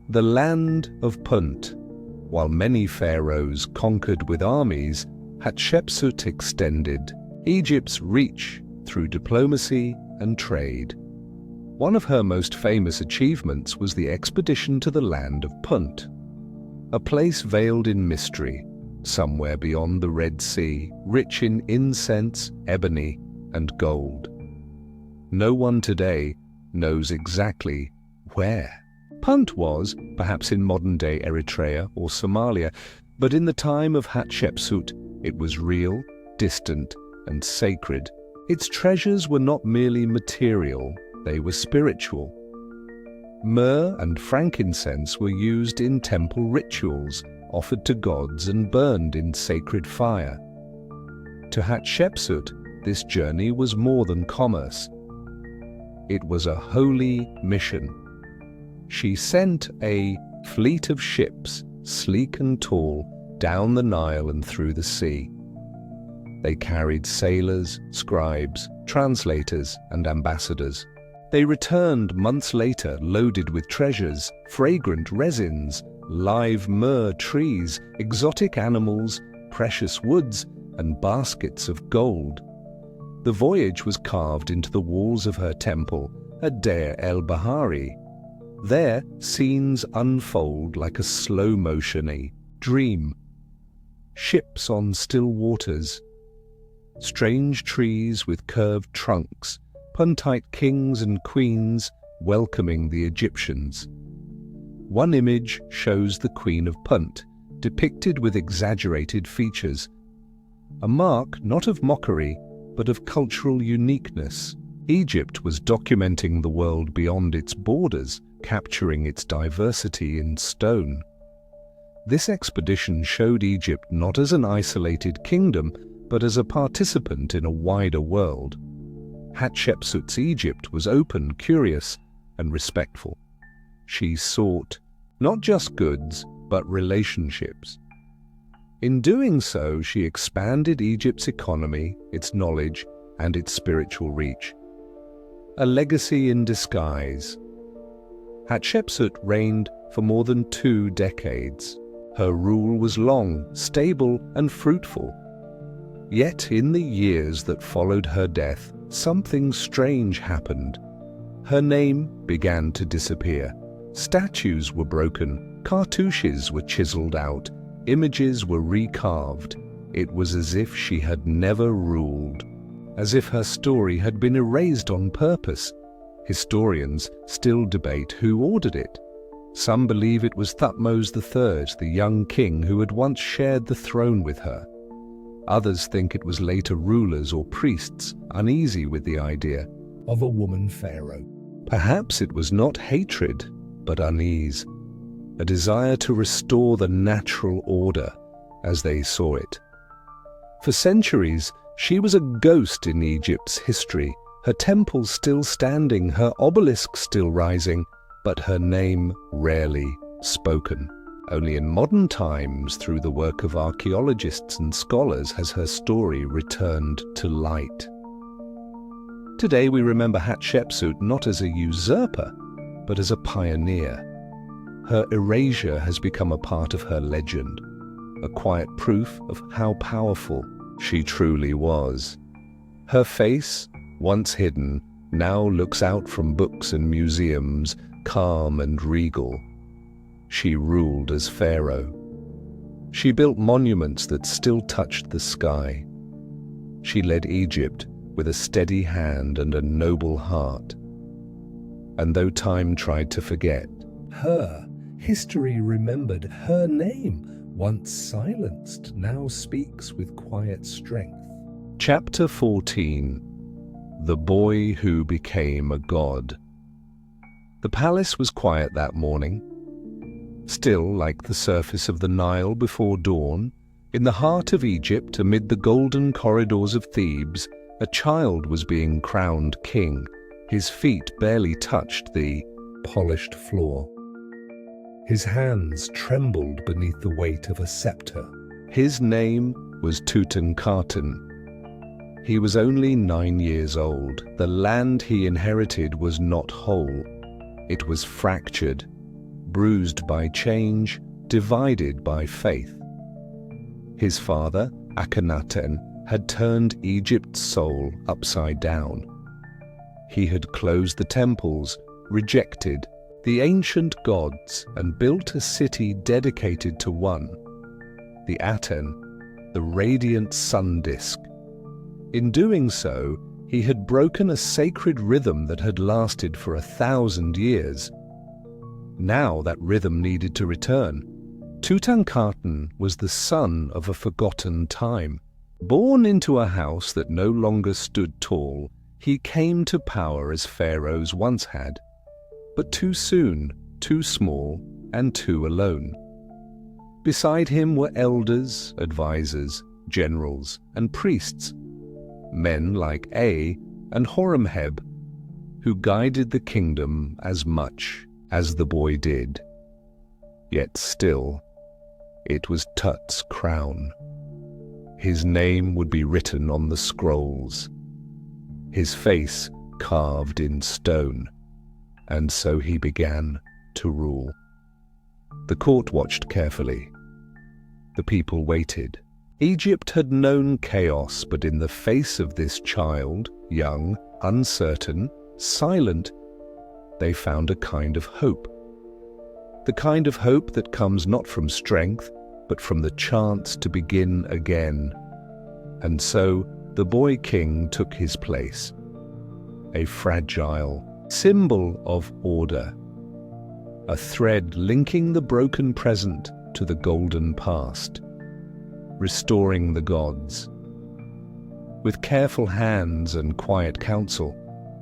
The land of Punt. While many pharaohs conquered with armies, Hatshepsut extended Egypt's reach through diplomacy and trade. One of her most famous achievements was the expedition to the land of Punt, a place veiled in mystery, somewhere beyond the Red Sea, rich in incense, ebony, and gold. No one today knows exactly where. Punt was, perhaps in modern-day Eritrea or Somalia, but in the time of Hatshepsut, it was real, distant, and sacred. Its treasures were not merely material, they were spiritual. Myrrh and frankincense were used in temple rituals, offered to gods and burned in sacred fire. To Hatshepsut, this journey was more than commerce. It was a holy mission. She sent a fleet of ships, sleek and tall, down the Nile and through the sea. They carried sailors, scribes, translators, and ambassadors. They returned months later loaded with treasures, fragrant resins, live myrrh trees, exotic animals, precious woods, and baskets of gold. The voyage was carved into the walls of her temple at Deir el-Bahari. There, scenes unfold like a slow-motion dream. Ships on still waters, strange trees with curved trunks, Puntite kings and queens welcoming the Egyptians. One image shows the Queen of Punt, depicted with exaggerated features, a mark not of mockery, but of cultural uniqueness. Egypt was documenting the world beyond its borders, capturing its diversity in stone. This expedition showed Egypt not as an isolated kingdom, but as a participant in a wider world. Hatshepsut's Egypt was open, curious, and respectful. She sought not just goods, but relationships. In doing so, she expanded Egypt's economy, its knowledge, and its spiritual reach. A legacy in disguise. Hatshepsut reigned for more than 2 decades. Her rule was long, stable, and fruitful. Yet in the years that followed her death, something strange happened. Her name began to disappear. Statues were broken, cartouches were chiseled out, images were recarved. It was as if she had never ruled, as if her story had been erased on purpose. Historians still debate who ordered it. Some believe it was Thutmose III, the young king who had once shared the throne with her. Others think it was later rulers or priests uneasy with the idea of a woman pharaoh. Perhaps it was not hatred, but unease, a desire to restore the natural order as they saw it. For centuries, she was a ghost in Egypt's history, her temples still standing, her obelisks still rising, but her name rarely spoken. Only in modern times, through the work of archaeologists and scholars, has her story returned to light. Today we remember Hatshepsut not as a usurper, but as a pioneer. Her erasure has become a part of her legend, a quiet proof of how powerful she truly was. Her face, once hidden, now looks out from books and museums, calm and regal. She ruled as pharaoh. She built monuments that still touched the sky. She led Egypt with a steady hand and a noble heart. And though time tried to forget, her history remembered. Her name, once silenced, now speaks with quiet strength. Chapter 14. The Boy Who Became a God. The palace was quiet that morning. Still like the surface of the Nile before dawn, in the heart of Egypt, amid the golden corridors of Thebes, a child was being crowned king. His feet barely touched the polished floor. His hands trembled beneath the weight of a scepter. His name was Tutankhaten. He was only 9 years old. The land he inherited was not whole. It was fractured, bruised by change, divided by faith. His father, Akhenaten, had turned Egypt's soul upside down. He had closed the temples, rejected the ancient gods, and built a city dedicated to one, the Aten, the radiant sun disk. In doing so, he had broken a sacred rhythm that had lasted for 1,000 years. Now that rhythm needed to return. Tutankhaten was the son of a forgotten time. Born into a house that no longer stood tall, he came to power as pharaohs once had, but too soon, too small, and too alone. Beside him were elders, advisors, generals, and priests, men like A and Horemheb, who guided the kingdom as much as the boy did. Yet still, it was Tut's crown. His name would be written on the scrolls, his face carved in stone, and so he began to rule. The court watched carefully. The people waited. Egypt had known chaos, but in the face of this child, young, uncertain, silent, they found a kind of hope. The kind of hope that comes not from strength, but from the chance to begin again. And so the boy king took his place, a fragile symbol of order, a thread linking the broken present to the golden past, restoring the gods. With careful hands and quiet counsel,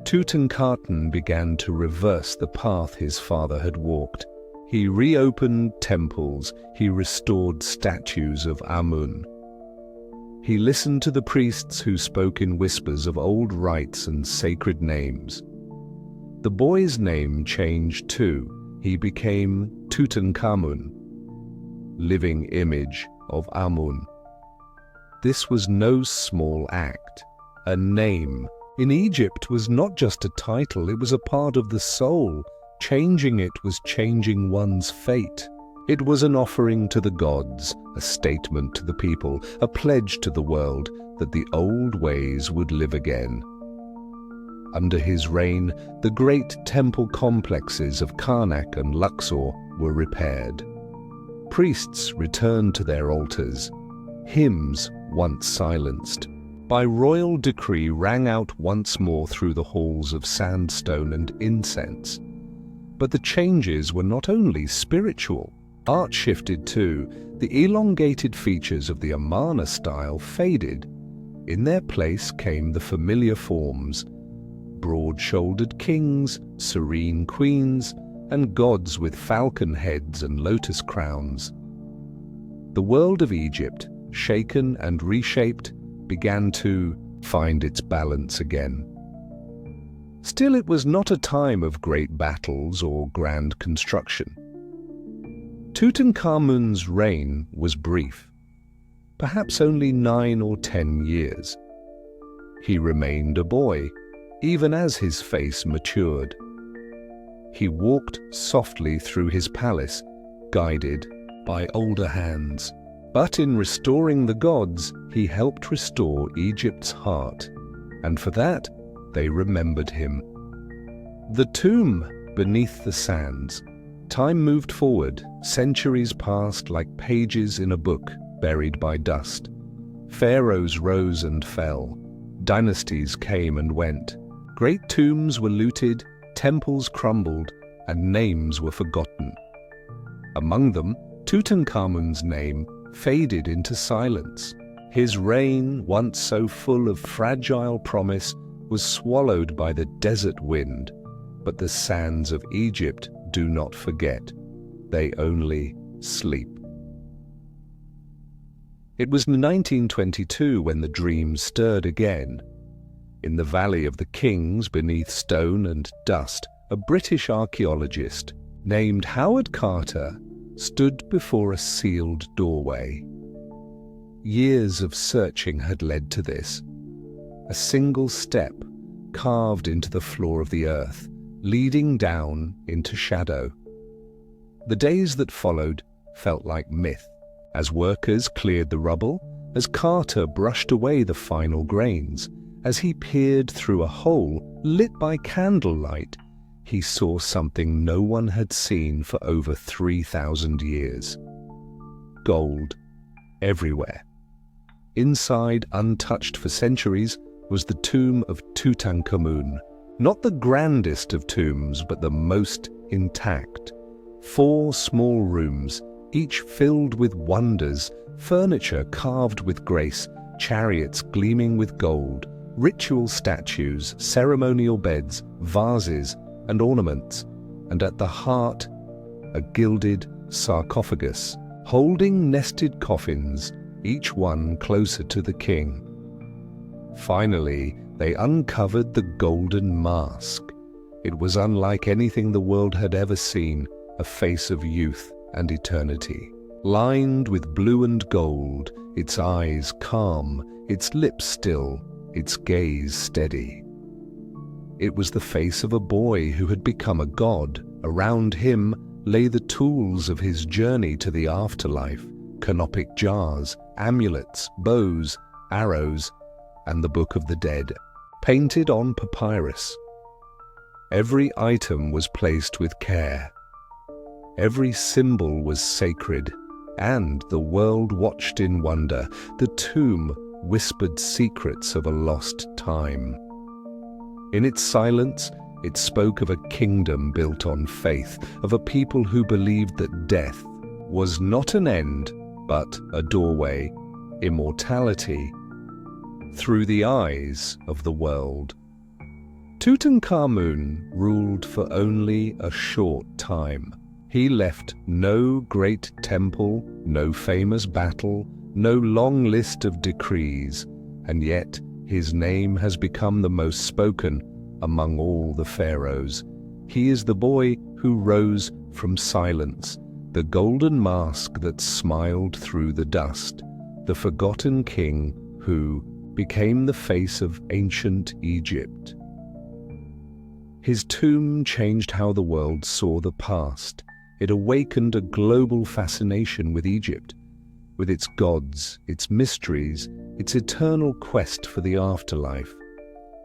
Tutankhaten began to reverse the path his father had walked. He reopened temples, he restored statues of Amun. He listened to the priests who spoke in whispers of old rites and sacred names. The boy's name changed too. He became Tutankhamun, living image of Amun. This was no small act. A name in Egypt was not just a title, it was a part of the soul. Changing it was changing one's fate. It was an offering to the gods, a statement to the people, a pledge to the world that the old ways would live again. Under his reign, the great temple complexes of Karnak and Luxor were repaired. Priests returned to their altars. Hymns, once silenced, by royal decree rang out once more through the halls of sandstone and incense. But the changes were not only spiritual. Art shifted too. The elongated features of the Amarna style faded. In their place came the familiar forms: broad-shouldered kings, serene queens, and gods with falcon heads and lotus crowns. The world of Egypt, shaken and reshaped, began to find its balance again. Still, it was not a time of great battles or grand construction. Tutankhamun's reign was brief, perhaps only 9 or 10 years. He remained a boy, even as his face matured. He walked softly through his palace, guided by older hands. But in restoring the gods, he helped restore Egypt's heart, and for that, they remembered him. The tomb beneath the sands. Time moved forward, centuries passed like pages in a book buried by dust. Pharaohs rose and fell. Dynasties came and went. Great tombs were looted, temples crumbled, and names were forgotten. Among them, Tutankhamun's name faded into silence. His reign, once so full of fragile promise, was swallowed by the desert wind. But the sands of Egypt do not forget. They only sleep. It was 1922 when the dream stirred again. In the Valley of the Kings, beneath stone and dust, a British archaeologist named Howard Carter stood before a sealed doorway. Years of searching had led to this. A single step carved into the floor of the earth, leading down into shadow. The days that followed felt like myth. As workers cleared the rubble, as Carter brushed away the final grains, as he peered through a hole lit by candlelight, he saw something no one had seen for over 3,000 years. Gold everywhere. Inside, untouched for centuries, was the tomb of Tutankhamun. Not the grandest of tombs, but the most intact. 4 small rooms, each filled with wonders, furniture carved with grace, chariots gleaming with gold, ritual statues, ceremonial beds, vases, and ornaments, and at the heart, a gilded sarcophagus, holding nested coffins, each one closer to the king. Finally, they uncovered the golden mask. It was unlike anything the world had ever seen, a face of youth and eternity. Lined with blue and gold, its eyes calm, its lips still, its gaze steady. It was the face of a boy who had become a god. Around him lay the tools of his journey to the afterlife: canopic jars, amulets, bows, arrows, and the Book of the Dead, painted on papyrus. Every item was placed with care. Every symbol was sacred, and the world watched in wonder. The tomb whispered secrets of a lost time. In its silence, it spoke of a kingdom built on faith, of a people who believed that death was not an end, but a doorway, immortality, through the eyes of the world. Tutankhamun ruled for only a short time. He left no great temple, no famous battle, no long list of decrees, and yet his name has become the most spoken among all the pharaohs. He is the boy who rose from silence, the golden mask that smiled through the dust, the forgotten king who became the face of ancient Egypt. His tomb changed how the world saw the past. It awakened a global fascination with Egypt, with its gods, its mysteries, its eternal quest for the afterlife.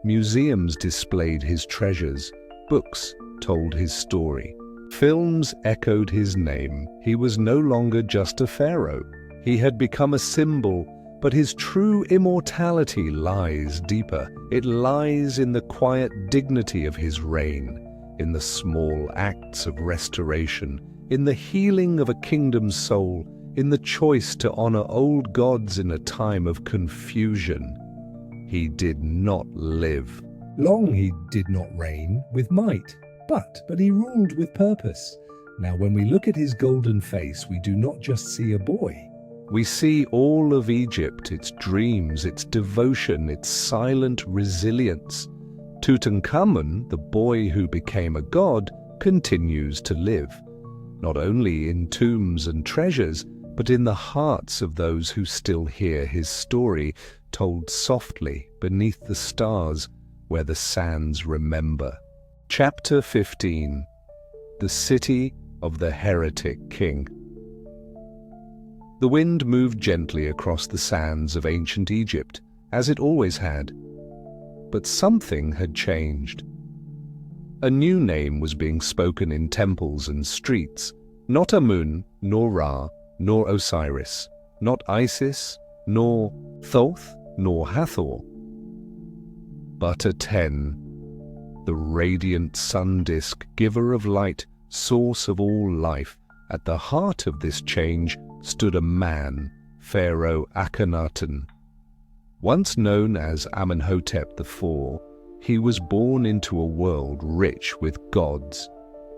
Museums displayed his treasures, books told his story, films echoed his name. He was no longer just a pharaoh. He had become a symbol, but his true immortality lies deeper. It lies in the quiet dignity of his reign, in the small acts of restoration, in the healing of a kingdom's soul, in the choice to honor old gods in a time of confusion. He did not live. Long he did not reign with might, but he ruled with purpose. Now when we look at his golden face, we do not just see a boy. We see all of Egypt, its dreams, its devotion, its silent resilience. Tutankhamun, the boy who became a god, continues to live, not only in tombs and treasures, but in the hearts of those who still hear his story, told softly beneath the stars where the sands remember. Chapter 15. The City of the Heretic King. The wind moved gently across the sands of ancient Egypt, as it always had. But something had changed. A new name was being spoken in temples and streets, not Amun, nor Ra, nor Osiris, not Isis, nor Thoth, nor Hathor, but Aten, the radiant sun disk, giver of light, source of all life. At the heart of this change stood a man, Pharaoh Akhenaten. Once known as Amenhotep IV, he was born into a world rich with gods.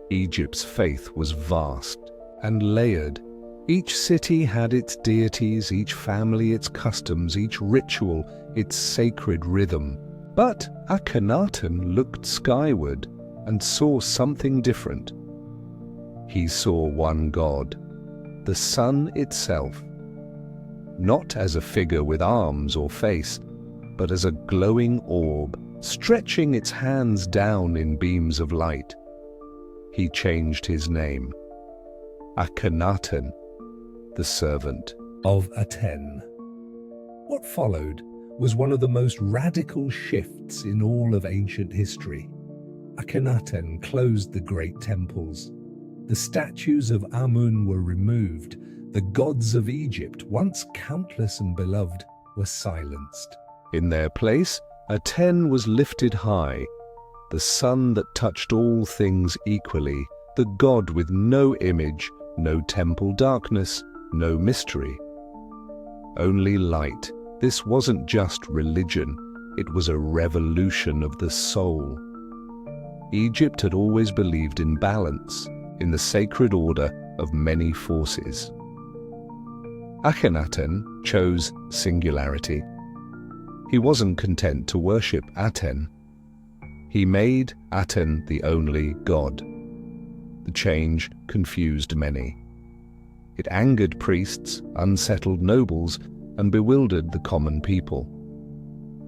Egypt's faith was vast and layered. Each city had its deities, each family its customs, each ritual its sacred rhythm. But Akhenaten looked skyward and saw something different. He saw one God, the sun itself. not as a figure with arms or face, but as a glowing orb, stretching its hands down in beams of light. He changed his name. Akhenaten, the servant of Aten. What followed was one of the most radical shifts in all of ancient history. Akhenaten closed the great temples. The statues of Amun were removed. The gods of Egypt, once countless and beloved, were silenced. In their place, Aten was lifted high, the sun that touched all things equally, the god with no image, no temple darkness, no mystery. Only light. This wasn't just religion, it was a revolution of the soul. Egypt had always believed in balance, in the sacred order of many forces. Akhenaten chose singularity. He wasn't content to worship Aten. He made Aten the only god. The change confused many. It angered priests, unsettled nobles, and bewildered the common people.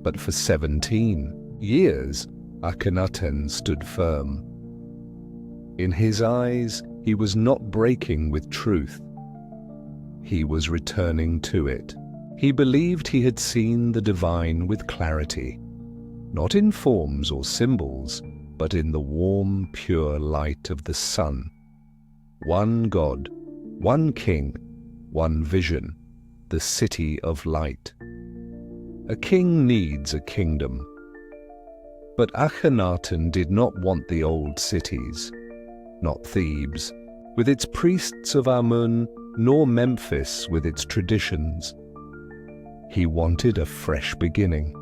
But for 17 years, Akhenaten stood firm. In his eyes, he was not breaking with truth. He was returning to it. He believed he had seen the divine with clarity, not in forms or symbols, but in the warm, pure light of the sun. One God, one king, one vision, the city of light. A king needs a kingdom. But Akhenaten did not want the old cities, not Thebes, with its priests of Amun, nor Memphis with its traditions. He wanted a fresh beginning,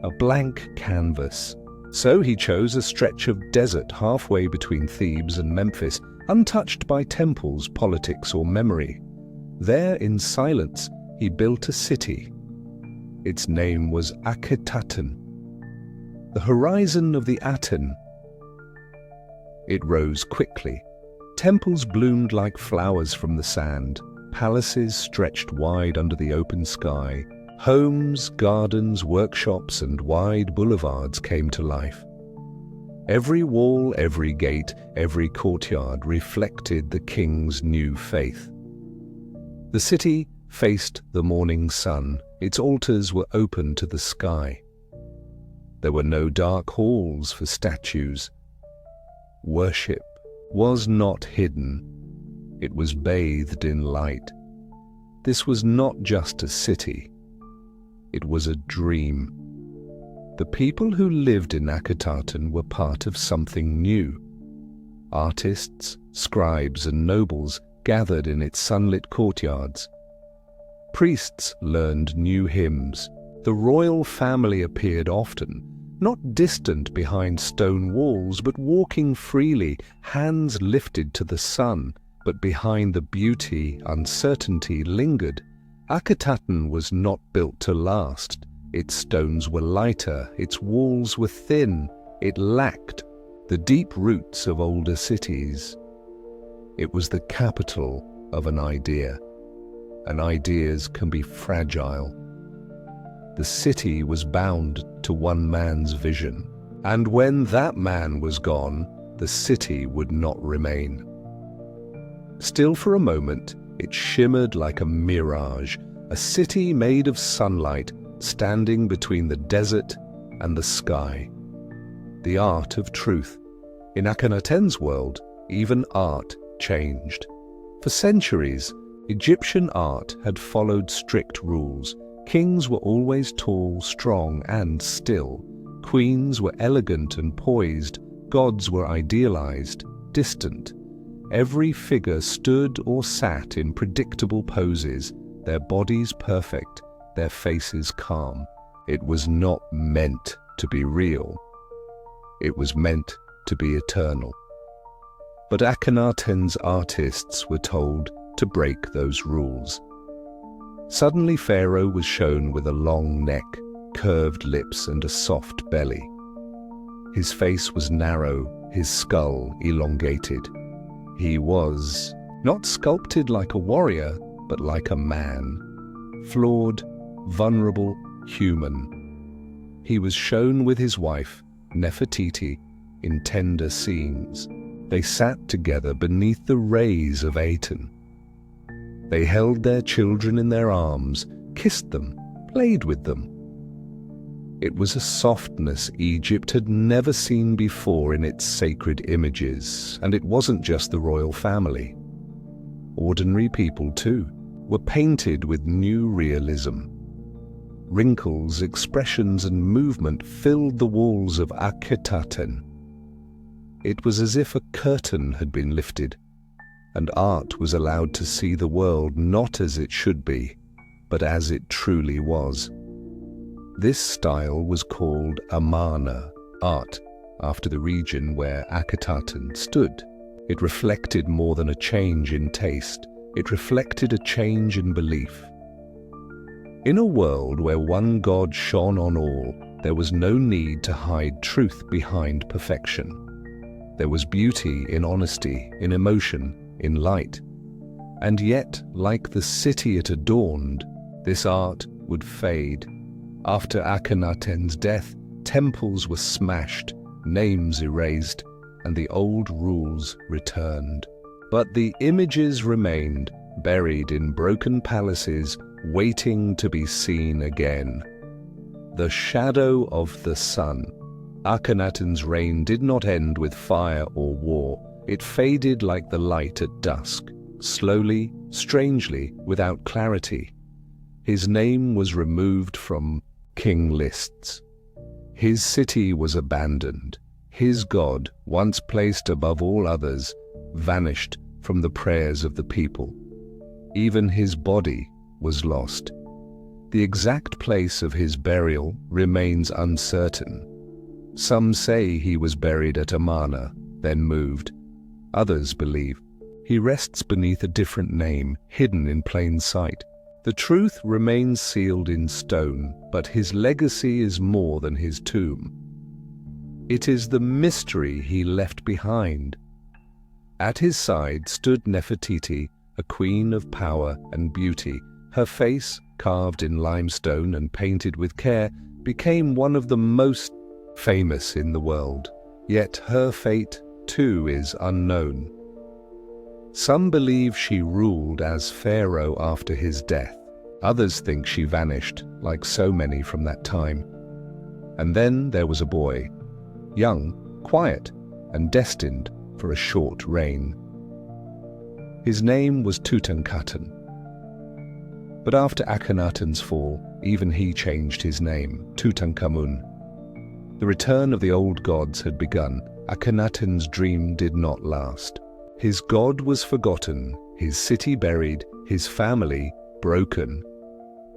a blank canvas. So he chose a stretch of desert halfway between Thebes and Memphis, untouched by temples, politics, or memory. There, in silence, he built a city. Its name was Akhetaten, the horizon of the Aten. It rose quickly. Temples bloomed like flowers from the sand. Palaces stretched wide under the open sky. Homes, gardens, workshops, and wide boulevards came to life. Every wall, every gate, every courtyard reflected the king's new faith. The city faced the morning sun. Its altars were open to the sky. There were no dark halls for statues. Worship was not hidden. It was bathed in light. This was not just a city. It was a dream. The people who lived in Akhetaten were part of something new. Artists, scribes, and nobles gathered in its sunlit courtyards. Priests learned new hymns. The royal family appeared often, not distant behind stone walls, but walking freely, hands lifted to the sun. But behind the beauty, uncertainty lingered. Akhetaten was not built to last. Its stones were lighter, its walls were thin. It lacked the deep roots of older cities. It was the capital of an idea, and ideas can be fragile. The city was bound to one man's vision, and when that man was gone, the city would not remain. Still for a moment, it shimmered like a mirage, a city made of sunlight standing between the desert and the sky. The art of truth. In Akhenaten's world, even art changed. For centuries, Egyptian art had followed strict rules. Kings were always tall, strong, and still. Queens were elegant and poised. Gods were idealized, distant. Every figure stood or sat in predictable poses, their bodies perfect, their faces calm. It was not meant to be real. It was meant to be eternal. But Akhenaten's artists were told to break those rules. Suddenly Pharaoh was shown with a long neck, curved lips, and a soft belly. His face was narrow, his skull elongated. He was not sculpted like a warrior, but like a man. flawed, vulnerable, human. He was shown with his wife, Nefertiti, in tender scenes. They sat together beneath the rays of Aten. They held their children in their arms, kissed them, played with them. It was a softness Egypt had never seen before in its sacred images, and it wasn't just the royal family. Ordinary people, too, were painted with new realism. Wrinkles, expressions, and movement filled the walls of Akhetaten. It was as if a curtain had been lifted, and art was allowed to see the world not as it should be, but as it truly was. This style was called Amarna art, after the region where Akhetaten stood. It reflected more than a change in taste. It reflected a change in belief. In a world where one God shone on all, there was no need to hide truth behind perfection. There was beauty in honesty, in emotion, in light. And yet, like the city it adorned, this art would fade. After Akhenaten's death, temples were smashed, names erased, and the old rules returned. But the images remained, buried in broken palaces, waiting to be seen again. The shadow of the sun. Akhenaten's reign did not end with fire or war. It faded like the light at dusk, slowly, strangely, without clarity. His name was removed from king lists. His city was abandoned. His God, once placed above all others, vanished from the prayers of the people. Even his body was lost. The exact place of his burial remains uncertain. Some say he was buried at Amarna, then moved. Others believe he rests beneath a different name, hidden in plain sight. The truth remains sealed in stone, but his legacy is more than his tomb. It is the mystery he left behind. At his side stood Nefertiti, a queen of power and beauty. Her face, carved in limestone and painted with care, became one of the most famous in the world. Yet her fate, too, is unknown. Some believe she ruled as pharaoh after his death. Others think she vanished, like so many from that time. And then there was a boy, young, quiet, and destined for a short reign. His name was Tutankhaten. But after Akhenaten's fall, even he changed his name, Tutankhamun. The return of the old gods had begun. Akhenaten's dream did not last. His god was forgotten, his city buried, his family broken.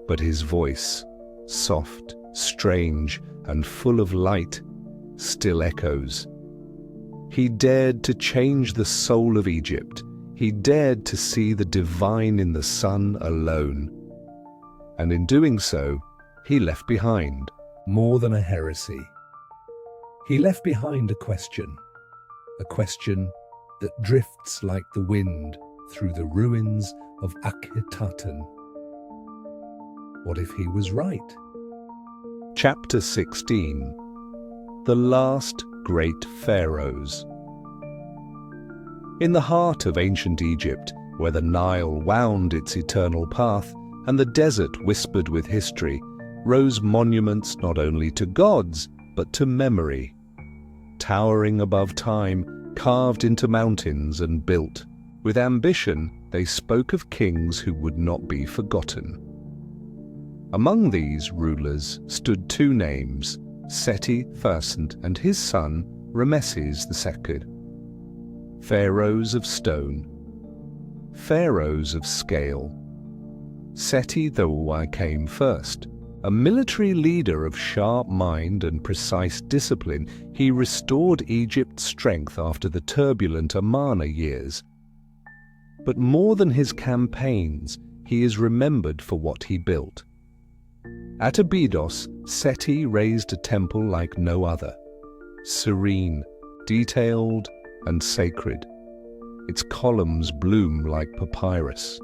But his voice, soft, strange, and full of light, still echoes. He dared to change the soul of Egypt. He dared to see the divine in the sun alone. And in doing so, he left behind more than a heresy. He left behind a question that drifts like the wind through the ruins of Akhetaten. What if he was right? Chapter 16. The Last Great Pharaohs. In the heart of ancient Egypt, where the Nile wound its eternal path and the desert whispered with history, rose monuments not only to gods, but to memory. Towering above time, carved into mountains and built. With ambition, they spoke of kings who would not be forgotten. Among these rulers stood two names, Seti I and his son, Rameses II. Pharaohs of stone, pharaohs of scale. Seti I came first. A military leader of sharp mind and precise discipline, he restored Egypt's strength after the turbulent Amarna years. But more than his campaigns, he is remembered for what he built. At Abydos, Seti raised a temple like no other, serene, detailed, and sacred. Its columns bloom like papyrus.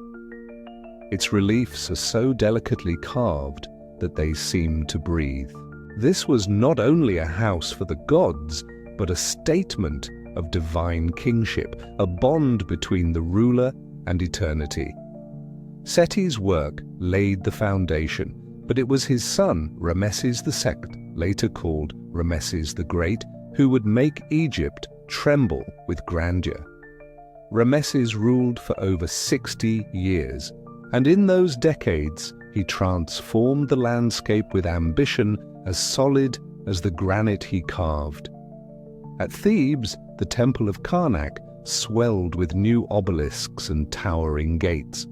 Its reliefs are so delicately carved that they seem to breathe. This was not only a house for the gods, but a statement of divine kingship, a bond between the ruler and eternity. Seti's work laid the foundation, but it was his son, Rameses II, later called Rameses the Great, who would make Egypt tremble with grandeur. Rameses ruled for over 60 years, and in those decades he transformed the landscape with ambition as solid as the granite he carved. At Thebes, the temple of Karnak swelled with new obelisks and towering gates.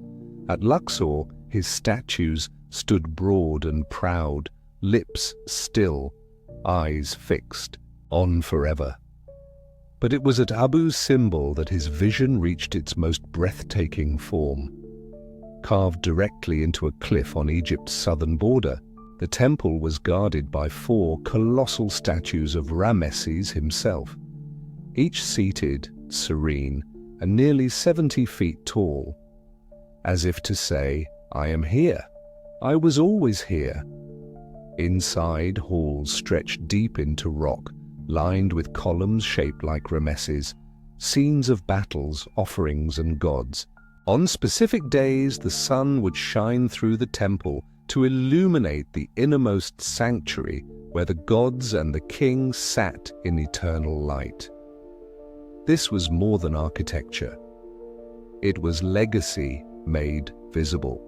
At Luxor, his statues stood broad and proud, lips still, eyes fixed, on forever. But it was at Abu Simbel that his vision reached its most breathtaking form. Carved directly into a cliff on Egypt's southern border, the temple was guarded by 4 colossal statues of Rameses himself, each seated, serene, and nearly 70 feet tall, as if to say, "I am here. I was always here." Inside, halls stretched deep into rock, lined with columns shaped like Rameses, scenes of battles, offerings, and gods. On specific days, the sun would shine through the temple to illuminate the innermost sanctuary where the gods and the king sat in eternal light. This was more than architecture. It was legacy made visible.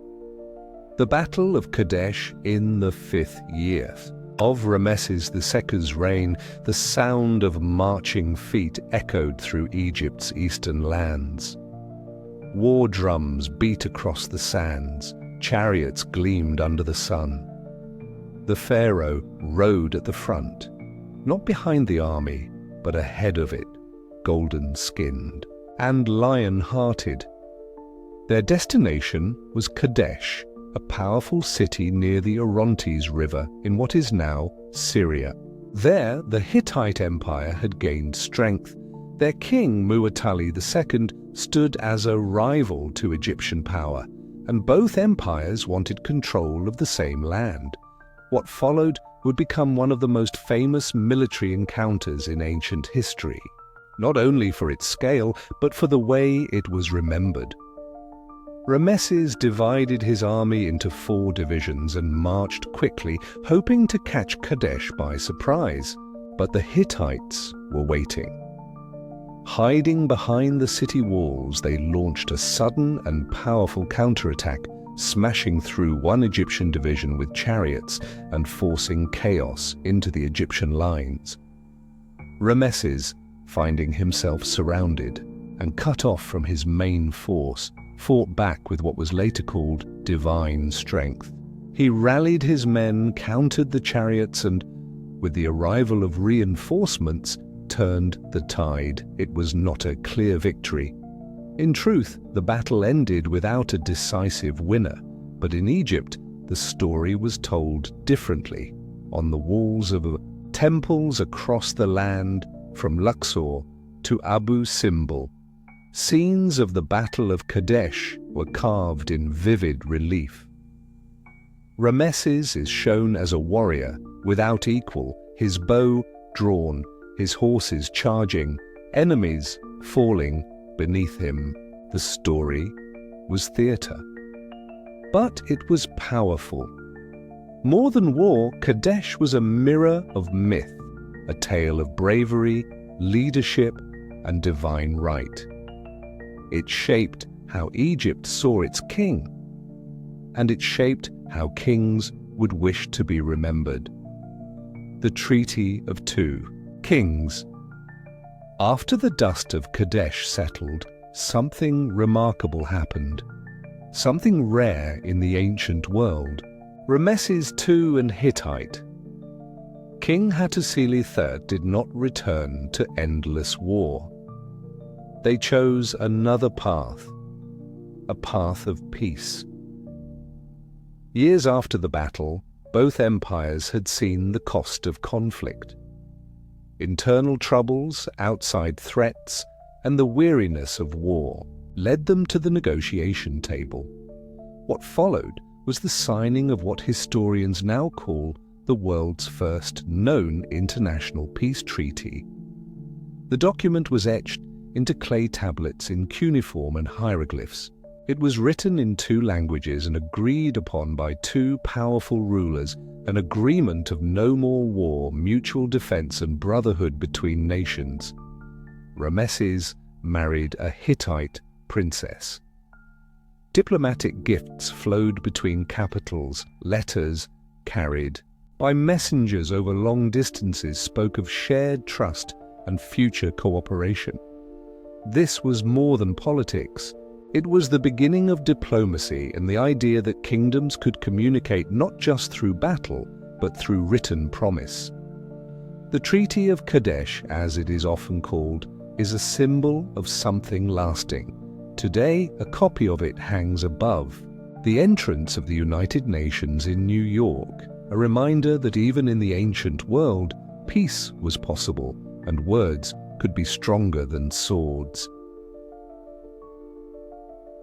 The Battle of Kadesh in the 5th year of Rameses II's reign, the sound of marching feet echoed through Egypt's eastern lands. War drums beat across the sands, chariots gleamed under the sun. The pharaoh rode at the front, not behind the army, but ahead of it, golden-skinned and lion-hearted. Their destination was Kadesh, a powerful city near the Orontes River in what is now Syria. There, the Hittite Empire had gained strength. Their king, Muwatalli II, stood as a rival to Egyptian power, and both empires wanted control of the same land. What followed would become one of the most famous military encounters in ancient history, not only for its scale, but for the way it was remembered. Rameses divided his army into 4 divisions and marched quickly, hoping to catch Kadesh by surprise. But the Hittites were waiting. Hiding behind the city walls, they launched a sudden and powerful counterattack, smashing through one Egyptian division with chariots and forcing chaos into the Egyptian lines. Rameses, finding himself surrounded and cut off from his main force, fought back with what was later called divine strength. He rallied his men, countered the chariots, and, with the arrival of reinforcements, turned the tide. It was not a clear victory. In truth, the battle ended without a decisive winner, but in Egypt, the story was told differently. On the walls of temples across the land, from Luxor to Abu Simbel, scenes of the Battle of Kadesh were carved in vivid relief. Rameses is shown as a warrior without equal, his bow drawn, his horses charging, enemies falling beneath him. The story was theatre. But it was powerful. More than war, Kadesh was a mirror of myth, a tale of bravery, leadership, and divine right. It shaped how Egypt saw its king, and it shaped how kings would wish to be remembered. The Treaty of Two Kings. After the dust of Kadesh settled, something remarkable happened, something rare in the ancient world. Rameses II and Hittite. King Hattusili III did not return to endless war. They chose another path, a path of peace. Years after the battle, both empires had seen the cost of conflict. Internal troubles, outside threats, and the weariness of war led them to the negotiation table. What followed was the signing of what historians now call the world's first known international peace treaty. The document was etched into clay tablets in cuneiform and hieroglyphs. It was written in 2 languages and agreed upon by 2 powerful rulers, an agreement of no more war, mutual defense and brotherhood between nations. Rameses married a Hittite princess. Diplomatic gifts flowed between capitals, letters carried by messengers over long distances spoke of shared trust and future cooperation. This was more than politics. It was the beginning of diplomacy and the idea that kingdoms could communicate not just through battle, but through written promise. The Treaty of Kadesh, as it is often called, is a symbol of something lasting. Today, a copy of it hangs above the entrance of the United Nations in New York, a reminder that even in the ancient world, peace was possible and words could be stronger than swords.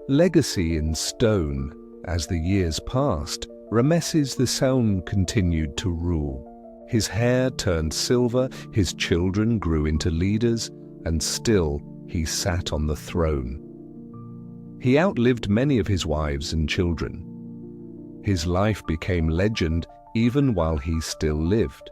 Legacy in stone. As the years passed, Rameses II continued to rule. His hair turned silver, his children grew into leaders, and still he sat on the throne. He outlived many of his wives and children. His life became legend even while he still lived.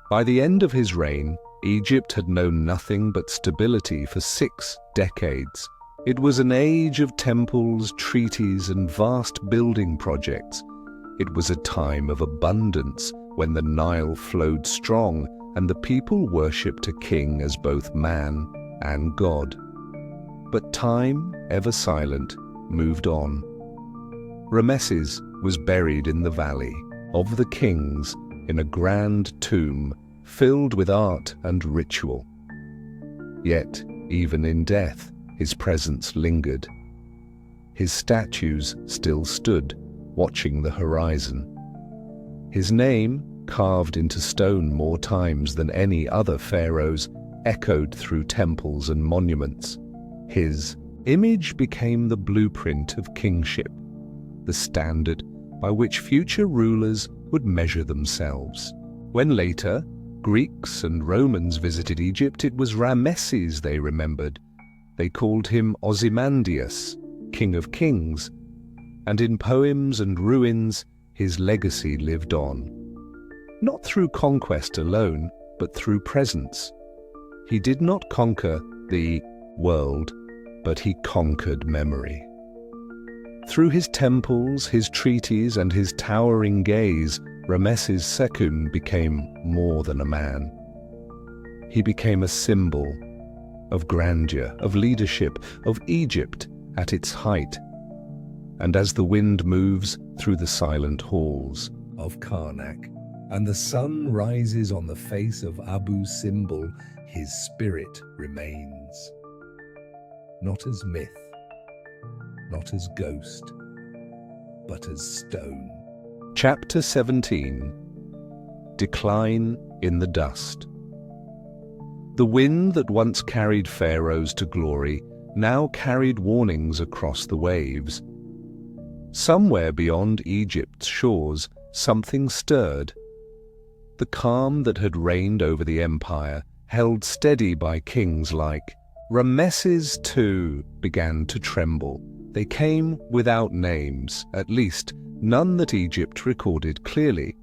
By the end of his reign, Egypt had known nothing but stability for 6 decades. It was an age of temples, treaties, and vast building projects. It was a time of abundance when the Nile flowed strong and the people worshipped a king as both man and God. But time, ever silent, moved on. Rameses was buried in the Valley of the Kings in a grand tomb filled with art and ritual. Yet, even in death, his presence lingered. His statues still stood, watching the horizon. His name, carved into stone more times than any other pharaoh's, echoed through temples and monuments. His image became the blueprint of kingship, the standard by which future rulers would measure themselves. When later Greeks and Romans visited Egypt, it was Rameses they remembered. They called him Ozymandias, King of Kings, and in poems and ruins his legacy lived on. Not through conquest alone, but through presence. He did not conquer the world, but he conquered memory. Through his temples, his treaties, and his towering gaze, Rameses II became more than a man. He became a symbol of grandeur, of leadership, of Egypt at its height. And as the wind moves through the silent halls of Karnak, and the sun rises on the face of Abu Simbel, his spirit remains. Not as myth, not as ghost, but as stone. Chapter 17. Decline in the Dust. The wind that once carried pharaohs to glory now carried warnings across the waves. Somewhere beyond Egypt's shores, something stirred. The calm that had reigned over the empire, held steady by kings like Rameses II, began to tremble. They came without names, at least none that Egypt recorded clearly.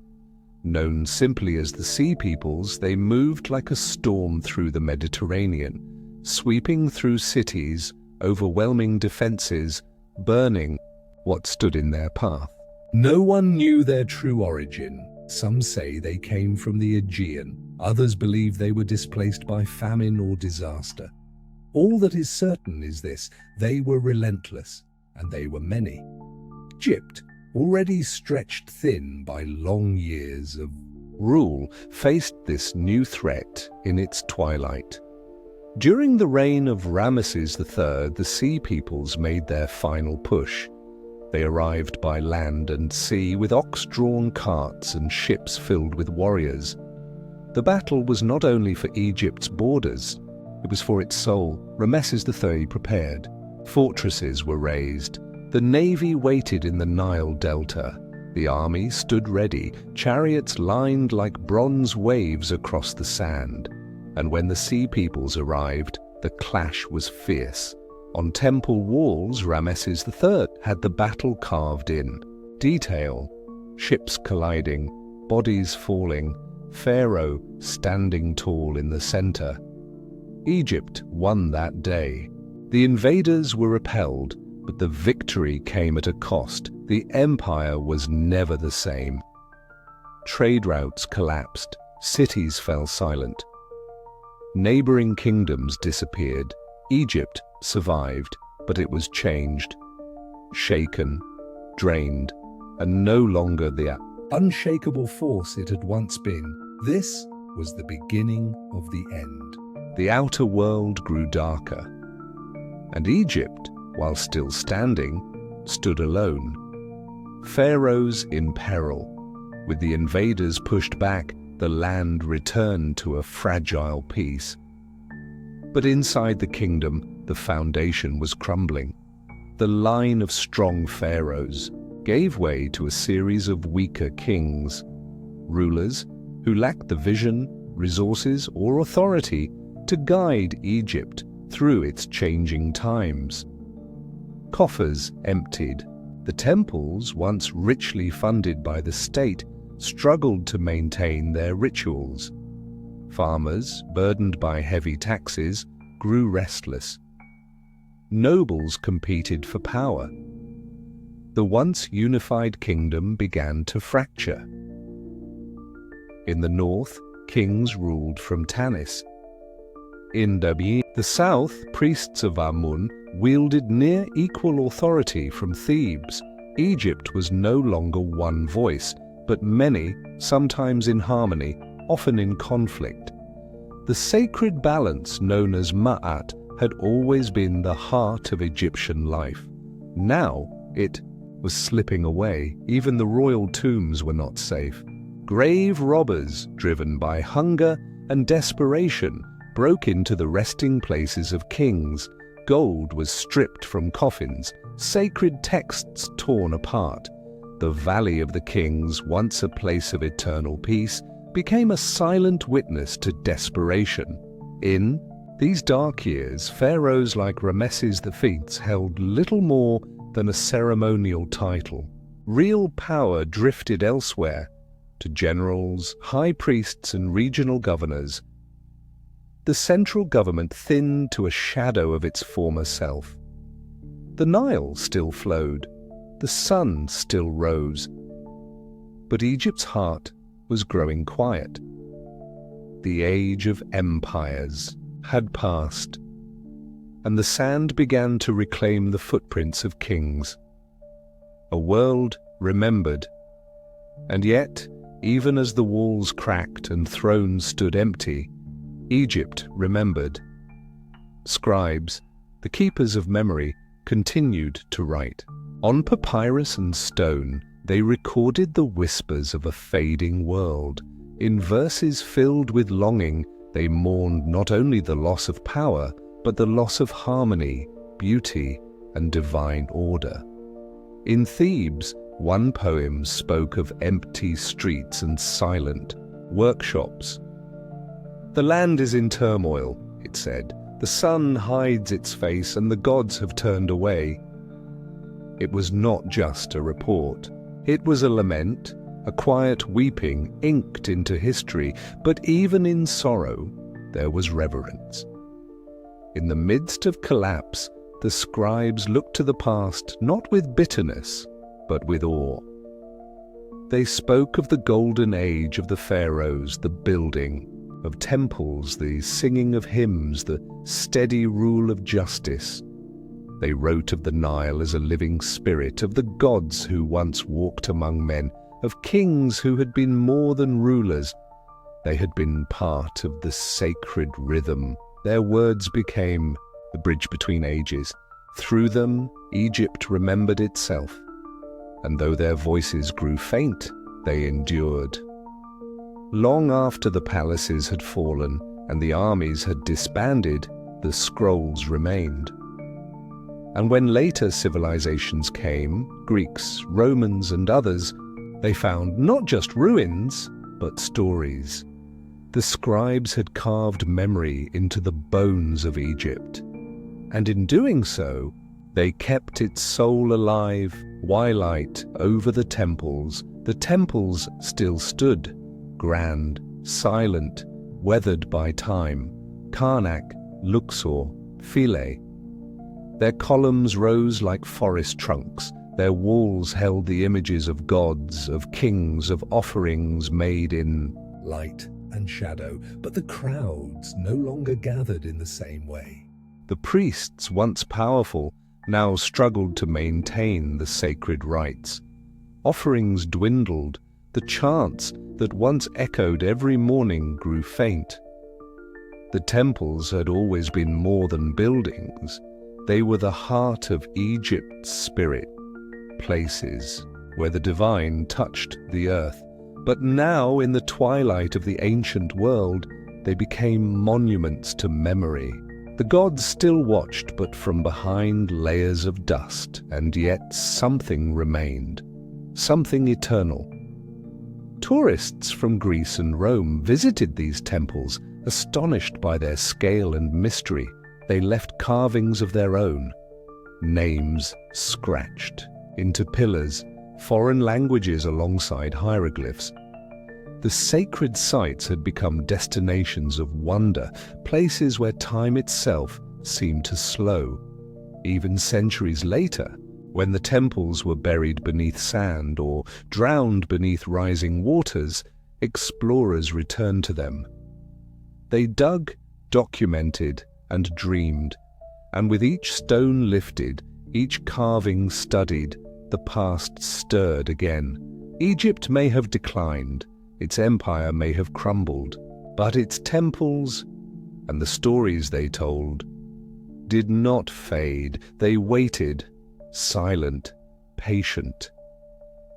Known simply as the Sea Peoples, they moved like a storm through the Mediterranean, sweeping through cities, overwhelming defenses, burning what stood in their path. No one knew their true origin. Some say they came from the Aegean. Others believe they were displaced by famine or disaster. All that is certain is this: they were relentless, and they were many. Egypt, already stretched thin by long years of rule, faced this new threat in its twilight. During the reign of Rameses III, the Sea Peoples made their final push. They arrived by land and sea with ox-drawn carts and ships filled with warriors. The battle was not only for Egypt's borders, it was for its soul. Rameses III prepared. Fortresses were raised, The navy waited in the Nile Delta. The army stood ready, chariots lined like bronze waves across the sand. And when the sea peoples arrived, the clash was fierce. On temple walls, Ramesses III had the battle carved in. Detail: ships colliding, bodies falling, Pharaoh standing tall in the center. Egypt won that day. The invaders were repelled, but the victory came at a cost. The empire was never the same. Trade routes collapsed, cities fell silent. Neighboring kingdoms disappeared. Egypt survived, but it was changed, shaken, drained, and no longer the unshakable force it had once been. This was the beginning of the end. The outer world grew darker, and Egypt, while still standing, stood alone. Pharaohs in peril. With the invaders pushed back, the land returned to a fragile peace. But inside the kingdom, the foundation was crumbling. The line of strong pharaohs gave way to a series of weaker kings, rulers who lacked the vision, resources, or authority to guide Egypt through its changing times. Coffers emptied. The temples, once richly funded by the state, struggled to maintain their rituals. Farmers, burdened by heavy taxes, grew restless. Nobles competed for power. The once unified kingdom began to fracture. In the north, kings ruled from Tanis. In the south, priests of Amun wielded near equal authority from Thebes. Egypt was no longer one voice, but many, sometimes in harmony, often in conflict. The sacred balance known as Ma'at had always been the heart of Egyptian life. Now it was slipping away. Even the royal tombs were not safe. Grave robbers, driven by hunger and desperation, broke into the resting places of kings. Gold was stripped from coffins, sacred texts torn apart. The Valley of the Kings, once a place of eternal peace, became a silent witness to desperation. In these dark years, pharaohs like Ramesses V held little more than a ceremonial title. Real power drifted elsewhere, to generals, high priests, and regional governors. The central government thinned to a shadow of its former self. The Nile still flowed, the sun still rose, but Egypt's heart was growing quiet. The age of empires had passed, and the sand began to reclaim the footprints of kings. A world remembered, and yet, even as the walls cracked and thrones stood empty, Egypt remembered. Scribes, the keepers of memory, continued to write. On papyrus and stone, they recorded the whispers of a fading world. In verses filled with longing, they mourned not only the loss of power, but the loss of harmony, beauty, and divine order. In Thebes, one poem spoke of empty streets and silent workshops. The land is in turmoil, it said. The sun hides its face and the gods have turned away. It was not just a report. It was a lament, a quiet weeping inked into history, but even in sorrow, there was reverence. In the midst of collapse, the scribes looked to the past not with bitterness, but with awe. They spoke of the golden age of the pharaohs, the building of temples, the singing of hymns, the steady rule of justice. They wrote of the Nile as a living spirit, of the gods who once walked among men, of kings who had been more than rulers. They had been part of the sacred rhythm. Their words became the bridge between ages. Through them, Egypt remembered itself. And though their voices grew faint, they endured. Long after the palaces had fallen and the armies had disbanded, the scrolls remained. And when later civilizations came, Greeks, Romans, and others, they found not just ruins, but stories. The scribes had carved memory into the bones of Egypt. And in doing so, they kept its soul alive, twilight over the temples. The temples still stood, grand, silent, weathered by time. Karnak, Luxor, Philae. Their columns rose like forest trunks. Their walls held the images of gods, of kings, of offerings made in light and shadow, but the crowds no longer gathered in the same way. The priests, once powerful, now struggled to maintain the sacred rites. Offerings dwindled. The chants that once echoed every morning grew faint. The temples had always been more than buildings. They were the heart of Egypt's spirit, places where the divine touched the earth. But now, in the twilight of the ancient world, they became monuments to memory. The gods still watched, but from behind layers of dust, and yet something remained, something eternal. Tourists from Greece and Rome visited these temples, astonished by their scale and mystery. They left carvings of their own, names scratched into pillars, foreign languages alongside hieroglyphs. The sacred sites had become destinations of wonder, places where time itself seemed to slow. Even centuries later, when the temples were buried beneath sand or drowned beneath rising waters, explorers returned to them. They dug, documented, and dreamed, and with each stone lifted, each carving studied, the past stirred again. Egypt may have declined, its empire may have crumbled, but its temples and the stories they told did not fade. They waited, silent, patient.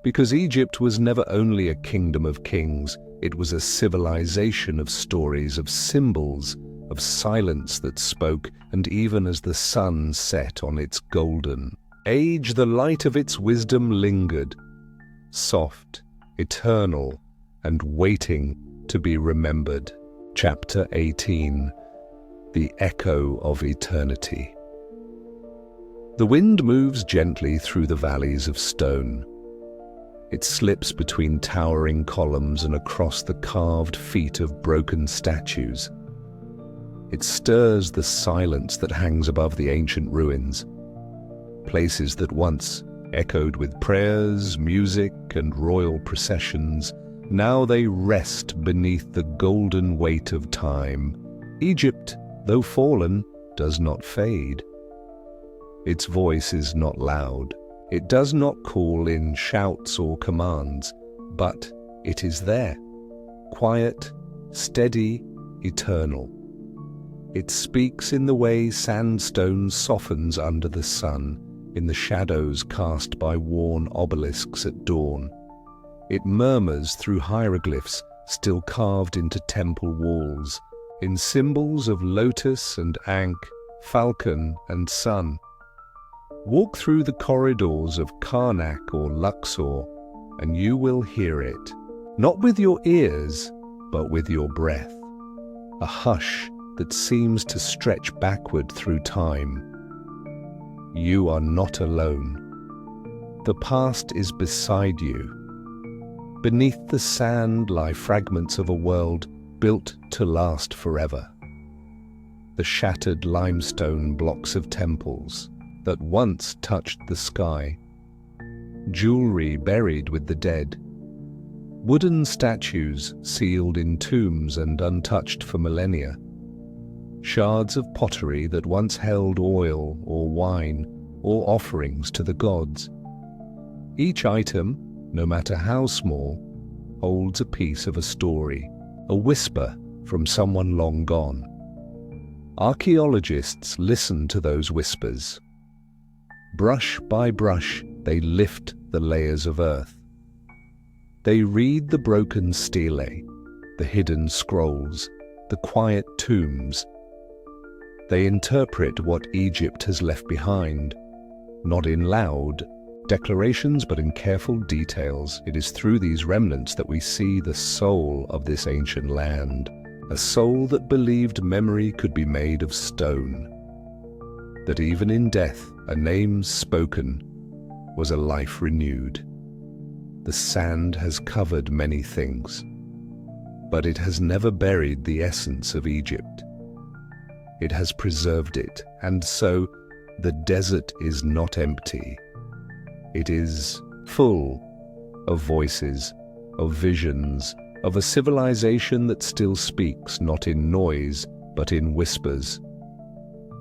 Because Egypt was never only a kingdom of kings, it was a civilization of stories, of symbols, of silence that spoke, and even as the sun set on its golden age, the light of its wisdom lingered, soft, eternal, and waiting to be remembered. Chapter 18. The Echo of Eternity. The wind moves gently through the valleys of stone. It slips between towering columns and across the carved feet of broken statues. It stirs the silence that hangs above the ancient ruins, places that once echoed with prayers, music, and royal processions. Now they rest beneath the golden weight of time. Egypt, though fallen, does not fade. Its voice is not loud. It does not call in shouts or commands, but it is there, quiet, steady, eternal. It speaks in the way sandstone softens under the sun, in the shadows cast by worn obelisks at dawn. It murmurs through hieroglyphs still carved into temple walls, in symbols of lotus and ankh, falcon and sun. Walk through the corridors of Karnak or Luxor, and you will hear it, not with your ears, but with your breath. A hush that seems to stretch backward through time. You are not alone. The past is beside you. Beneath the sand lie fragments of a world built to last forever. The shattered limestone blocks of temples that once touched the sky, jewelry buried with the dead, wooden statues sealed in tombs and untouched for millennia, shards of pottery that once held oil or wine or offerings to the gods. Each item, no matter how small, holds a piece of a story, a whisper from someone long gone. Archaeologists listen to those whispers. Brush by brush, they lift the layers of earth. They read the broken stelae, the hidden scrolls, the quiet tombs. They interpret what Egypt has left behind, not in loud declarations but in careful details. It is through these remnants that we see the soul of this ancient land, a soul that believed memory could be made of stone, that even in death a name spoken was a life renewed. The sand has covered many things, but it has never buried the essence of Egypt. It has preserved it, and so the desert is not empty. It is full of voices, of visions, of a civilization that still speaks, not in noise, but in whispers.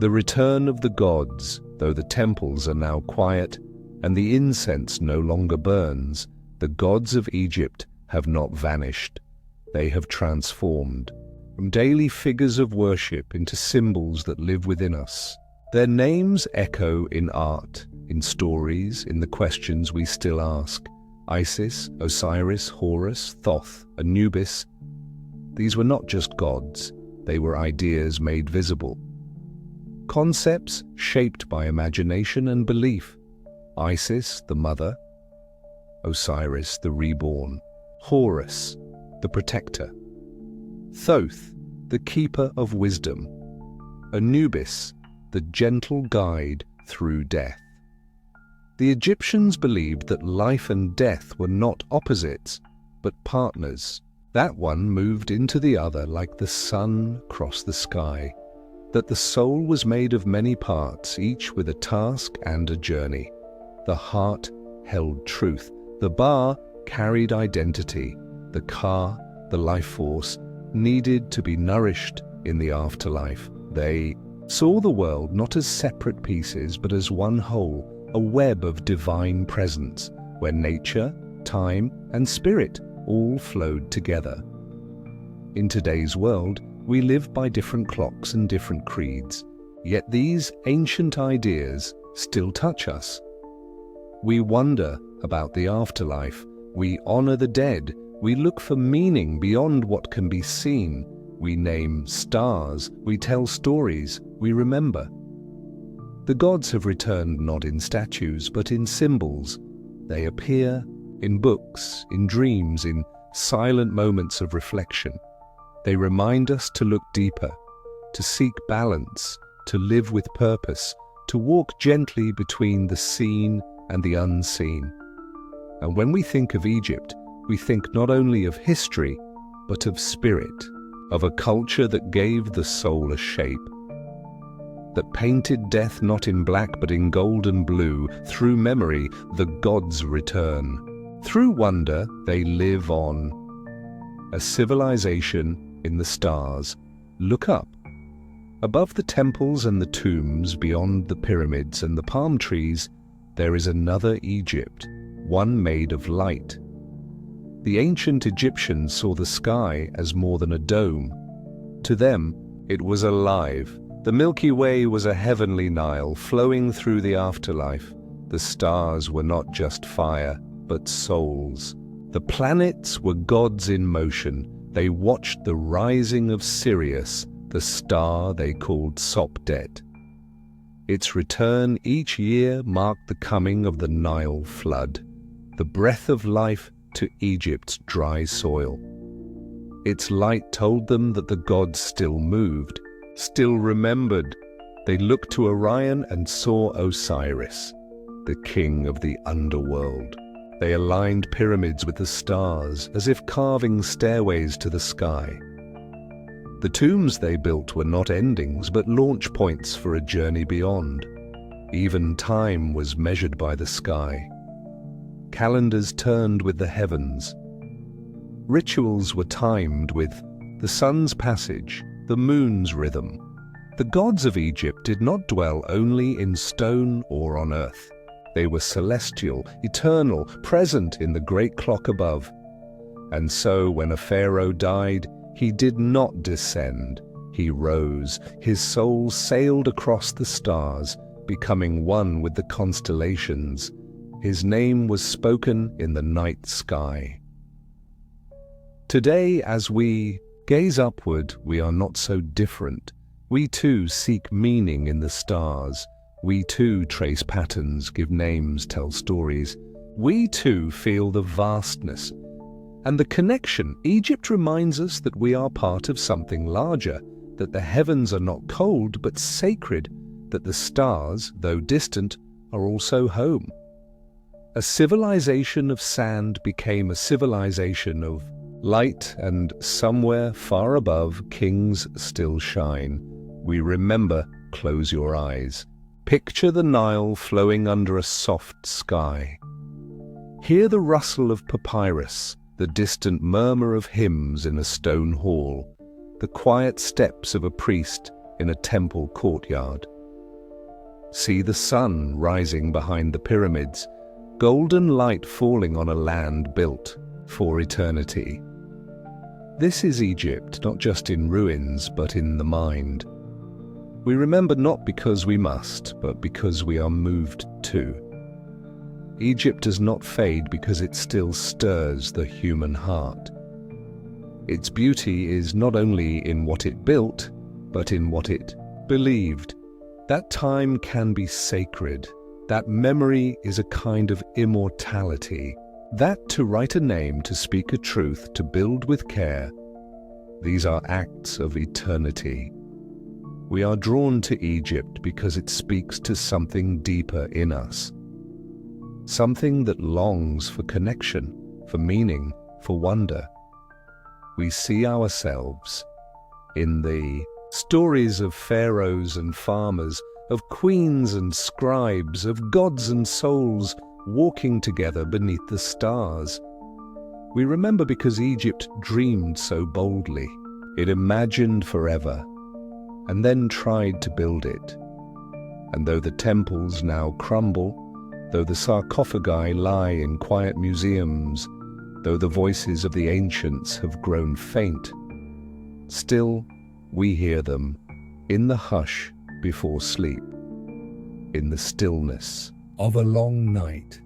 The return of the gods, though the temples are now quiet and the incense no longer burns, the gods of Egypt have not vanished. They have transformed from daily figures of worship into symbols that live within us. Their names echo in art, in stories, in the questions we still ask. Isis, Osiris, Horus, Thoth, Anubis. These were not just gods, they were ideas made visible. Concepts shaped by imagination and belief. Isis, the mother. Osiris, the reborn. Horus, the protector. Thoth, the keeper of wisdom. Anubis, the gentle guide through death. The Egyptians believed that life and death were not opposites, but partners. That one moved into the other like the sun across the sky. That the soul was made of many parts, each with a task and a journey. The heart held truth. The bar carried identity. The ka, the life force, needed to be nourished in the afterlife. They saw the world not as separate pieces, but as one whole, a web of divine presence, where nature, time, and spirit all flowed together. In today's world, we live by different clocks and different creeds, yet these ancient ideas still touch us. We wonder about the afterlife, we honor the dead, we look for meaning beyond what can be seen, we name stars, we tell stories, we remember. The gods have returned not in statues, but in symbols. They appear in books, in dreams, in silent moments of reflection. They remind us to look deeper, to seek balance, to live with purpose, to walk gently between the seen and the unseen. And when we think of Egypt, we think not only of history, but of spirit, of a culture that gave the soul a shape, that painted death not in black but in gold and blue. Through memory, the gods return. Through wonder, they live on. A civilization in the stars. Look up. Above the temples and the tombs, beyond the pyramids and the palm trees, there is another Egypt, one made of light. The ancient Egyptians saw the sky as more than a dome. To them, it was alive. The Milky Way was a heavenly Nile flowing through the afterlife. The stars were not just fire, but souls. The planets were gods in motion. They watched the rising of Sirius, the star they called Sopdet. Its return each year marked the coming of the Nile flood, the breath of life to Egypt's dry soil. Its light told them that the gods still moved, still remembered. They looked to Orion and saw Osiris, the king of the underworld. They aligned pyramids with the stars, as if carving stairways to the sky. The tombs they built were not endings, but launch points for a journey beyond. Even time was measured by the sky. Calendars turned with the heavens. Rituals were timed with the sun's passage, the moon's rhythm. The gods of Egypt did not dwell only in stone or on earth. They were celestial, eternal, present in the great clock above. And so when a pharaoh died, he did not descend. He rose. His soul sailed across the stars, becoming one with the constellations. His name was spoken in the night sky. Today, as we gaze upward, we are not so different. We too seek meaning in the stars. We too trace patterns, give names, tell stories. We too feel the vastness and the connection. Egypt reminds us that we are part of something larger, that the heavens are not cold but sacred, that the stars, though distant, are also home. A civilization of sand became a civilization of light, and somewhere far above, kings still shine. We remember, close your eyes. Picture the Nile flowing under a soft sky. Hear the rustle of papyrus, the distant murmur of hymns in a stone hall, the quiet steps of a priest in a temple courtyard. See the sun rising behind the pyramids, golden light falling on a land built for eternity. This is Egypt, not just in ruins, but in the mind. We remember not because we must, but because we are moved to. Egypt does not fade because it still stirs the human heart. Its beauty is not only in what it built, but in what it believed. That time can be sacred. That memory is a kind of immortality. That to write a name, to speak a truth, to build with care, these are acts of eternity. We are drawn to Egypt because it speaks to something deeper in us. Something that longs for connection, for meaning, for wonder. We see ourselves in the stories of pharaohs and farmers, of queens and scribes, of gods and souls walking together beneath the stars. We remember because Egypt dreamed so boldly. It imagined forever, and then tried to build it. And though the temples now crumble, though the sarcophagi lie in quiet museums, though the voices of the ancients have grown faint, still we hear them in the hush before sleep, in the stillness of a long night,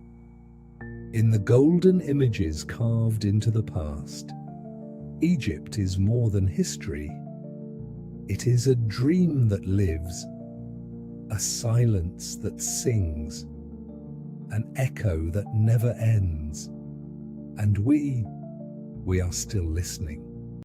in the golden images carved into the past. Egypt is more than history. It is a dream that lives, a silence that sings, an echo that never ends. And we are still listening.